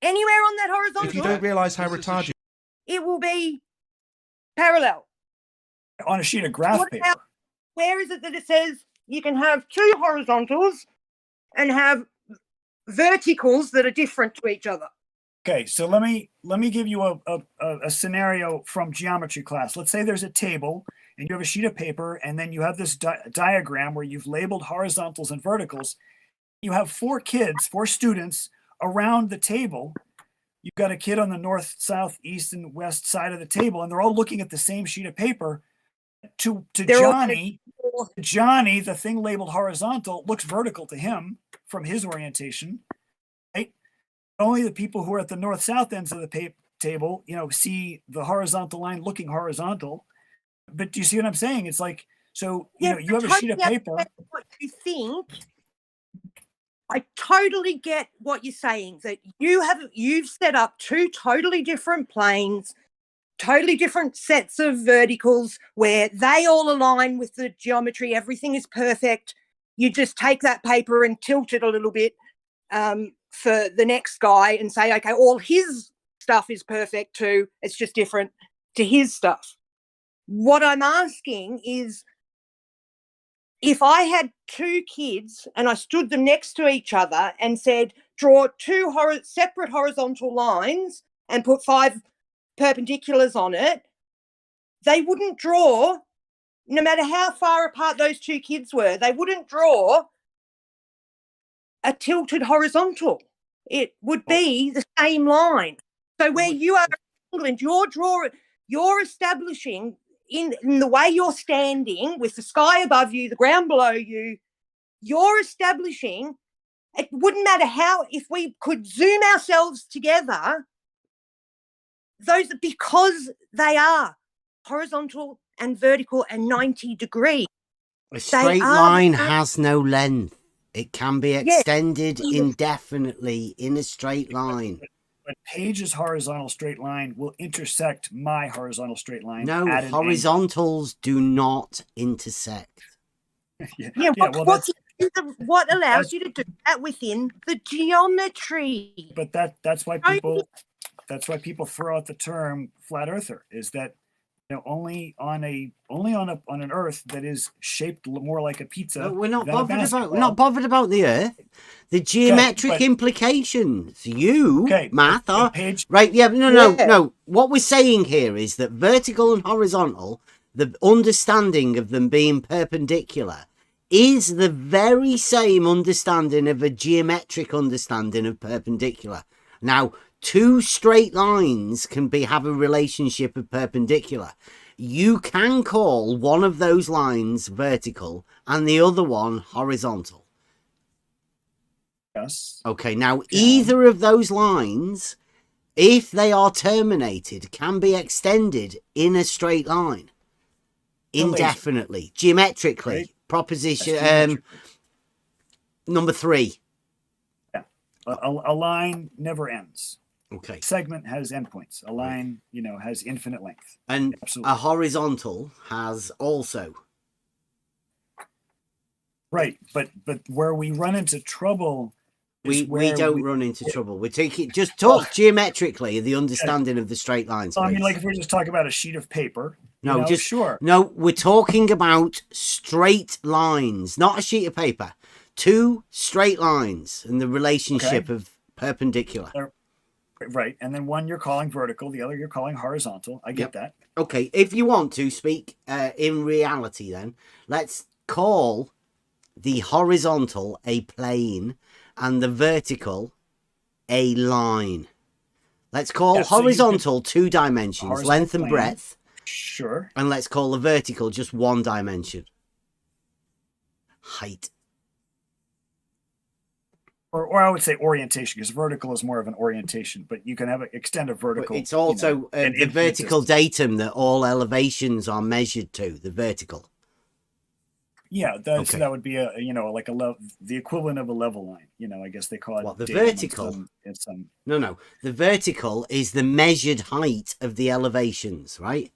anywhere on that horizontal, if you don't realize how retarded, it will be parallel on a sheet of graph paper. Where is it that it says you can have two horizontals and have verticals that are different to each other? Okay, so let me give you a scenario from geometry class. Let's say there's a table and you have a sheet of paper, and then you have this diagram where you've labeled horizontals and verticals. You have four students around the table. You've got a kid on the north, south, east, and west side of the table, and they're all looking at the same sheet of paper. To Johnny, the thing labeled horizontal looks vertical to him from his orientation, right? Only the people who are at the north-south ends of the table, see the horizontal line looking horizontal. But do you see what I'm saying? It's like, so, you have a sheet of paper. What you think, I totally get what you're saying, that you've set up two totally different planes, totally different sets of verticals where they all align with the geometry. Everything is perfect. You just take that paper and tilt it a little bit for the next guy and say, okay, all his stuff is perfect too. It's just different to his stuff. What I'm asking is, if I had two kids and I stood them next to each other and said, draw two separate horizontal lines and put 5 perpendiculars on it, they wouldn't draw, no matter how far apart those two kids were, they wouldn't draw a tilted horizontal. It would be the same line. So where you are in England, you're establishing in the way you're standing with the sky above you, the ground below you, you're establishing, it wouldn't matter how, if we could zoom ourselves together, those, because they are horizontal and vertical and 90 degrees. A straight line has no length. It can be extended indefinitely in a straight line. But Paige's horizontal straight line will intersect my horizontal straight line. No, horizontals do not intersect. What allows you to do that within the geometry? But that's why people throw out the term flat earther, is that only on an Earth that is shaped more like a pizza. No, we're not bothered about the Earth. The geometric implications. Math are right. Yeah, no. What we're saying here is that vertical and horizontal, the understanding of them being perpendicular, is the very same understanding of a geometric understanding of perpendicular. Now, two straight lines can have a relationship of perpendicular. You can call one of those lines vertical and the other one horizontal. Yes. Okay, now either of those lines, if they are terminated, can be extended in a straight line indefinitely, geometrically. Right. Proposition number 3. Yeah, a line never ends. Okay. Segment has endpoints. A line, has infinite length. And absolutely. A horizontal has also. Right, but where we run into trouble. We don't run into trouble. We just talk geometrically, the understanding of the straight lines. I mean, like if we're just talking about a sheet of paper. Sure. No, we're talking about straight lines, not a sheet of paper. 2 straight lines and the relationship of perpendicular. Right, and then one you're calling vertical, the other you're calling horizontal. I get that. Okay, if you want to speak in reality, then let's call the horizontal a plane and the vertical a line. Let's call horizontal 2 dimensions, length and breadth. Sure. And let's call the vertical just 1 dimension. Height. Or I would say orientation, because vertical is more of an orientation, but you can extend a vertical. But it's also the vertical datum that all elevations are measured to, the vertical. Yeah, so that would be the equivalent of a level line. I guess they call it the vertical. No, the vertical is the measured height of the elevations, right?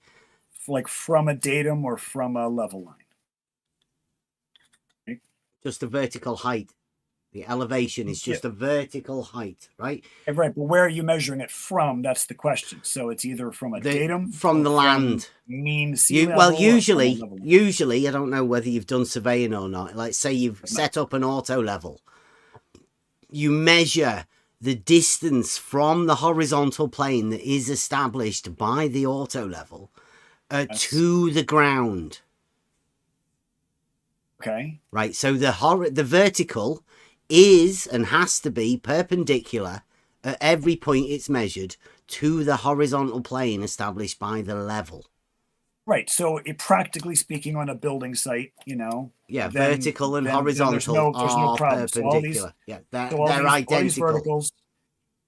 Like from a datum or from a level line. Right? Just a vertical height. The elevation is just a vertical height, right? Right, but where are you measuring it from? That's the question. So it's either from a datum, from the land, mean sea level. Well, usually, I don't know whether you've done surveying or not. Like, say you've set up an auto level, you measure the distance from the horizontal plane that is established by the auto level to the ground. Okay. Right. So the vertical is and has to be perpendicular at every point it's measured to the horizontal plane established by the level. Right. So practically speaking, on a building site, vertical and horizontal there's no problem. perpendicular. They're identical.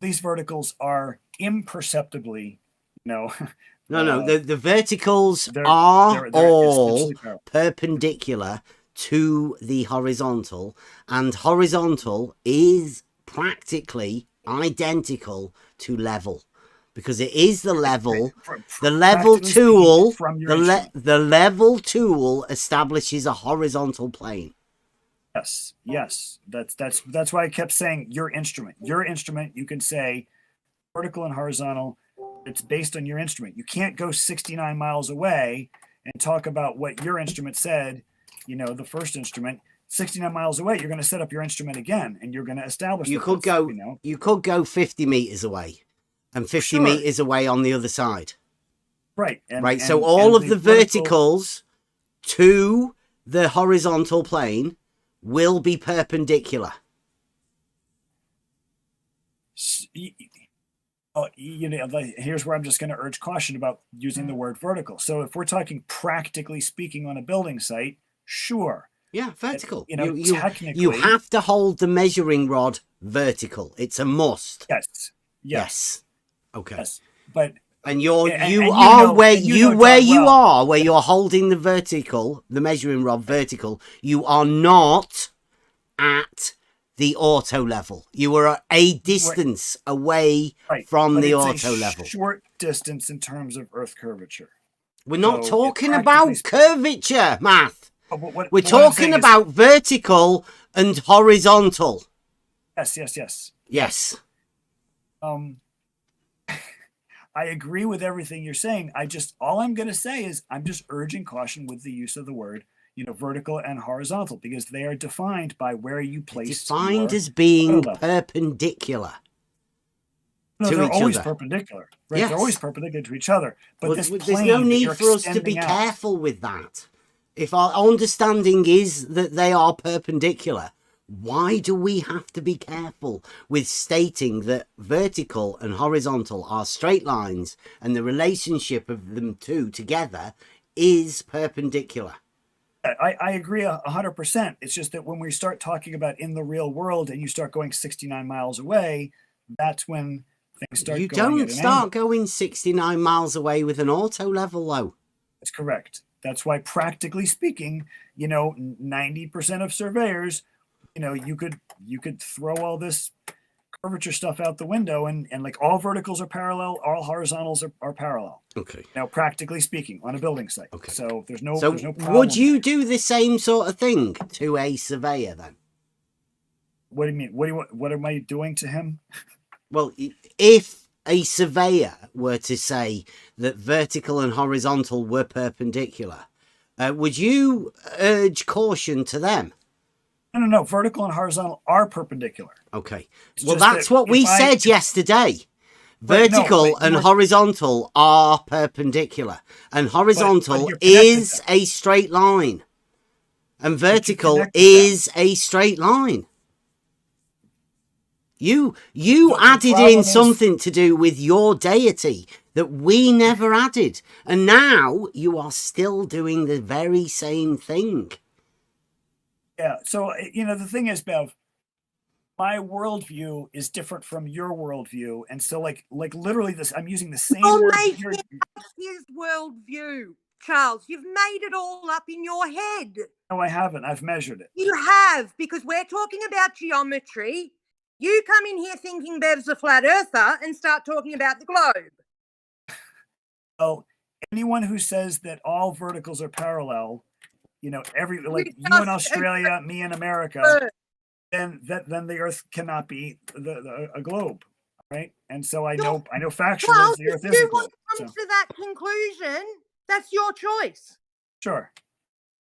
These verticals are imperceptibly, No, the verticals are all perpendicular to the horizontal, and horizontal is practically identical to level because it is the level. The level tool, the level tool establishes a horizontal plane. Yes. That's why I kept saying your instrument. Your instrument, you can say vertical and horizontal. It's based on your instrument. You can't go 69 miles away and talk about what your instrument said, the first instrument. 69 miles away, you're going to set up your instrument again, and you're going to establish. You could go 50 meters away, and 50 meters away on the other side. Right. So all of the verticals to the horizontal plane will be perpendicular. Here's where I'm just going to urge caution about using the word vertical. So if we're talking practically speaking on a building site, sure. Yeah, vertical. Technically, you have to hold the measuring rod vertical. It's a must. Yes. Okay. Yes. But where you are, where you're holding the measuring rod vertical, you are not at the auto level. You are at a distance away from the auto level. Short distance in terms of Earth curvature. We're not talking about curvature, Matt. We're talking about vertical and horizontal. Yes. I agree with everything you're saying. All I'm going to say is I'm just urging caution with the use of the word, vertical and horizontal, because they are defined by where you place. Defined as being perpendicular. No, they're always perpendicular. Right? Yes. They're always perpendicular to each other. But there's no need for us to be careful with that. If our understanding is that they are perpendicular, why do we have to be careful with stating that vertical and horizontal are straight lines and the relationship of them two together is perpendicular? I agree 100%. It's just that when we start talking about in the real world and you start going 69 miles away, that's when things start You going don't start going 69 miles away with an auto level, though. That's correct. That's why, practically speaking, 90% of surveyors, you could throw all this curvature stuff out the window and like all verticals are parallel, all horizontals are parallel. Okay. Now, practically speaking, on a building site. Okay. So there's no problem. Would you do the same sort of thing to a surveyor then? What do you mean? What am I doing to him? Well, if a surveyor were to say that vertical and horizontal were perpendicular, would you urge caution to them? No. Vertical and horizontal are perpendicular. Okay. Well, that's what we said yesterday. Vertical and horizontal are perpendicular. And horizontal is a straight line. And vertical is a straight line. You added in something to do with your deity that we never added. And now you are still doing the very same thing. Yeah. So, the thing is, Bev, my worldview is different from your worldview. And so like literally I'm using the same word. His worldview, Charles. You've made it all up in your head. No, I haven't. I've measured it. You have, because we're talking about geometry. You come in here thinking Bev's a flat earther and start talking about the globe. Well, anyone who says that all verticals are parallel, you in Australia, me in America, then the Earth cannot be a globe, right? And so I know factually the Earth is a globe. If you want to come to that conclusion, that's your choice. Sure.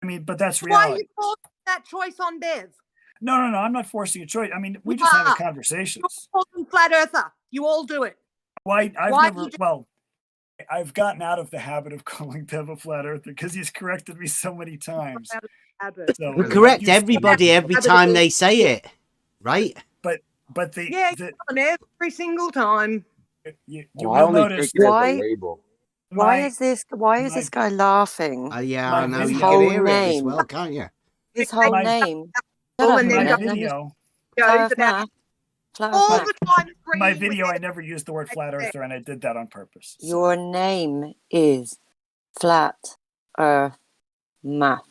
I mean, but that's reality. Why are you forcing that choice on Bev? No. I'm not forcing a choice. I mean, we just have a conversation. You're flat earther. You all do it. I've gotten out of the habit of calling Bev a flat earther because he's corrected me so many times. So, we correct everybody every time they say it, right? But every single time. I only take it as a label. Why is this guy laughing? Yeah, I know. His You whole can hear name. it as well, can't you? His whole name. My video. My video, I never used the word flat earther, and I did that on purpose. Your name is Flat Earth Math.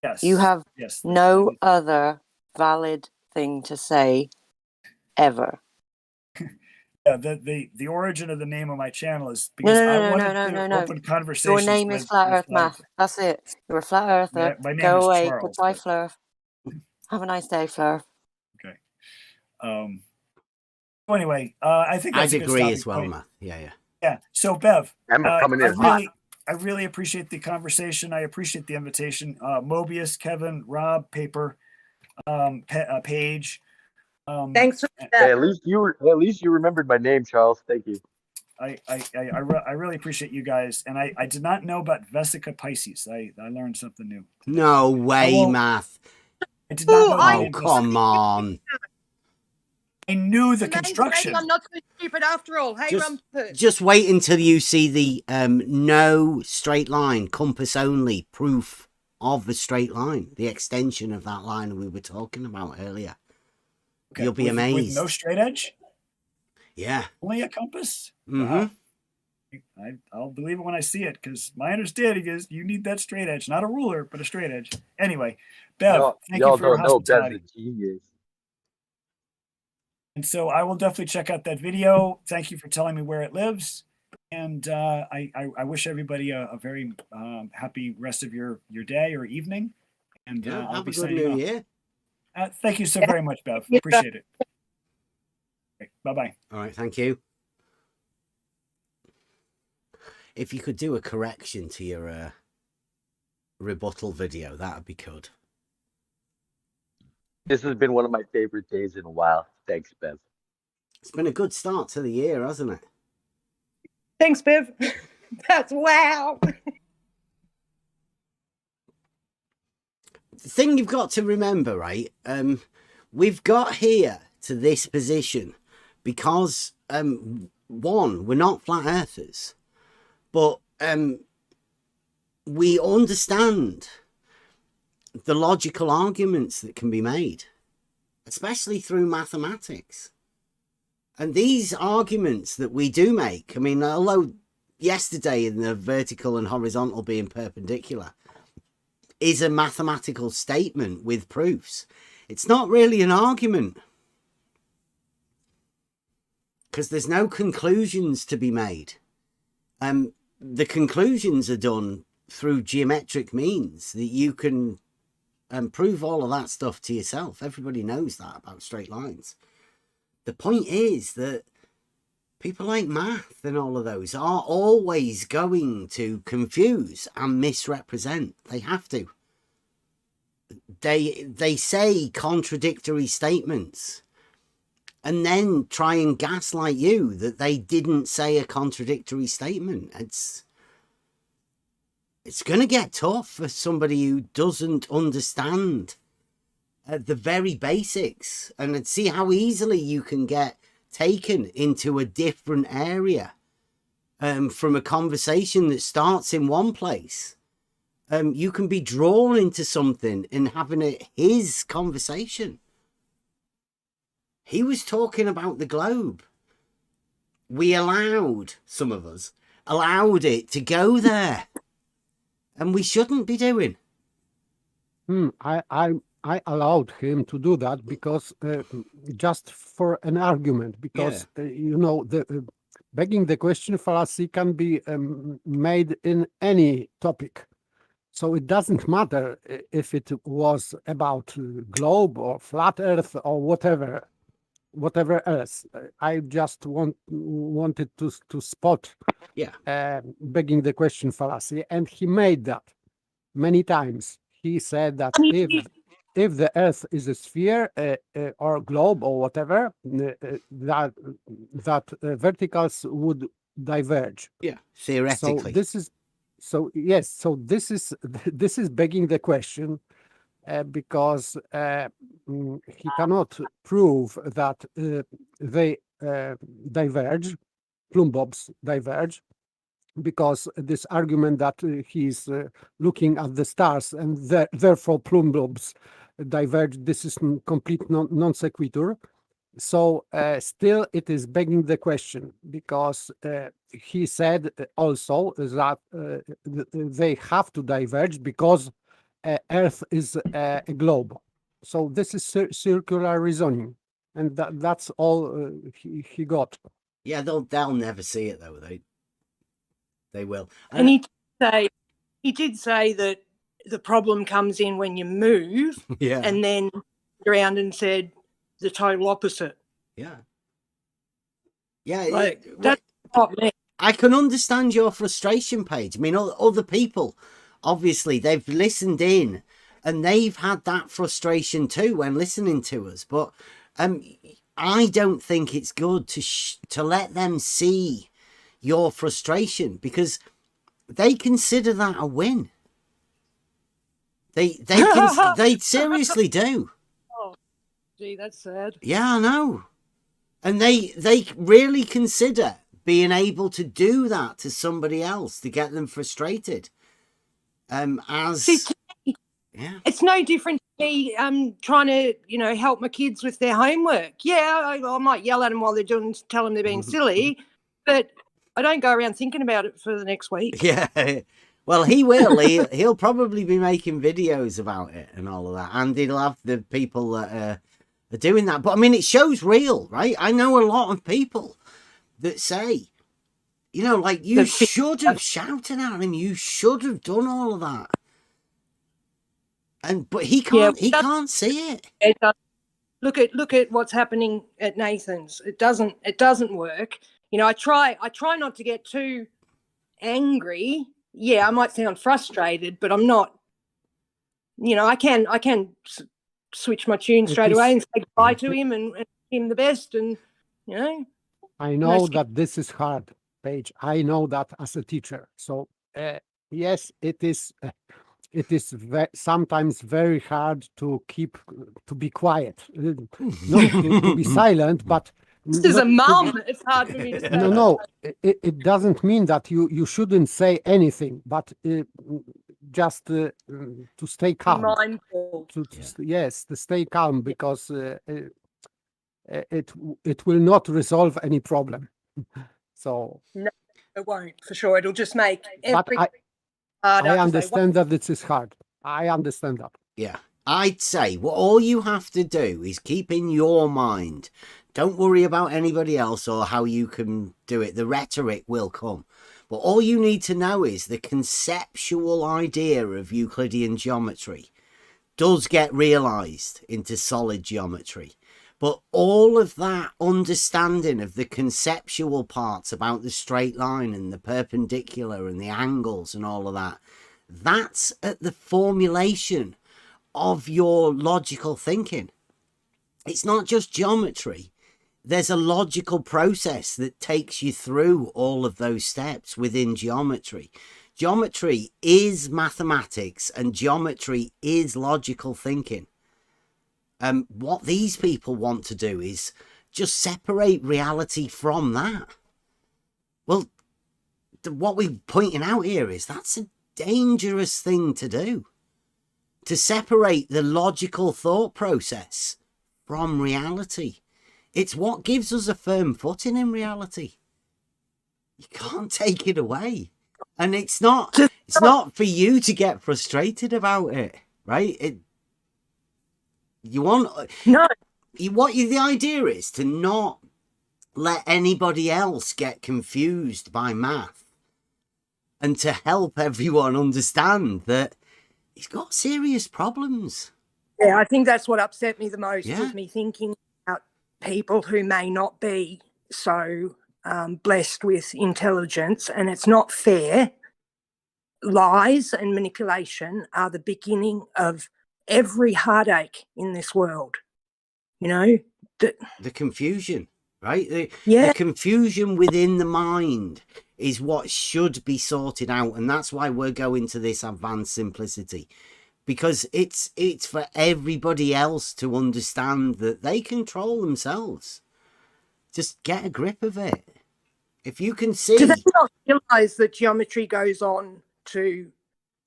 Yes. You have no other valid thing to say ever. Yeah, the origin of the name of my channel is because I wanted to open conversations. Your name is Flat Earth Math. That's it. You're a flat earther. My name Go is away. Charles, Goodbye, Fleur. Have a nice day, Fleur. Okay. So anyway, I think that's I'd a good agree stopping as well, point. Matt. Yeah. Yeah. So Bev, Emma coming in hot. I really appreciate the conversation. I appreciate the invitation. Mobius, Kevin, Rob, Paper, Paige. Thanks for Hey, that. at least you remembered my name, Charles. Thank you. I really appreciate you guys, and I did not know about Vesica Pisces. I learned something new. No way, Math. I did not know. Oh, come on. I knew the Maybe construction. I'm not so stupid after all. Hey, Rumpus. Just wait until you see the no straight line, compass only proof of the straight line, the extension of that line we were talking about earlier. Okay, You'll be amazed. With no straight edge? Yeah. Only a compass? Mm-hmm. Wow. I'll believe it when I see it, because my understanding is you need that straight edge, not a ruler, but a straight edge. Anyway, Bev, thank you for your hospitality. Bev's a genius. And so I will definitely check out that video. Thank you for telling me where it lives. And I wish everybody a very happy rest of your day or evening. And Yeah, I'll have be a good signing new off. year. Thank you so very much, Bev. Appreciate it. Okay, bye-bye. All right, thank you. If you could do a correction to your rebuttal video, that would be good. This has been one of my favorite days in a while. Thanks, Bev. It's been a good start to the year, hasn't it? Thanks, Bev. That's wow. The thing you've got to remember, right? We've got here to this position because one, we're not flat earthers, but we understand the logical arguments that can be made, especially through mathematics. And these arguments that we do make, I mean, although yesterday in the vertical and horizontal being perpendicular is a mathematical statement with proofs, it's not really an argument, because there's no conclusions to be made. The conclusions are done through geometric means that you can prove all of that stuff to yourself. Everybody knows that about straight lines. The point is that people like math and all of those are always going to confuse and misrepresent. They have to. They say contradictory statements and then try and gaslight you that they didn't say a contradictory statement. It's going to get tough for somebody who doesn't understand the very basics, and see how easily you can get taken into a different area from a conversation that starts in one place. You can be drawn into something and having it his conversation. He was talking about the globe. We allowed, some of us, allowed it to go there. And we shouldn't be doing. I allowed him to do that because just for an argument, because you know, the begging the question fallacy can be made in any topic. So it doesn't matter if it was about globe or flat earth or whatever else. I just wanted to spot begging the question fallacy, and he made that many times. He said that if the earth is a sphere or globe or whatever, that verticals would diverge. Yeah, theoretically. So this is begging the question because he cannot prove that they diverge, plumbobs diverge, because this argument that he's looking at the stars and therefore plumbobs diverge, this is complete non sequitur. So still it is begging the question, because he said also that they have to diverge because Earth is a globe. So this is circular reasoning, and that's all he got. Yeah, they'll never see it though. They will. And he did say that the problem comes in when you move, Yeah. and then around and said the total opposite. Yeah. Yeah. Like, that's not me. I can understand your frustration, Paige. I mean, other people, obviously, they've listened in and they've had that frustration too when listening to us. But I don't think it's good to let them see your frustration, because they consider that a win. They seriously do. Oh, gee, that's sad. Yeah, I know. And they really consider being able to do that to somebody else to get them frustrated. It's no different to me trying to, help my kids with their homework. Yeah, I might yell at them while they're tell them they're being silly, but I don't go around thinking about it for the next week. Yeah. Well, he will. He'll probably be making videos about it and all of that, and he'll have the people that are doing that. But I mean, it shows real, right? I know a lot of people that say, like, you should have shouted at him. You should have done all of that. But he can't. He can't see it. Look at what's happening at Nathan's. It doesn't work. I try not to get too angry. Yeah, I might sound frustrated, but I'm not. I can switch my tune straight away and say goodbye to him and wish him the best. And I know that this is hard, Paige. I know that as a teacher. So yes, it is. It is sometimes very hard to be quiet, not to be silent, but this is a mum. It's hard for me to say. No, it doesn't mean that you shouldn't say anything, but just to stay calm. Mindful. Yes, to stay calm, because it will not resolve any problem. So no, it won't, for sure. It'll just make everything. I understand that this is hard. I understand that. Yeah. I'd say all you have to do is keep in your mind. Don't worry about anybody else or how you can do it. The rhetoric will come. But all you need to know is the conceptual idea of Euclidean geometry does get realized into solid geometry. But all of that understanding of the conceptual parts about the straight line and the perpendicular and the angles and all of that, that's at the formulation of your logical thinking. It's not just geometry. There's a logical process that takes you through all of those steps within geometry. Geometry is mathematics and geometry is logical thinking. What these people want to do is just separate reality from that. Well, what we're pointing out here is that's a dangerous thing to do. To separate the logical thought process from reality. It's what gives us a firm footing in reality. You can't take it away. And it's not for you to get frustrated about it, right? The idea is to not let anybody else get confused by math, and to help everyone understand that he's got serious problems. Yeah, I think that's what upset me the most, was me thinking about people who may not be so blessed with intelligence, and it's not fair. Lies and manipulation are the beginning of every heartache in this world. The confusion, right? The confusion within the mind is what should be sorted out, and that's why we're going to this advanced simplicity, because it's for everybody else to understand that they control themselves. Just get a grip of it. If you can see, do they not realize that geometry goes on to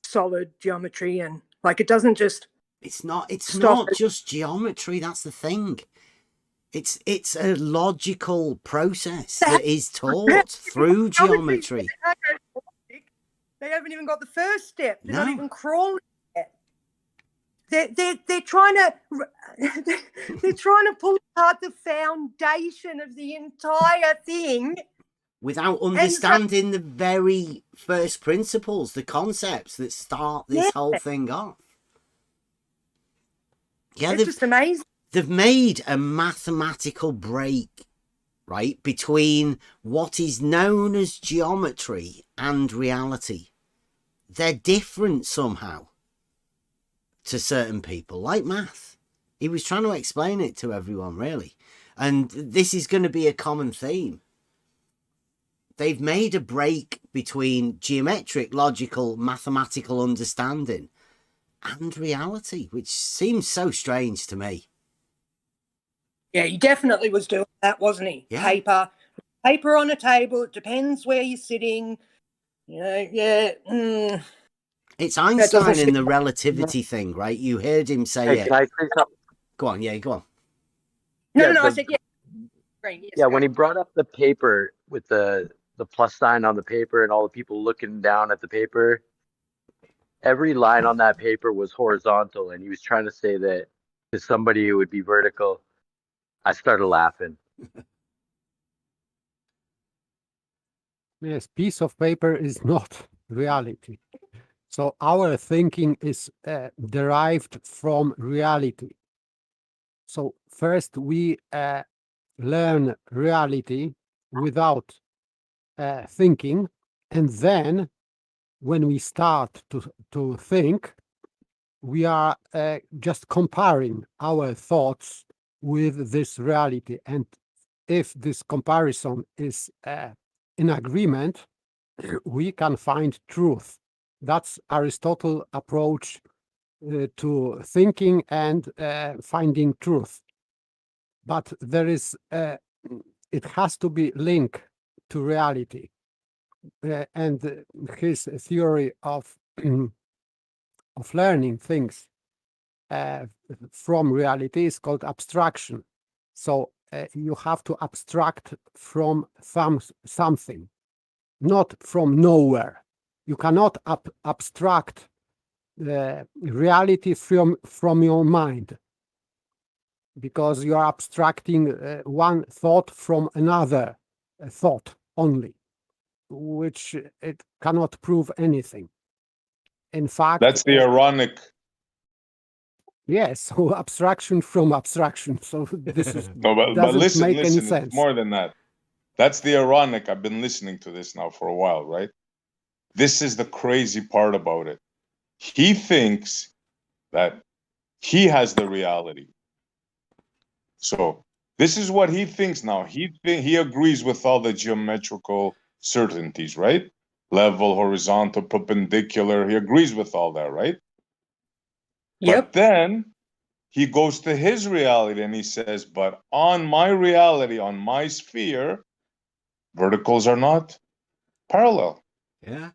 solid geometry, and like it doesn't just it's not just geometry. That's the thing. It's a logical process that is taught through geometry. They haven't even got the first step. They're not even crawling yet. They're trying to pull apart the foundation of the entire thing without understanding the very first principles, the concepts that start this whole thing off. Yeah, It's just amazing. They've made a mathematical break, right, between what is known as geometry and reality. They're different somehow to certain people, like math. He was trying to explain it to everyone, really. And this is going to be a common theme. They've made a break between geometric, logical, mathematical understanding and reality, which seems so strange to me. Yeah, he definitely was doing that, wasn't he? Yeah. Paper on a table. It depends where you're sitting. You know, yeah. It's Einstein in the relativity thing, right? You heard him say Hey, it. can I say something? Go on, go on. No, I said yeah. Right, yes, Yeah, when he brought up the paper with the plus sign on the paper and all the people looking down at the paper, every line on that paper was horizontal, and he was trying to say that to somebody it would be vertical. I started laughing. Yes, piece of paper is not reality. So our thinking is derived from reality. So first we learn reality without thinking, and then when we start to think, we are just comparing our thoughts with this reality. And if this comparison is in agreement, we can find truth. That's Aristotle's approach to thinking and finding truth. But there is, it has to be linked to reality. And his theory of learning things from reality is called abstraction. So you have to abstract from something, not from nowhere. You cannot abstract reality from your mind, because you are abstracting one thought from another thought only, which it cannot prove anything. In fact, That's the ironic. Yes, so abstraction from abstraction. So this is No, but doesn't listen, make any listen. sense. It's more than that. That's the ironic. I've been listening to this now for a while, right? This is the crazy part about it. He thinks that he has the reality. So this is what he thinks now. He agrees with all the geometrical certainties, right? Level, horizontal, perpendicular. He agrees with all that, right? Yep. But then he goes to his reality and he says, but on my reality, on my sphere, verticals are not parallel. Yeah.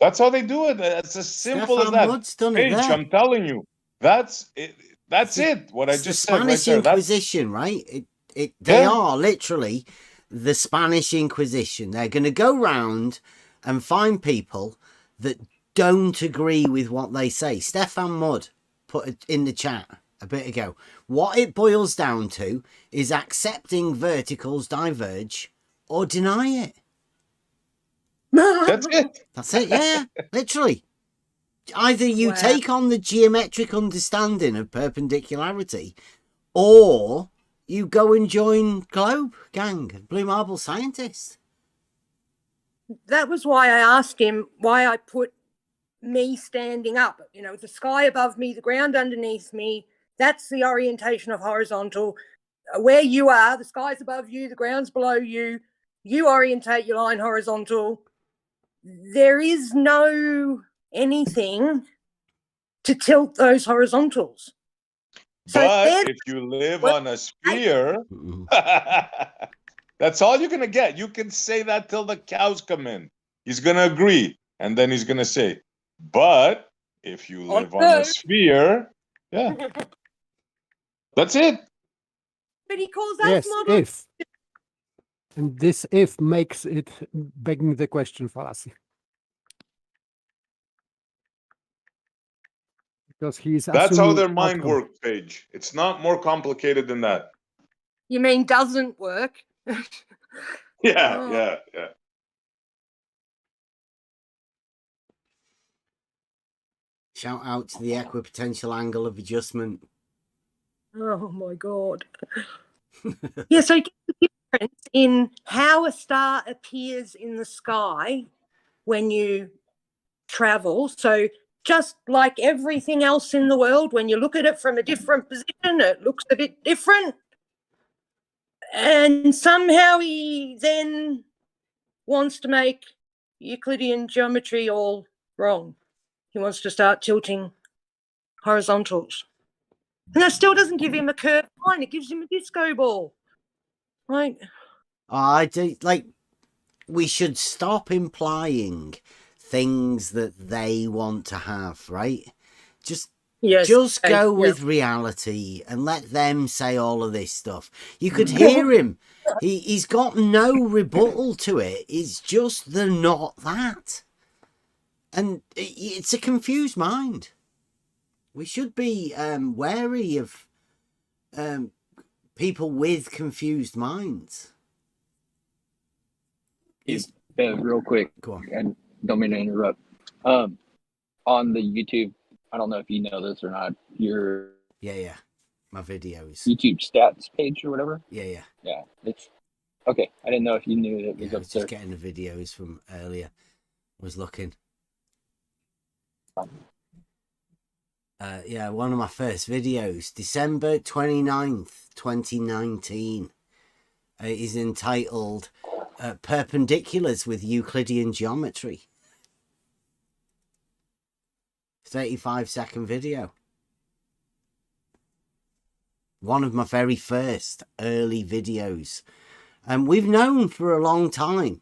That's how they do it. It's as simple as Stefan that. Mudd's done it Paige, there. I'm telling you, that's it. That's it. What I It's just the said right Spanish there. Inquisition, right? They are literally the Spanish Inquisition. They're going to go round and find people that don't agree with what they say. Stefan Mudd put it in the chat a bit ago. What it boils down to is accepting verticals diverge or deny it. That's it. That's it, yeah, literally. Either you take on the geometric understanding of perpendicularity, or you go and join Globe Gang, Blue Marble Scientist. That was why I asked him why I put me standing up. You know, the sky above me, the ground underneath me. That's the orientation of horizontal. Where you are, the sky's above you, the ground's below you. You orientate your line horizontal. There is no anything to tilt those horizontals. But if you live on a sphere, that's all you're going to get. You can say that till the cows come in. He's going to agree. And then he's going to say, but if you live on a sphere, yeah. That's it. But he calls Yes, us if. And this if makes it begging the question fallacy. Because he's That's how assuming their mind outcome. works, Paige. It's not more complicated than that. You mean doesn't work? Yeah. Shout out to the equipotential angle of adjustment. Oh my God. Yeah, so you get the difference in how a star appears in the sky when you travel. So just like everything else in the world, when you look at it from a different position, it looks a bit different. And somehow he then wants to make Euclidean geometry all wrong. He wants to start tilting horizontals. And that still doesn't give him a curved line. It gives him a disco ball. Like, I do, like, we should stop implying things that they want to have, right? Just go with reality and let them say all of this stuff. You could hear him. He's got no rebuttal to it. It's just they're not that. And it's a confused mind. We should be wary of people with confused minds. Real quick, go on. And don't mean to interrupt. On the YouTube, I don't know if you know this or not, your my videos, YouTube stats page or whatever. Yeah. It's okay. I didn't know if you knew that it was I up was there. just getting the videos from earlier. I was looking. One of my first videos, December 29th, 2019. Is entitled Perpendiculars with Euclidean Geometry. 35-second video. One of my very first early videos. And we've known for a long time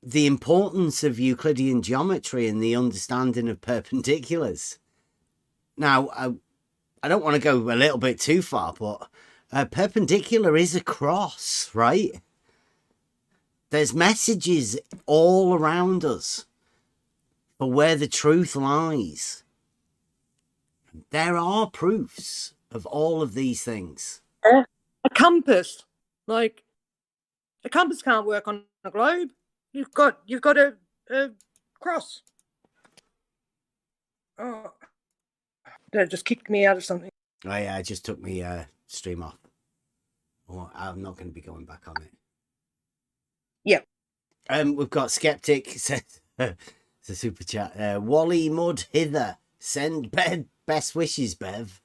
the importance of Euclidean geometry and the understanding of perpendiculars. Now, I don't want to go a little bit too far, but a perpendicular is a cross, right? There's messages all around us for where the truth lies. There are proofs of all of these things. A compass. Like, a compass can't work on a globe. You've got a cross. Oh, that just kicked me out of something. Oh yeah, it just took me stream off. Oh, I'm not going to be going back on it. Yeah. We've got Skeptic said it's a super chat. Wally Mud hither. Send best wishes, Bev.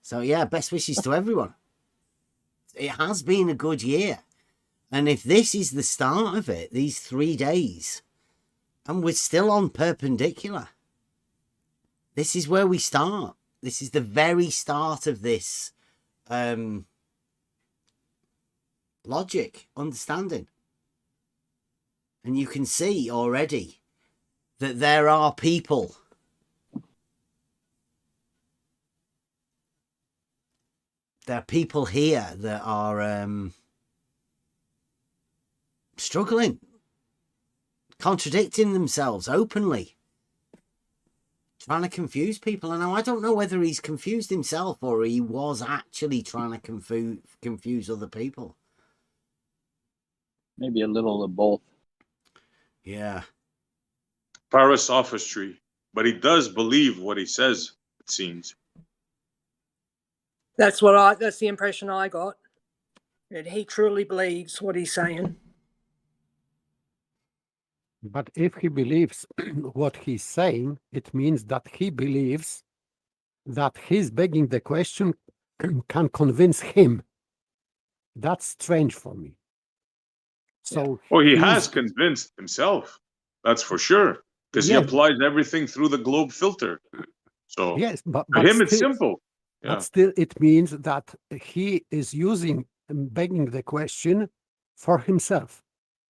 So yeah, best wishes to everyone. It has been a good year. And if this is the start of it, these 3 days, and we're still on perpendicular, this is where we start. This is the very start of this logic, understanding. And you can see already that there are people here that are struggling, contradicting themselves openly, trying to confuse people. And I don't know whether he's confused himself or he was actually trying to confuse other people. Maybe a little of both. Yeah. Para sophistry, but he does believe what he says, it seems. That's the impression I got. That he truly believes what he's saying. But if he believes what he's saying, it means that he believes that his begging the question can convince him. That's strange for me. So he has convinced himself. That's for sure. Because he applies everything through the globe filter. So yes, but for him, still, it's simple. But still, it means that he is using begging the question for himself,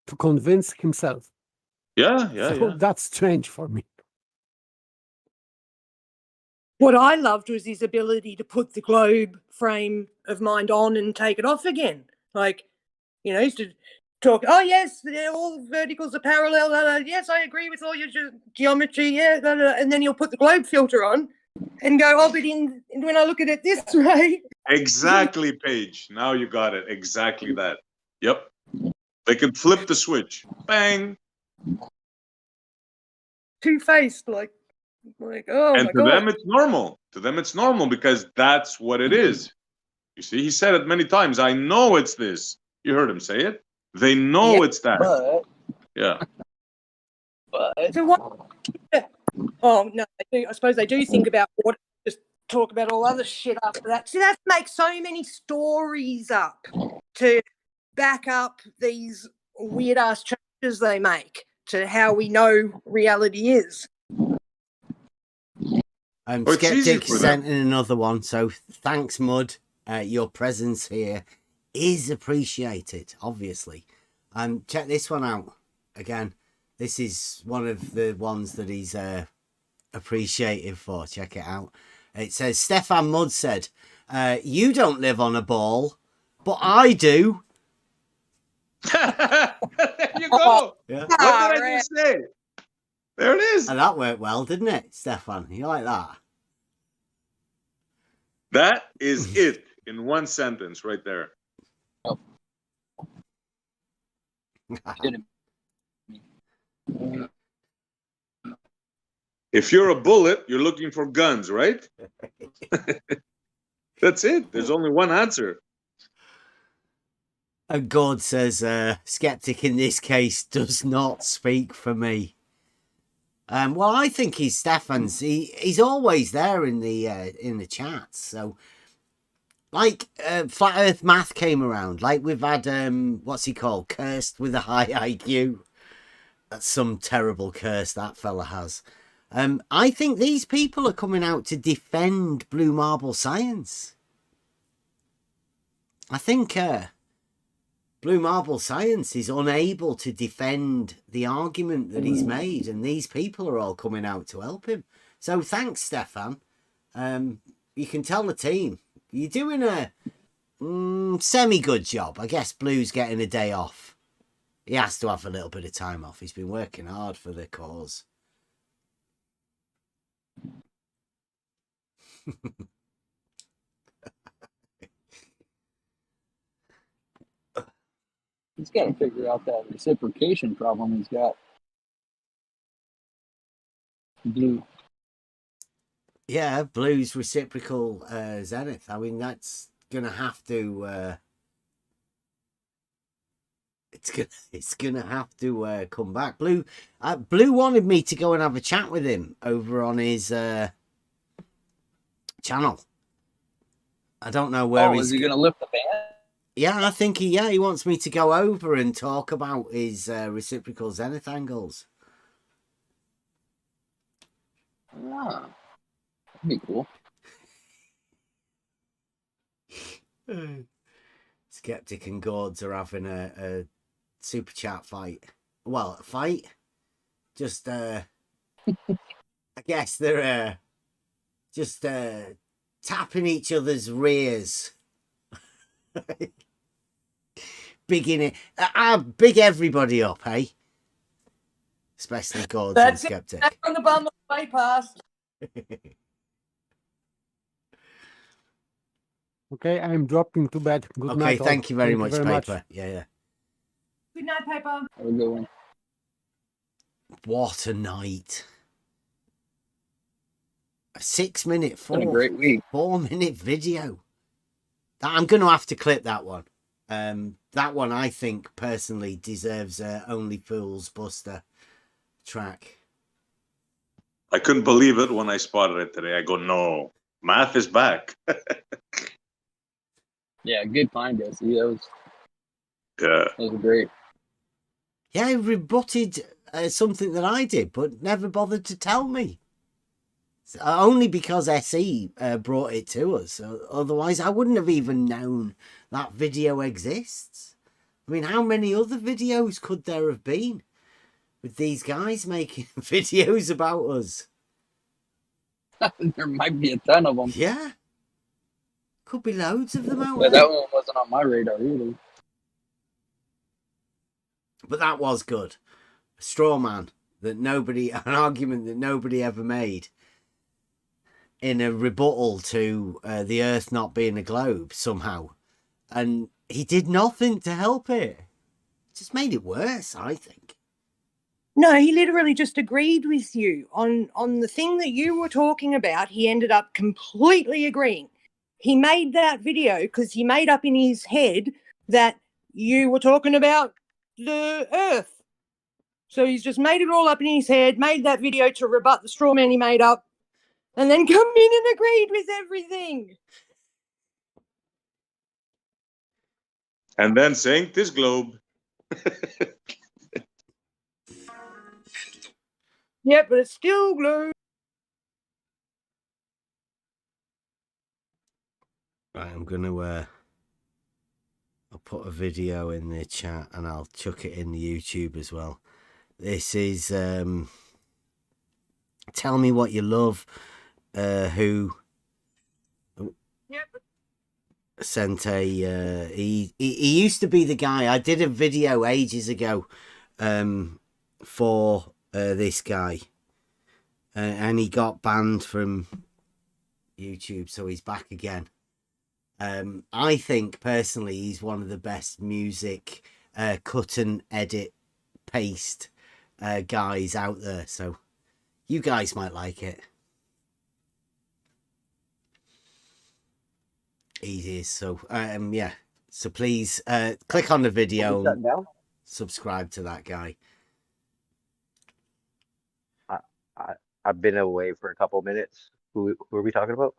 to convince himself. So that's strange for me. What I loved was his ability to put the globe frame of mind on and take it off again. Like, he used to talk, oh yes, all verticals are parallel. Yes, I agree with all your geometry. Yeah, and then he'll put the globe filter on and go, oh, but when I look at it this way. Exactly, Paige. Now you got it. Exactly that. Yep. They can flip the switch. Bang. Two-faced, like. Like, oh And my to god. them, it's normal. To them, it's normal because that's what it is. You see, he said it many times. I know it's this. You heard him say it. They know it's that. But Yeah. So what? Oh no, I suppose they do think about what. Just talk about all other shit after that. See, that makes so many stories up to back up these weird ass changes they make to how we know reality is. It's easy Skeptic for sent them. in another one, so thanks, Mud. Your presence here is appreciated, obviously. Check this one out. Again, this is one of the ones that he's appreciative for. Check it out. It says, Stefan Mudd said, you don't live on a ball, but I do. There you go. Yeah. What did I just say? There it is. And that worked well, didn't it, Stefan? You like that? That is it in one sentence right there. If you're a bullet, you're looking for guns, right? That's it. There's only one answer. And God says, Skeptic in this case does not speak for me. Well, I think he's Stefan's. He's always there in the chats. So, like, Flat Earth Math came around. Like we've had, what's he called? Cursed with a high IQ. That's some terrible curse that fella has. I think these people are coming out to defend Blue Marble Science. I think Blue Marble Science is unable to defend the argument that he's made, and these people are all coming out to help him. So thanks, Stefan. You can tell the team you're doing a semi-good job. I guess Blue's getting a day off. He has to have a little bit of time off. He's been working hard for the cause. he's got to figure out that reciprocation problem he's got. Blue. Yeah, Blue's reciprocal zenith. I mean, that's gonna have to. It's gonna have to come back. Blue wanted me to go and have a chat with him over on his channel. I don't know where he's. Is he gonna lift the ban? Yeah, I think he wants me to go over and talk about his reciprocal zenith angles. Ah, that'd be cool. Skeptic and Gords are having a super chat fight. Well, a fight. Just I guess they're just tapping each other's rears. Bigging it. Big everybody up, hey? Especially Gords and Skeptic. That's on the bum way past. Okay, I'm dropping to bed. Good night. Okay, thank you very much, very Paper. Yeah. Good night, Paper. Have a good one. What a night. A 6 minute, Been a great week. 4 minute video. I'm going to have to clip that one. That one, I think, personally deserves a Only Fools Buster track. I couldn't believe it when I spotted it today. I go, no, math is back. Yeah, good find, Jesse. That was great. Yeah, he rebutted something that I did, but never bothered to tell me. Only because SE brought it to us. Otherwise, I wouldn't have even known that video exists. I mean, how many other videos could there have been with these guys making videos about us? There might be a ton of them. Yeah. Could be loads of them out But there. that one wasn't on my radar either. But that was good. A straw man that an argument that nobody ever made in a rebuttal to the Earth not being a globe somehow. And he did nothing to help it. Just made it worse, I think. No, he literally just agreed with you on the thing that you were talking about. He ended up completely agreeing. He made that video because he made up in his head that you were talking about the Earth. So he's just made it all up in his head, made that video to rebut the straw man he made up, and then come in and agreed with everything. And then saying this globe. Yep, but it's still blue. Right, I'm gonna I'll put a video in the chat and I'll chuck it in the YouTube as well. This is Tell Me What You Love, who sent a he used to be the guy. I did a video ages ago for this guy, and he got banned from YouTube, so he's back again. I think personally he's one of the best music cut and edit paste guys out there, so you guys might like it. He is, so yeah, so please click on the video and subscribe to that guy. I've been away for a couple minutes. Who are we talking about?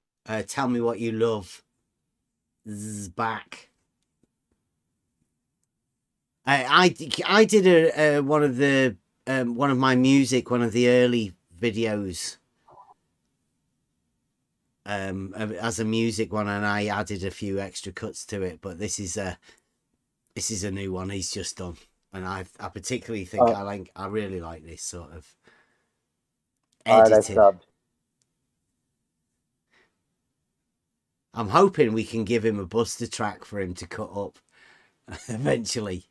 Tell Me What You Love is back. I did a one of the one of my music, one of the early videos as a music one, and I added a few extra cuts to it, but this is a new one he's just done, and I particularly think I really like this sort of editing. I'm hoping we can give him a Buster track for him to cut up eventually.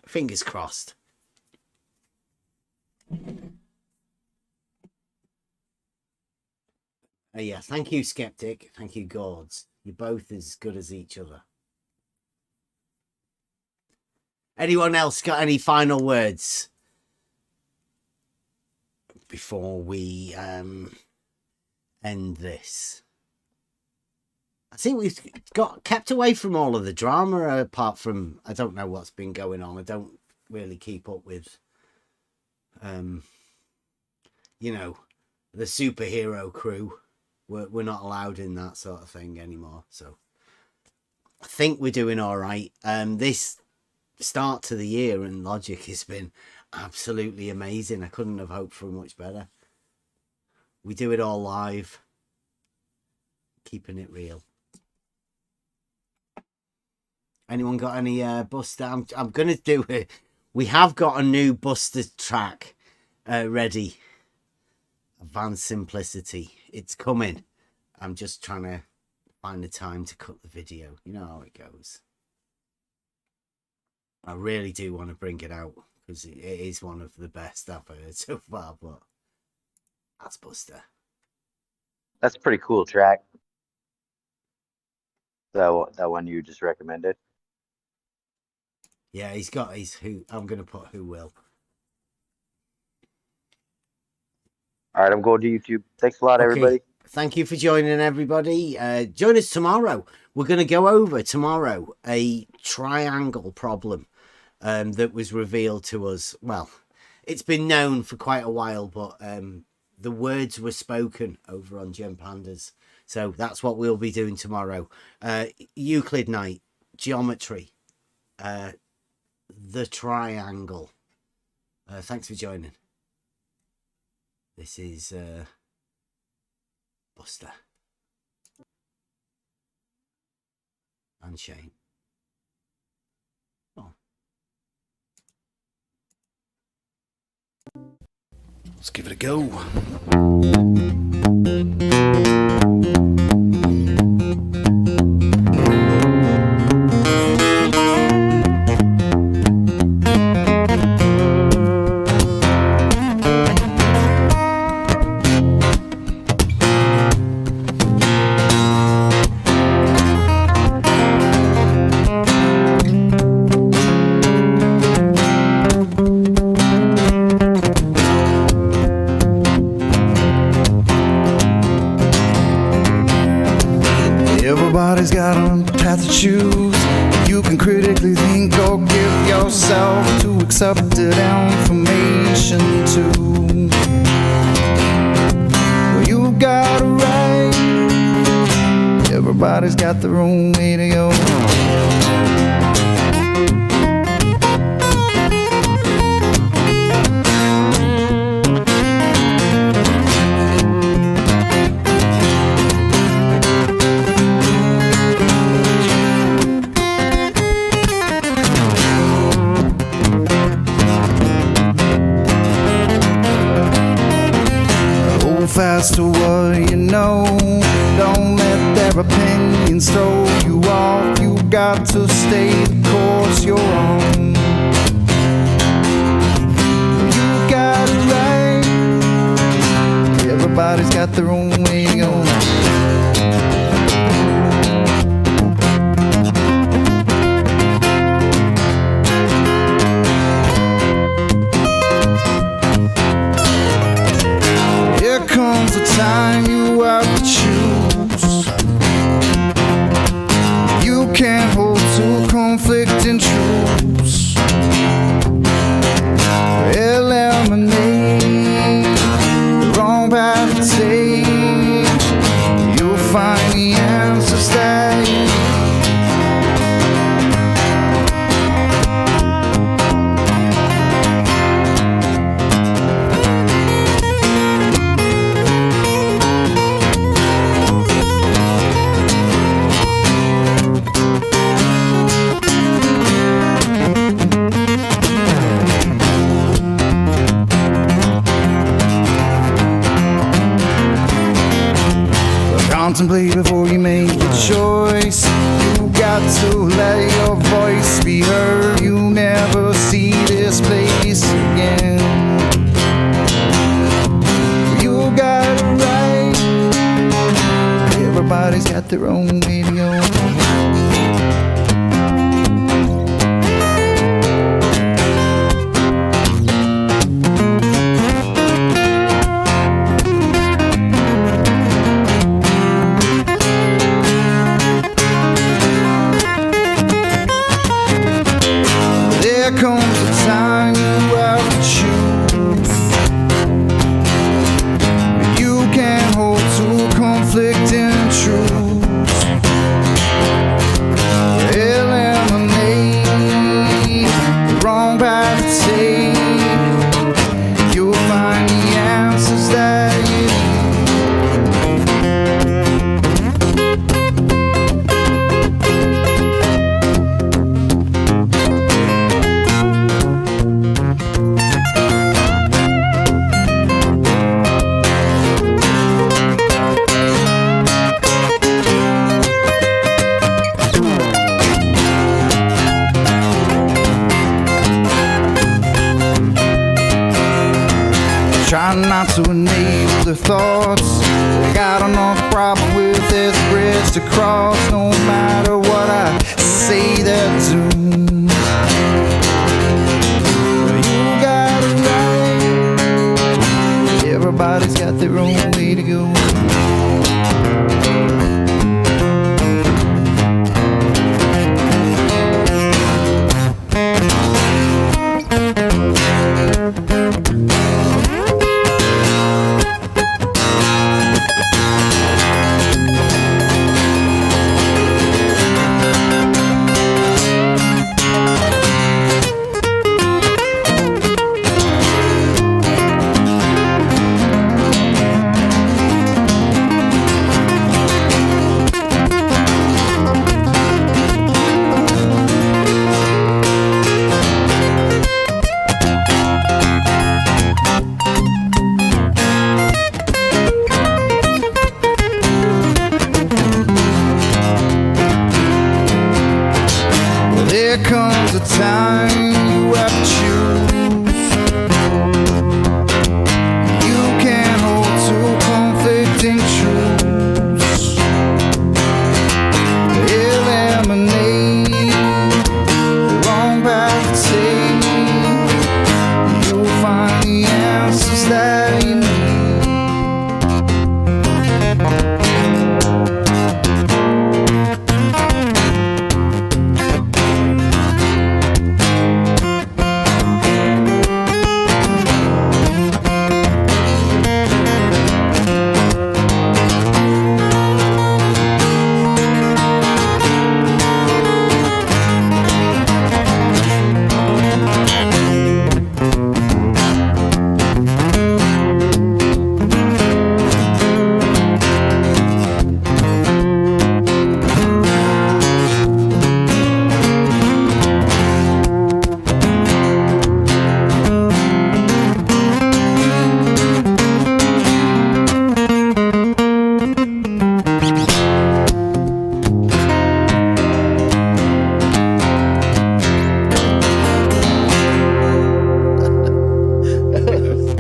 Fingers crossed. Yeah, thank you, Skeptic. Thank you, Gourds. You're both as good as each other. Anyone else got any final words before we end this? I think we've got kept away from all of the drama, apart from, I don't know what's been going on. I don't really keep up with, you know, the superhero crew. We're not allowed in that sort of thing anymore. So I think we're doing all right. This start to the year in Logic has been absolutely amazing. I couldn't have hoped for much better. We do it all live, keeping it real. Anyone got any Buster? I'm gonna do it. We have got a new Buster track ready. Advanced Simplicity. It's coming. I'm just trying to find the time to cut the video. You know how it goes. I really do want to bring it out because it is one of the best I've heard so far. But that's Buster. That's a pretty cool track. That one you just recommended. Yeah, he's got his who. I'm gonna put Who Will. All right, I'm going to YouTube. Thanks a lot, everybody. Thank you for joining, everybody. Join us tomorrow. We're going to go over tomorrow a triangle problem that was revealed to us. Well, it's been known for quite a while, but the words were spoken over on Gem Pandas. So that's what we'll be doing tomorrow. Euclid night, geometry, the triangle. Thanks for joining. This is Buster and Shane. Oh. Let's give it a go. Everybody's got a path to choose. You can critically think or give yourself to accepted information too. Well, you got it right. Everybody's got their own way to go. Fast to what you know. Don't let their opinions throw you off. You got to stay the course you're on. You got it right. Everybody's got their own way to go. Comes the time you have to choose. You can't hold two conflicting truths. Eliminate the wrong path to take. You'll find the answers that you need. Contemplate before you make a choice. You got to let your voice be heard. You'll never see this place again. You got it right. Everybody's got their own way to go. There comes a time you have to choose. You can't hold two conflicting truths. Eliminate the wrong path to take. You'll find the answers that you need. Try not to enable their thoughts. They got another problem with this bridge to cross. No matter what I say, they're doomed. You got it right. Everybody's got their own way to go. There comes a time